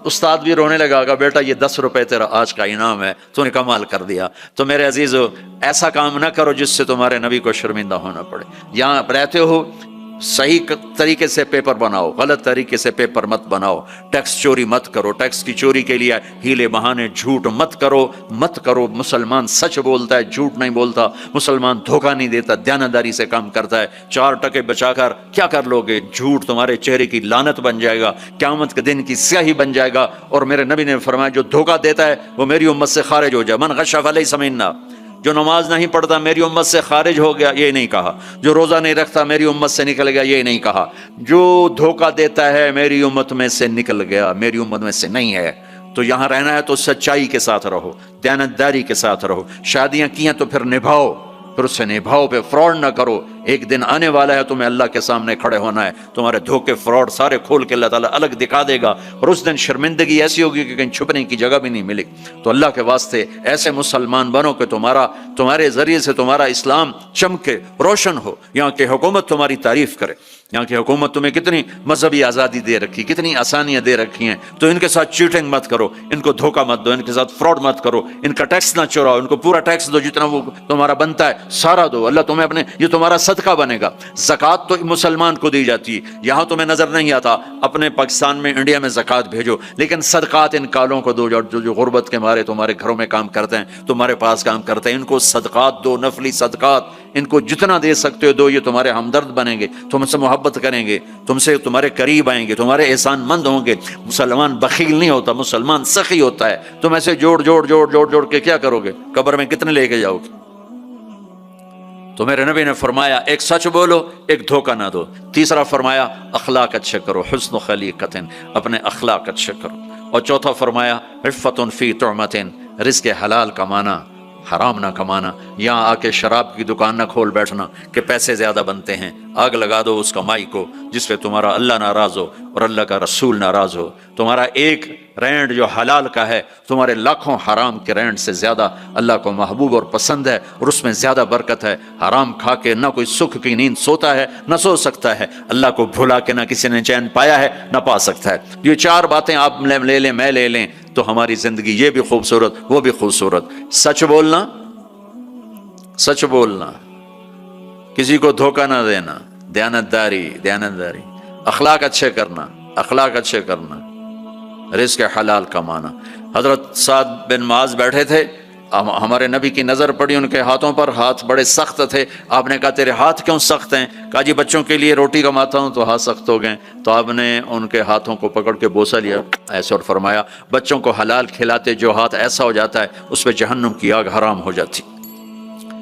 استاد بھی رونے لگا کہ بیٹا یہ 10 روپے تیرا آج کا انعام ہے، تو نے کمال کر دیا۔ تو میرے عزیزو، ایسا کام نہ کرو جس سے تمہارے نبی کو شرمندہ ہونا پڑے۔ یہاں رہتے ہو صحیح طریقے سے پیپر بناؤ، غلط طریقے سے پیپر مت بناؤ، ٹیکس چوری مت کرو، ٹیکس کی چوری کے لیے ہیلے بہانے جھوٹ مت کرو۔ مسلمان سچ بولتا ہے، جھوٹ نہیں بولتا، مسلمان دھوکہ نہیں دیتا، دیانتداری سے کام کرتا ہے۔ 4 ٹکے بچا کر کیا کر لو گے؟ جھوٹ تمہارے چہرے کی لعنت بن جائے گا، قیامت کے دن کی سیاہی بن جائے گا۔ اور میرے نبی نے فرمایا جو دھوکہ دیتا ہے وہ میری امت سے خارج ہو جائے، من غش فلیس منا، جو نماز نہیں پڑھتا میری امت سے خارج ہو گیا، یہ نہیں کہا۔ جو روزہ نہیں رکھتا میری امت سے نکل گیا، یہ نہیں کہا۔ جو دھوکہ دیتا ہے میری امت میں سے نکل گیا، میری امت میں سے نہیں ہے۔ تو یہاں رہنا ہے تو سچائی کے ساتھ رہو، دیانتداری کے ساتھ رہو۔ شادیاں کی ہیں تو پھر نبھاؤ، پھر اسے نبھاؤ، پہ فراڈ نہ کرو۔ ایک دن آنے والا ہے تمہیں اللہ کے سامنے کھڑے ہونا ہے، تمہارے دھوکے فراڈ سارے کھول کے اللہ تعالیٰ الگ دکھا دے گا، اور اس دن شرمندگی ایسی ہوگی کہ کہیں چھپنے کی جگہ بھی نہیں ملے۔ تو اللہ کے واسطے ایسے مسلمان بنو کہ تمہارے ذریعے سے تمہارا اسلام چمکے، روشن ہو، یہاں کی حکومت تمہاری تعریف کرے۔ یہاں کی حکومت تمہیں کتنی مذہبی آزادی دے رکھی، کتنی آسانیاں دے رکھی ہیں، تو ان کے ساتھ چیٹنگ مت کرو، ان کو دھوکہ مت دو، ان کے ساتھ فراڈ مت کرو، ان کا ٹیکس نہ چوراؤ، ان کو پورا ٹیکس دو، جتنا وہ تمہارا بنتا ہے سارا دو۔ اللہ تمہیں یہ تمہارا صدقہ صدقہ بنے گا. زکوٰۃ تو مسلمان کو دی جاتی ہے, یہاں تمہیں نظر نہیں آتا, اپنے پاکستان میں انڈیا میں زکوٰۃ بھیجو, لیکن صدقات ان کالوں کو دو جو غربت کے مارے تمہارے گھروں میں کام کرتے ہیں, تمہارے پاس کام کرتے ہیں, ان کو صدقات دو, نفلی صدقات. ان کو جتنا دے سکتے ہو دو, یہ تمہارے ہمدرد بنیں گے, تم سے محبت کریں گے, تم سے تمہارے قریب آئیں گے, تمہارے احسان مند ہوں گے. مسلمان بخیل نہیں ہوتا, مسلمان سخی ہوتا ہے. تم ایسے جوڑ کے کیا کرو گے؟ قبر میں کتنے لے کے جاؤ گے؟ تو میرے نبی نے فرمایا ایک سچ بولو, ایک دھوکہ نہ دو. تیسرا فرمایا اخلاق اچھے کرو, حسن خلیقت, اپنے اخلاق اچھے کرو. اور چوتھا فرمایا عفت فی طعمت, رزق حلال کمانا, حرام نہ کمانا. یہاں آ کے شراب کی دکان نہ کھول بیٹھنا کہ پیسے زیادہ بنتے ہیں. آگ لگا دو اس کمائی کو جس پہ تمہارا اللہ ناراض ہو اور اللہ کا رسول ناراض ہو. تمہارا ایک رینڈ جو حلال کا ہے تمہارے لاکھوں حرام کے رینڈ سے زیادہ اللہ کو محبوب اور پسند ہے, اور اس میں زیادہ برکت ہے. حرام کھا کے نہ کوئی سکھ کی نیند سوتا ہے نہ سو سکتا ہے, اللہ کو بھلا کے نہ کسی نے چین پایا ہے نہ پا سکتا ہے. یہ چار باتیں آپ لے لیں, میں لے لیں, تو ہماری زندگی یہ بھی خوبصورت وہ بھی خوبصورت. سچ بولنا, سچ بولنا, کسی کو دھوکہ نہ دینا, دیانتداری, اخلاق اچھے کرنا, رزق حلال کمانا. حضرت سعد بن معاذ بیٹھے تھے, ہمارے نبی کی نظر پڑی ان کے ہاتھوں پر, ہاتھ بڑے سخت تھے. آپ نے کہا تیرے ہاتھ کیوں سخت ہیں؟ کہا جی بچوں کے لیے روٹی کماتا ہوں تو ہاتھ سخت ہو گئے. تو آپ نے ان کے ہاتھوں کو پکڑ کے بوسہ لیا ایسے اور فرمایا بچوں کو حلال کھلاتے جو ہاتھ ایسا ہو جاتا ہے اس پہ جہنم کی آگ حرام ہو جاتی.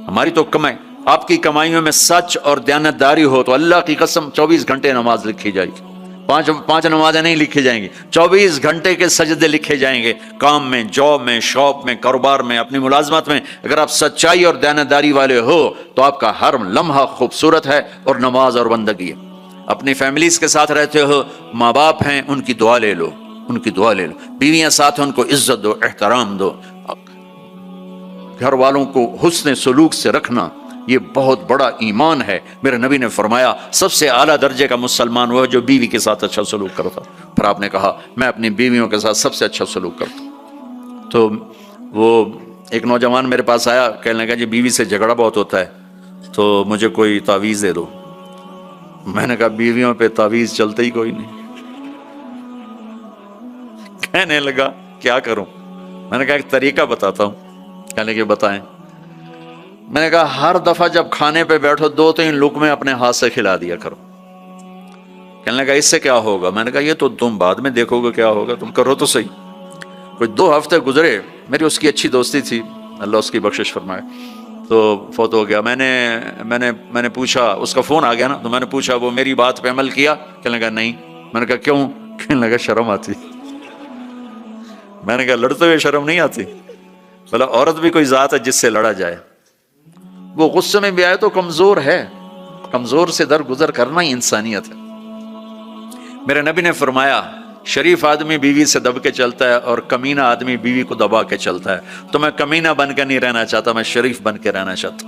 ہماری تو کمائی, آپ کی کمائیوں میں سچ اور دیانتداری ہو تو اللہ کی قسم 24 گھنٹے نماز لکھی جائے گی. پانچ نمازیں نہیں لکھی جائیں گی, 24 گھنٹے کے سجدے لکھے جائیں گے. کام میں, جاب میں, شاپ میں, کاروبار میں, اپنی ملازمت میں اگر آپ سچائی اور دیانتداری والے ہو تو آپ کا ہر لمحہ خوبصورت ہے اور نماز اور بندگی ہے. اپنی فیملیز کے ساتھ رہتے ہو, ماں باپ ہیں ان کی دعا لے لو, بیویاں ساتھ ہیں ان کو عزت دو, احترام دو. گھر والوں کو حسن سلوک سے رکھنا یہ بہت بڑا ایمان ہے. میرے نبی نے فرمایا سب سے اعلیٰ درجے کا مسلمان وہ ہے جو بیوی کے ساتھ اچھا سلوک کرتا. پھر آپ نے کہا میں اپنی بیویوں کے ساتھ سب سے اچھا سلوک کرتا ہوں. تو وہ ایک نوجوان میرے پاس آیا, کہنے لگا جی بیوی سے جھگڑا بہت ہوتا ہے تو مجھے کوئی تعویذ دے دو. میں نے کہا بیویوں پہ تعویذ چلتے ہی کوئی نہیں. کہنے لگا کیا کروں؟ میں نے کہا ایک طریقہ بتاتا ہوں. کہنے لگے بتائیں. میں نے کہا ہر دفعہ جب کھانے پہ بیٹھو 2-3 لقمے اپنے ہاتھ سے کھلا دیا کرو. کہنے لگا اس سے کیا ہوگا؟ میں نے کہا یہ تو تم بعد میں دیکھو گے کیا ہوگا, تم کرو تو صحیح. کوئی 2 ہفتے گزرے, میری اس کی اچھی دوستی تھی, اللہ اس کی بخشش فرمائے, تو فوت ہو گیا. میں نے پوچھا, اس کا فون آ گیا نا, تو میں نے پوچھا وہ میری بات پہ عمل کیا؟ کہنے لگا نہیں. میں نے کہا کیوں؟ کہنے لگا شرم آتی. میں نے کہا لڑتے ہوئے شرم نہیں آتی؟ بولا عورت بھی کوئی ذات ہے جس سے لڑا جائے, وہ غصے میں بھی آئے تو کمزور ہے, کمزور سے درگزر کرنا ہی انسانیت ہے. میرے نبی نے فرمایا شریف آدمی بیوی سے دب کے چلتا ہے اور کمینہ آدمی بیوی کو دبا کے چلتا ہے. تو میں کمینہ بن کے نہیں رہنا چاہتا, میں شریف بن کے رہنا چاہتا.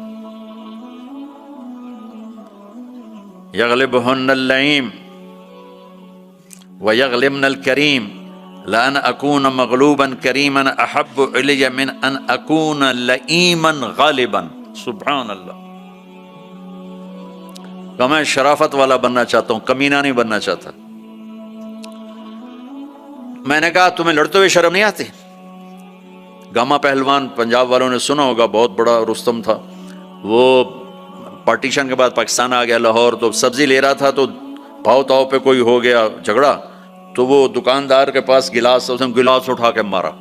یغلبہن اللئیم ویغلبن الکریم لأن اکون مغلوبا کریما احب علی من ان اکون لئیما غالبا. سبحان اللہ. کہ میں شرافت والا بننا چاہتا ہوں, کمینہ نہیں بننا چاہتا. میں نے کہا تمہیں لڑتے ہوئے شرم نہیں آتی؟ گاما پہلوان پنجاب والوں نے سنا ہوگا, بہت بڑا رستم تھا. وہ پارٹیشن کے بعد پاکستان آ گیا لاہور, تو سبزی لے رہا تھا تو بھاؤ تاؤ پہ کوئی ہو گیا جھگڑا, تو وہ دکاندار کے پاس گلاس, اس نے گلاس اٹھا کے مارا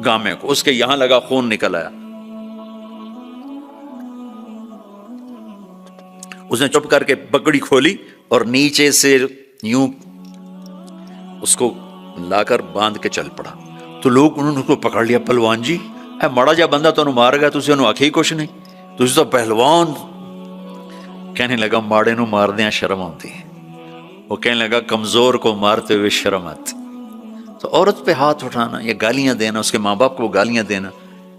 گامے کو, اس کے یہاں لگا, خون نکل آیا. اس نے چپ کر کے پگڑی کھولی اور نیچے سے یوں اس کو لا کر باندھ کے چل پڑا. تو لوگ انہوں نے کو پکڑ لیا, پہلوان جی اے ماڑا جا بندہ تو مار گیا, تسی انہوں آکھی کچھ نہیں, تسی تو پہلوان. کہنے لگا ماڑے نو مار دیاں شرم آتی ہے. وہ کہنے لگا کمزور کو مارتے ہوئے شرم آتی. تو عورت پہ ہاتھ اٹھانا یا گالیاں دینا, اس کے ماں باپ کو گالیاں دینا,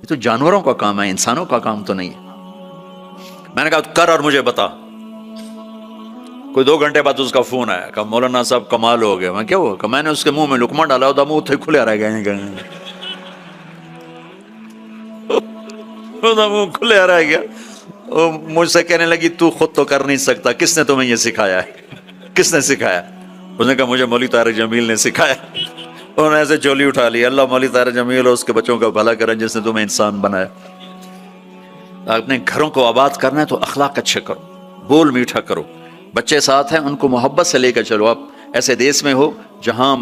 یہ تو جانوروں کا کام ہے, انسانوں کا کام تو نہیں ہے. میں نے کہا کر اور مجھے بتا. کوئی 2 گھنٹے بعد اس کا فون آیا, کہا مولانا صاحب کمال ہو گیا. میں کیا ہوا؟ کہ میں نے اس کے منہ میں لقمہ ڈالا ہوتا, منہ تھے کھلے رہ گئے, منہ کھلے رہ گیا. مجھ سے کہنے لگی تو خود تو کر نہیں سکتا، کس نے تمہیں یہ سکھایا ہے؟ کس نے سکھایا؟ اس نے کہا مجھے مولوی طارق جمیل نے سکھایا۔ انہوں نے ایسے چولی اٹھا لی، اللہ مولوی طارق جمیل اور اس کے بچوں کا بھلا کرے جس نے تمہیں انسان بنایا۔ اپنے گھروں کو آباد کرنا ہے تو اخلاق اچھے کرو، بول میٹھا کرو، بچے ساتھ ہیں ان کو محبت سے لے کر چلو۔ آپ ایسے دیس میں ہو جہاں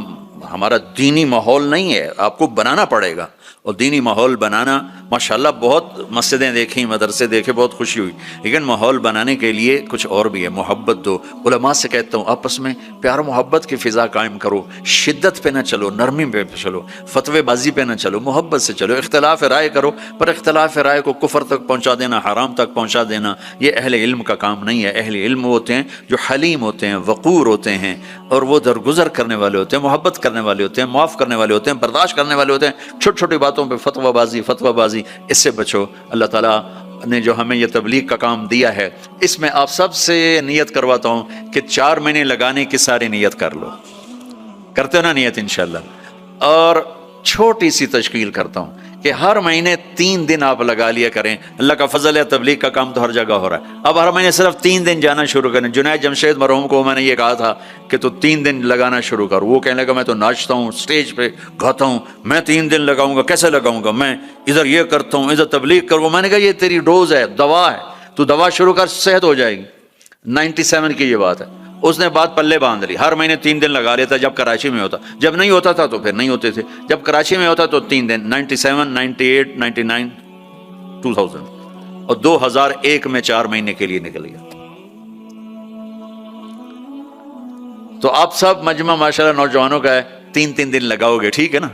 ہمارا دینی ماحول نہیں ہے، آپ کو بنانا پڑے گا، اور دینی ماحول بنانا ماشاءاللہ بہت مسجدیں دیکھیں، مدرسے دیکھے، بہت خوشی ہوئی، لیکن ماحول بنانے کے لیے کچھ اور بھی ہے، محبت دو۔ علماء سے کہتا ہوں آپس میں پیار و محبت کی فضا قائم کرو، شدت پہ نہ چلو، نرمی پہ چلو، فتوے بازی پہ نہ چلو، محبت سے چلو، اختلاف رائے کرو، پر اختلاف رائے کو کفر تک پہنچا دینا، حرام تک پہنچا دینا، یہ اہل علم کا کام نہیں ہے۔ اہل علم ہوتے ہیں جو حلیم ہوتے ہیں، وقور ہوتے ہیں، اور وہ درگزر کرنے والے ہوتے ہیں، محبت کرنے والے ہوتے ہیں، معاف کرنے والے ہوتے ہیں، برداشت کرنے والے ہوتے ہیں۔ چھوٹی چھوٹی باتوں پہ فتویٰ بازی، اس سے بچو۔ اللہ تعالیٰ نے جو ہمیں یہ تبلیغ کا کام دیا ہے، اس میں آپ سب سے نیت کرواتا ہوں کہ 4 مہینے لگانے کی ساری نیت کر لو، کرتے ہو نا نیت انشاءاللہ؟ اور چھوٹی سی تشکیل کرتا ہوں کہ ہر مہینے 3 دن آپ لگا لیا کریں۔ اللہ کا فضل ہے، تبلیغ کا کام تو ہر جگہ ہو رہا ہے، اب ہر مہینے صرف 3 دن جانا شروع کریں۔ جنید جمشید مرحوم کو میں نے یہ کہا تھا کہ تو 3 دن لگانا شروع کر، وہ کہنے لگا میں تو ناچتا ہوں، اسٹیج پہ گاتا ہوں، میں 3 دن لگاؤں گا، کیسے لگاؤں گا؟ میں ادھر یہ کرتا ہوں، ادھر تبلیغ کروں۔ میں نے کہا یہ تیری ڈوز ہے، دوا ہے، تو دوا شروع کر، صحت ہو جائے گی۔ 97 کی یہ بات ہے۔ اس نے بات پلے باندھ لی، ہر مہینے 3 دن لگا لیتا جب کراچی میں ہوتا، جب نہیں ہوتا تھا تو پھر نہیں ہوتے تھے، جب کراچی میں ہوتا تو 3 دن، 97 98 99 2000، اور 2001 میں 4 مہینے کے لیے نکل گیا۔ تو آپ سب مجمع ماشاءاللہ نوجوانوں کا ہے، 3 دن لگاؤ گے، ٹھیک ہے نا؟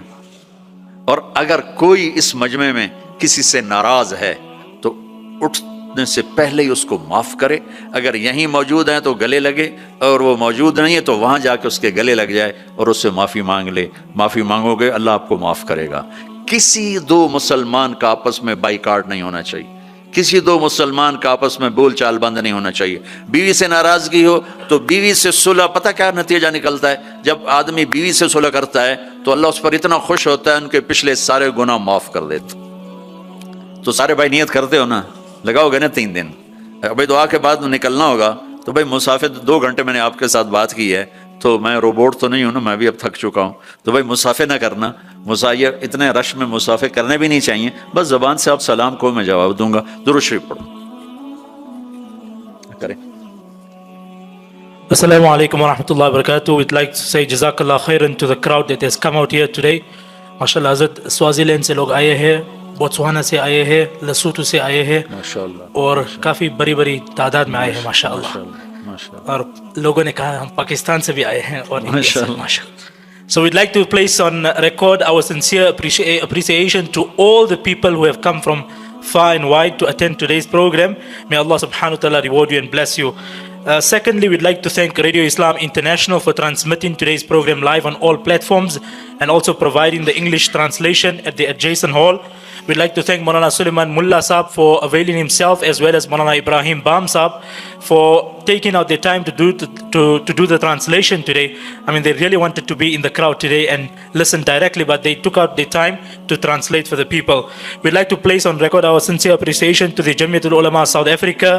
اور اگر کوئی اس مجمع میں کسی سے ناراض ہے تو اٹھنے سے پہلے ہی اس کو معاف کرے، اگر یہیں موجود ہیں تو گلے لگے، اور وہ موجود نہیں ہے تو وہاں جا کے اس کے گلے لگ جائے اور اس سے معافی مانگ لے۔ معافی مانگو گے اللہ آپ کو معاف کرے گا۔ کسی 2 مسلمان کا آپس میں بائیکاٹ نہیں ہونا چاہیے، کسی 2 مسلمان کا آپس میں بول چال بند نہیں ہونا چاہیے۔ بیوی سے ناراضگی ہو تو بیوی سے صلح، پتہ کیا نتیجہ نکلتا ہے؟ جب آدمی بیوی سے صلح کرتا ہے تو اللہ اس پر اتنا خوش ہوتا ہے، ان کے پچھلے سارے گناہ معاف کر دیتا۔ تو سارے بھائی نیت کرتے ہو نا؟ لگاؤ گے نا 3 دن؟ بھائی دعا کے بعد نکلنا ہوگا تو بھائی مسافر 2 گھنٹے میں نے آپ کے ساتھ بات کی ہے، تو میں روبوٹ تو نہیں ہوں نا، میں بھی اب تھک چکا ہوں، تو بھائی مسافر نہ کرنا۔ مسافر اتنے رش میں مسافر کرنے بھی نہیں چاہیے، بس زبان سے آپ سلام کو میں جواب دوں گا۔ درود شریف پڑھو کریں۔ Assalamu alaikum wa rahmatullahi wa barakatuh. We'd like to say Jazakallah khairan to the crowd that has come out here today. MashaAllah, Hazrat Swaziland سے لوگ آئے ہیں، بوتسوانا سے آئے ہیں، لسوٹو سے آئے ہیں، اور کافی بڑی بڑی تعداد میں آئے ہیں ماشاءاللہ، اور لوگوں نے کہا ہم پاکستان سے بھی آئے ہیں اور انڈیا سے ماشاءاللہ۔ So we'd like to place on record our sincere appreciation to all the people who have come from far and wide to attend today's program. May Allah subhanahu wa ta'ala reward you and bless you. Secondly, we'd like to thank Radio Islam International for transmitting today's program live on all platforms and also providing the English translation at the adjacent hall. We'd like to thank Maulana Suleiman Mullah Saab for availing himself, as well as Maulana Ibrahim Bam Saab for taking out their time to do the translation today. I mean, they really wanted to be in the crowd today and listen directly, but they took out their time to translate for the people. We'd like to place on record our sincere appreciation to the Jamiatul Ulama South Africa,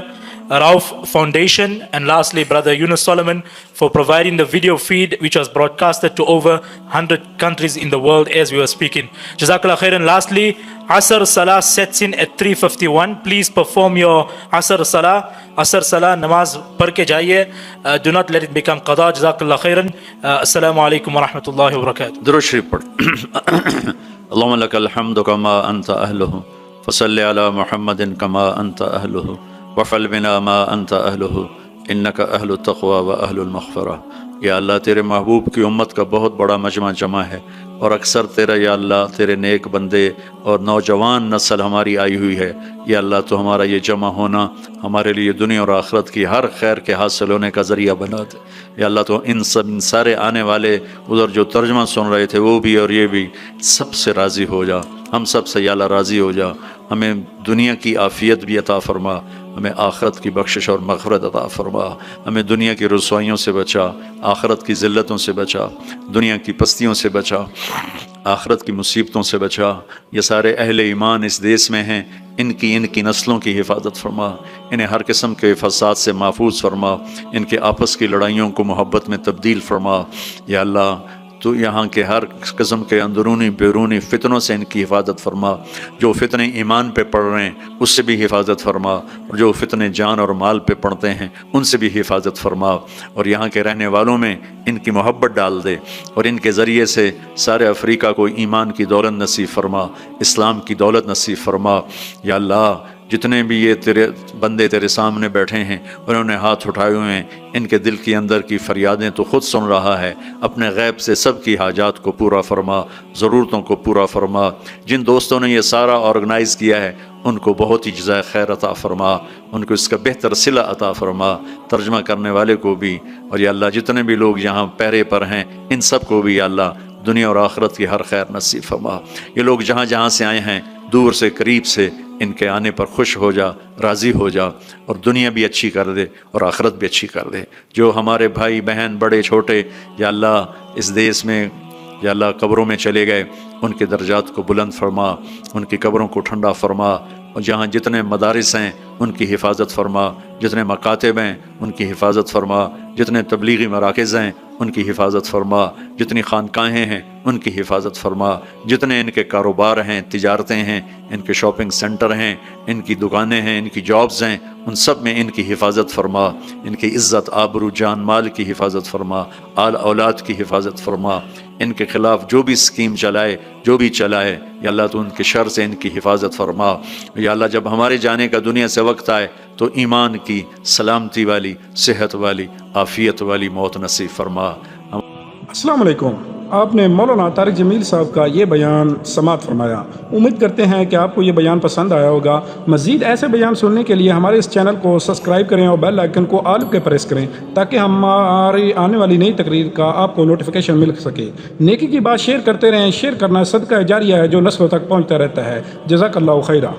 Rauf Foundation, and lastly Brother Yunus Solomon for providing the video feed which was broadcasted to over 100 countries in the world as we were speaking. Jazakallah khairan. Lastly, Asr Salah sets in at 3:51. Please perform your Asr Salah. Asr Salah namaz padh ke jaiye. Do not let it become qada. Jazakallah khairan. Assalamu alaikum wa rahmatullahi wa barakatuh. درود شریف پڑھ۔ اللهم لك الحمد كما أنت أهله فصل على محمد كما أنت أهله وفعل بنا ما أنت أهله إنك أهل التقوى وأهل المغفرة۔ یا اللہ تیرے محبوب کی امت کا بہت بڑا مجمع جمع ہے، اور اکثر تیرا یا اللہ تیرے نیک بندے اور نوجوان نسل ہماری آئی ہوئی ہے۔ یا اللہ تو ہمارا یہ جمع ہونا ہمارے لیے دنیا اور آخرت کی ہر خیر کے حاصل ہونے کا ذریعہ بنا دے۔ یا اللہ تو ان سارے آنے والے ادھر جو ترجمہ سن رہے تھے وہ بھی اور یہ بھی، سب سے راضی ہو جا، ہم سب سے یا اللہ راضی ہو جا۔ ہمیں دنیا کی عافیت بھی عطا فرما، ہمیں آخرت کی بخشش اور مغفرت عطا فرما، ہمیں دنیا کی رسوائیوں سے بچا، آخرت کی ذلتوں سے بچا، دنیا کی پستیوں سے بچا۔ آخرت کی مصیبتوں سے بچا. یہ سارے اہل ایمان اس دیس میں ہیں، ان کی نسلوں کی حفاظت فرما، انہیں ہر قسم کے فساد سے محفوظ فرما، ان کے آپس کی لڑائیوں کو محبت میں تبدیل فرما. یا اللہ تو یہاں کے ہر قسم کے اندرونی بیرونی فتنوں سے ان کی حفاظت فرما. جو فتنے ایمان پہ پڑھ رہے ہیں اس سے بھی حفاظت فرما، اور جو فتنے جان اور مال پہ پڑھتے ہیں ان سے بھی حفاظت فرما. اور یہاں کے رہنے والوں میں ان کی محبت ڈال دے، اور ان کے ذریعے سے سارے افریقہ کو ایمان کی دولت نصیب فرما، اسلام کی دولت نصیب فرما. یا اللہ جتنے بھی یہ تیرے بندے تیرے سامنے بیٹھے ہیں انہوں نے ہاتھ اٹھائے ہوئے ہیں، ان کے دل کی اندر کی فریادیں تو خود سن رہا ہے. اپنے غیب سے سب کی حاجات کو پورا فرما، ضرورتوں کو پورا فرما. جن دوستوں نے یہ سارا آرگنائز کیا ہے ان کو بہت ہی جزائے خیر عطا فرما، ان کو اس کا بہتر صلہ عطا فرما، ترجمہ کرنے والے کو بھی. اور یا اللہ جتنے بھی لوگ یہاں پہرے پر ہیں ان سب کو بھی یا اللہ دنیا اور آخرت کی ہر خیر نصیب فرما. یہ لوگ جہاں جہاں سے آئے ہیں دور سے قریب سے ان کے آنے پر خوش ہو جا، راضی ہو جا، اور دنیا بھی اچھی کر دے اور آخرت بھی اچھی کر دے. جو ہمارے بھائی بہن بڑے چھوٹے یا اللہ اس دیس میں یا اللہ قبروں میں چلے گئے ان کے درجات کو بلند فرما، ان کی قبروں کو ٹھنڈا فرما. اور جہاں جتنے مدارس ہیں ان کی حفاظت فرما، جتنے مکاتب ہیں ان کی حفاظت فرما، جتنے تبلیغی مراکز ہیں ان کی حفاظت فرما، جتنی خانقاہیں ہیں ان کی حفاظت فرما، جتنے ان کے کاروبار ہیں، تجارتیں ہیں، ان کے شاپنگ سینٹر ہیں، ان کی دکانیں ہیں، ان کی جابز ہیں، ان سب میں ان کی حفاظت فرما. ان کی عزت آبرو جان مال کی حفاظت فرما، آل اولاد کی حفاظت فرما. ان کے خلاف جو بھی اسکیم چلائے جو بھی چلائے یا اللہ تو ان کے شر سے ان کی حفاظت فرما. یا اللہ جب ہمارے جانے کا دنیا سے وقت آئے تو ایمان کی سلامتی والی، صحت والی، عافیت والی موت نصیب فرما. السلام علیکم. آپ نے مولانا طارق جمیل صاحب کا یہ بیان سماعت فرمایا. امید کرتے ہیں کہ آپ کو یہ بیان پسند آیا ہوگا. مزید ایسے بیان سننے کے لیے ہمارے اس چینل کو سبسکرائب کریں اور بیل آئیکن کو آل پہ پریس کریں تاکہ ہماری آنے والی نئی تقریر کا آپ کو نوٹیفیکیشن مل سکے. نیکی کی بات شیئر کرتے رہیں، شیئر کرنا صدقہ جاریہ ہے جو نسلوں تک پہنچتا رہتا ہے. جزاک اللہ خیرہ.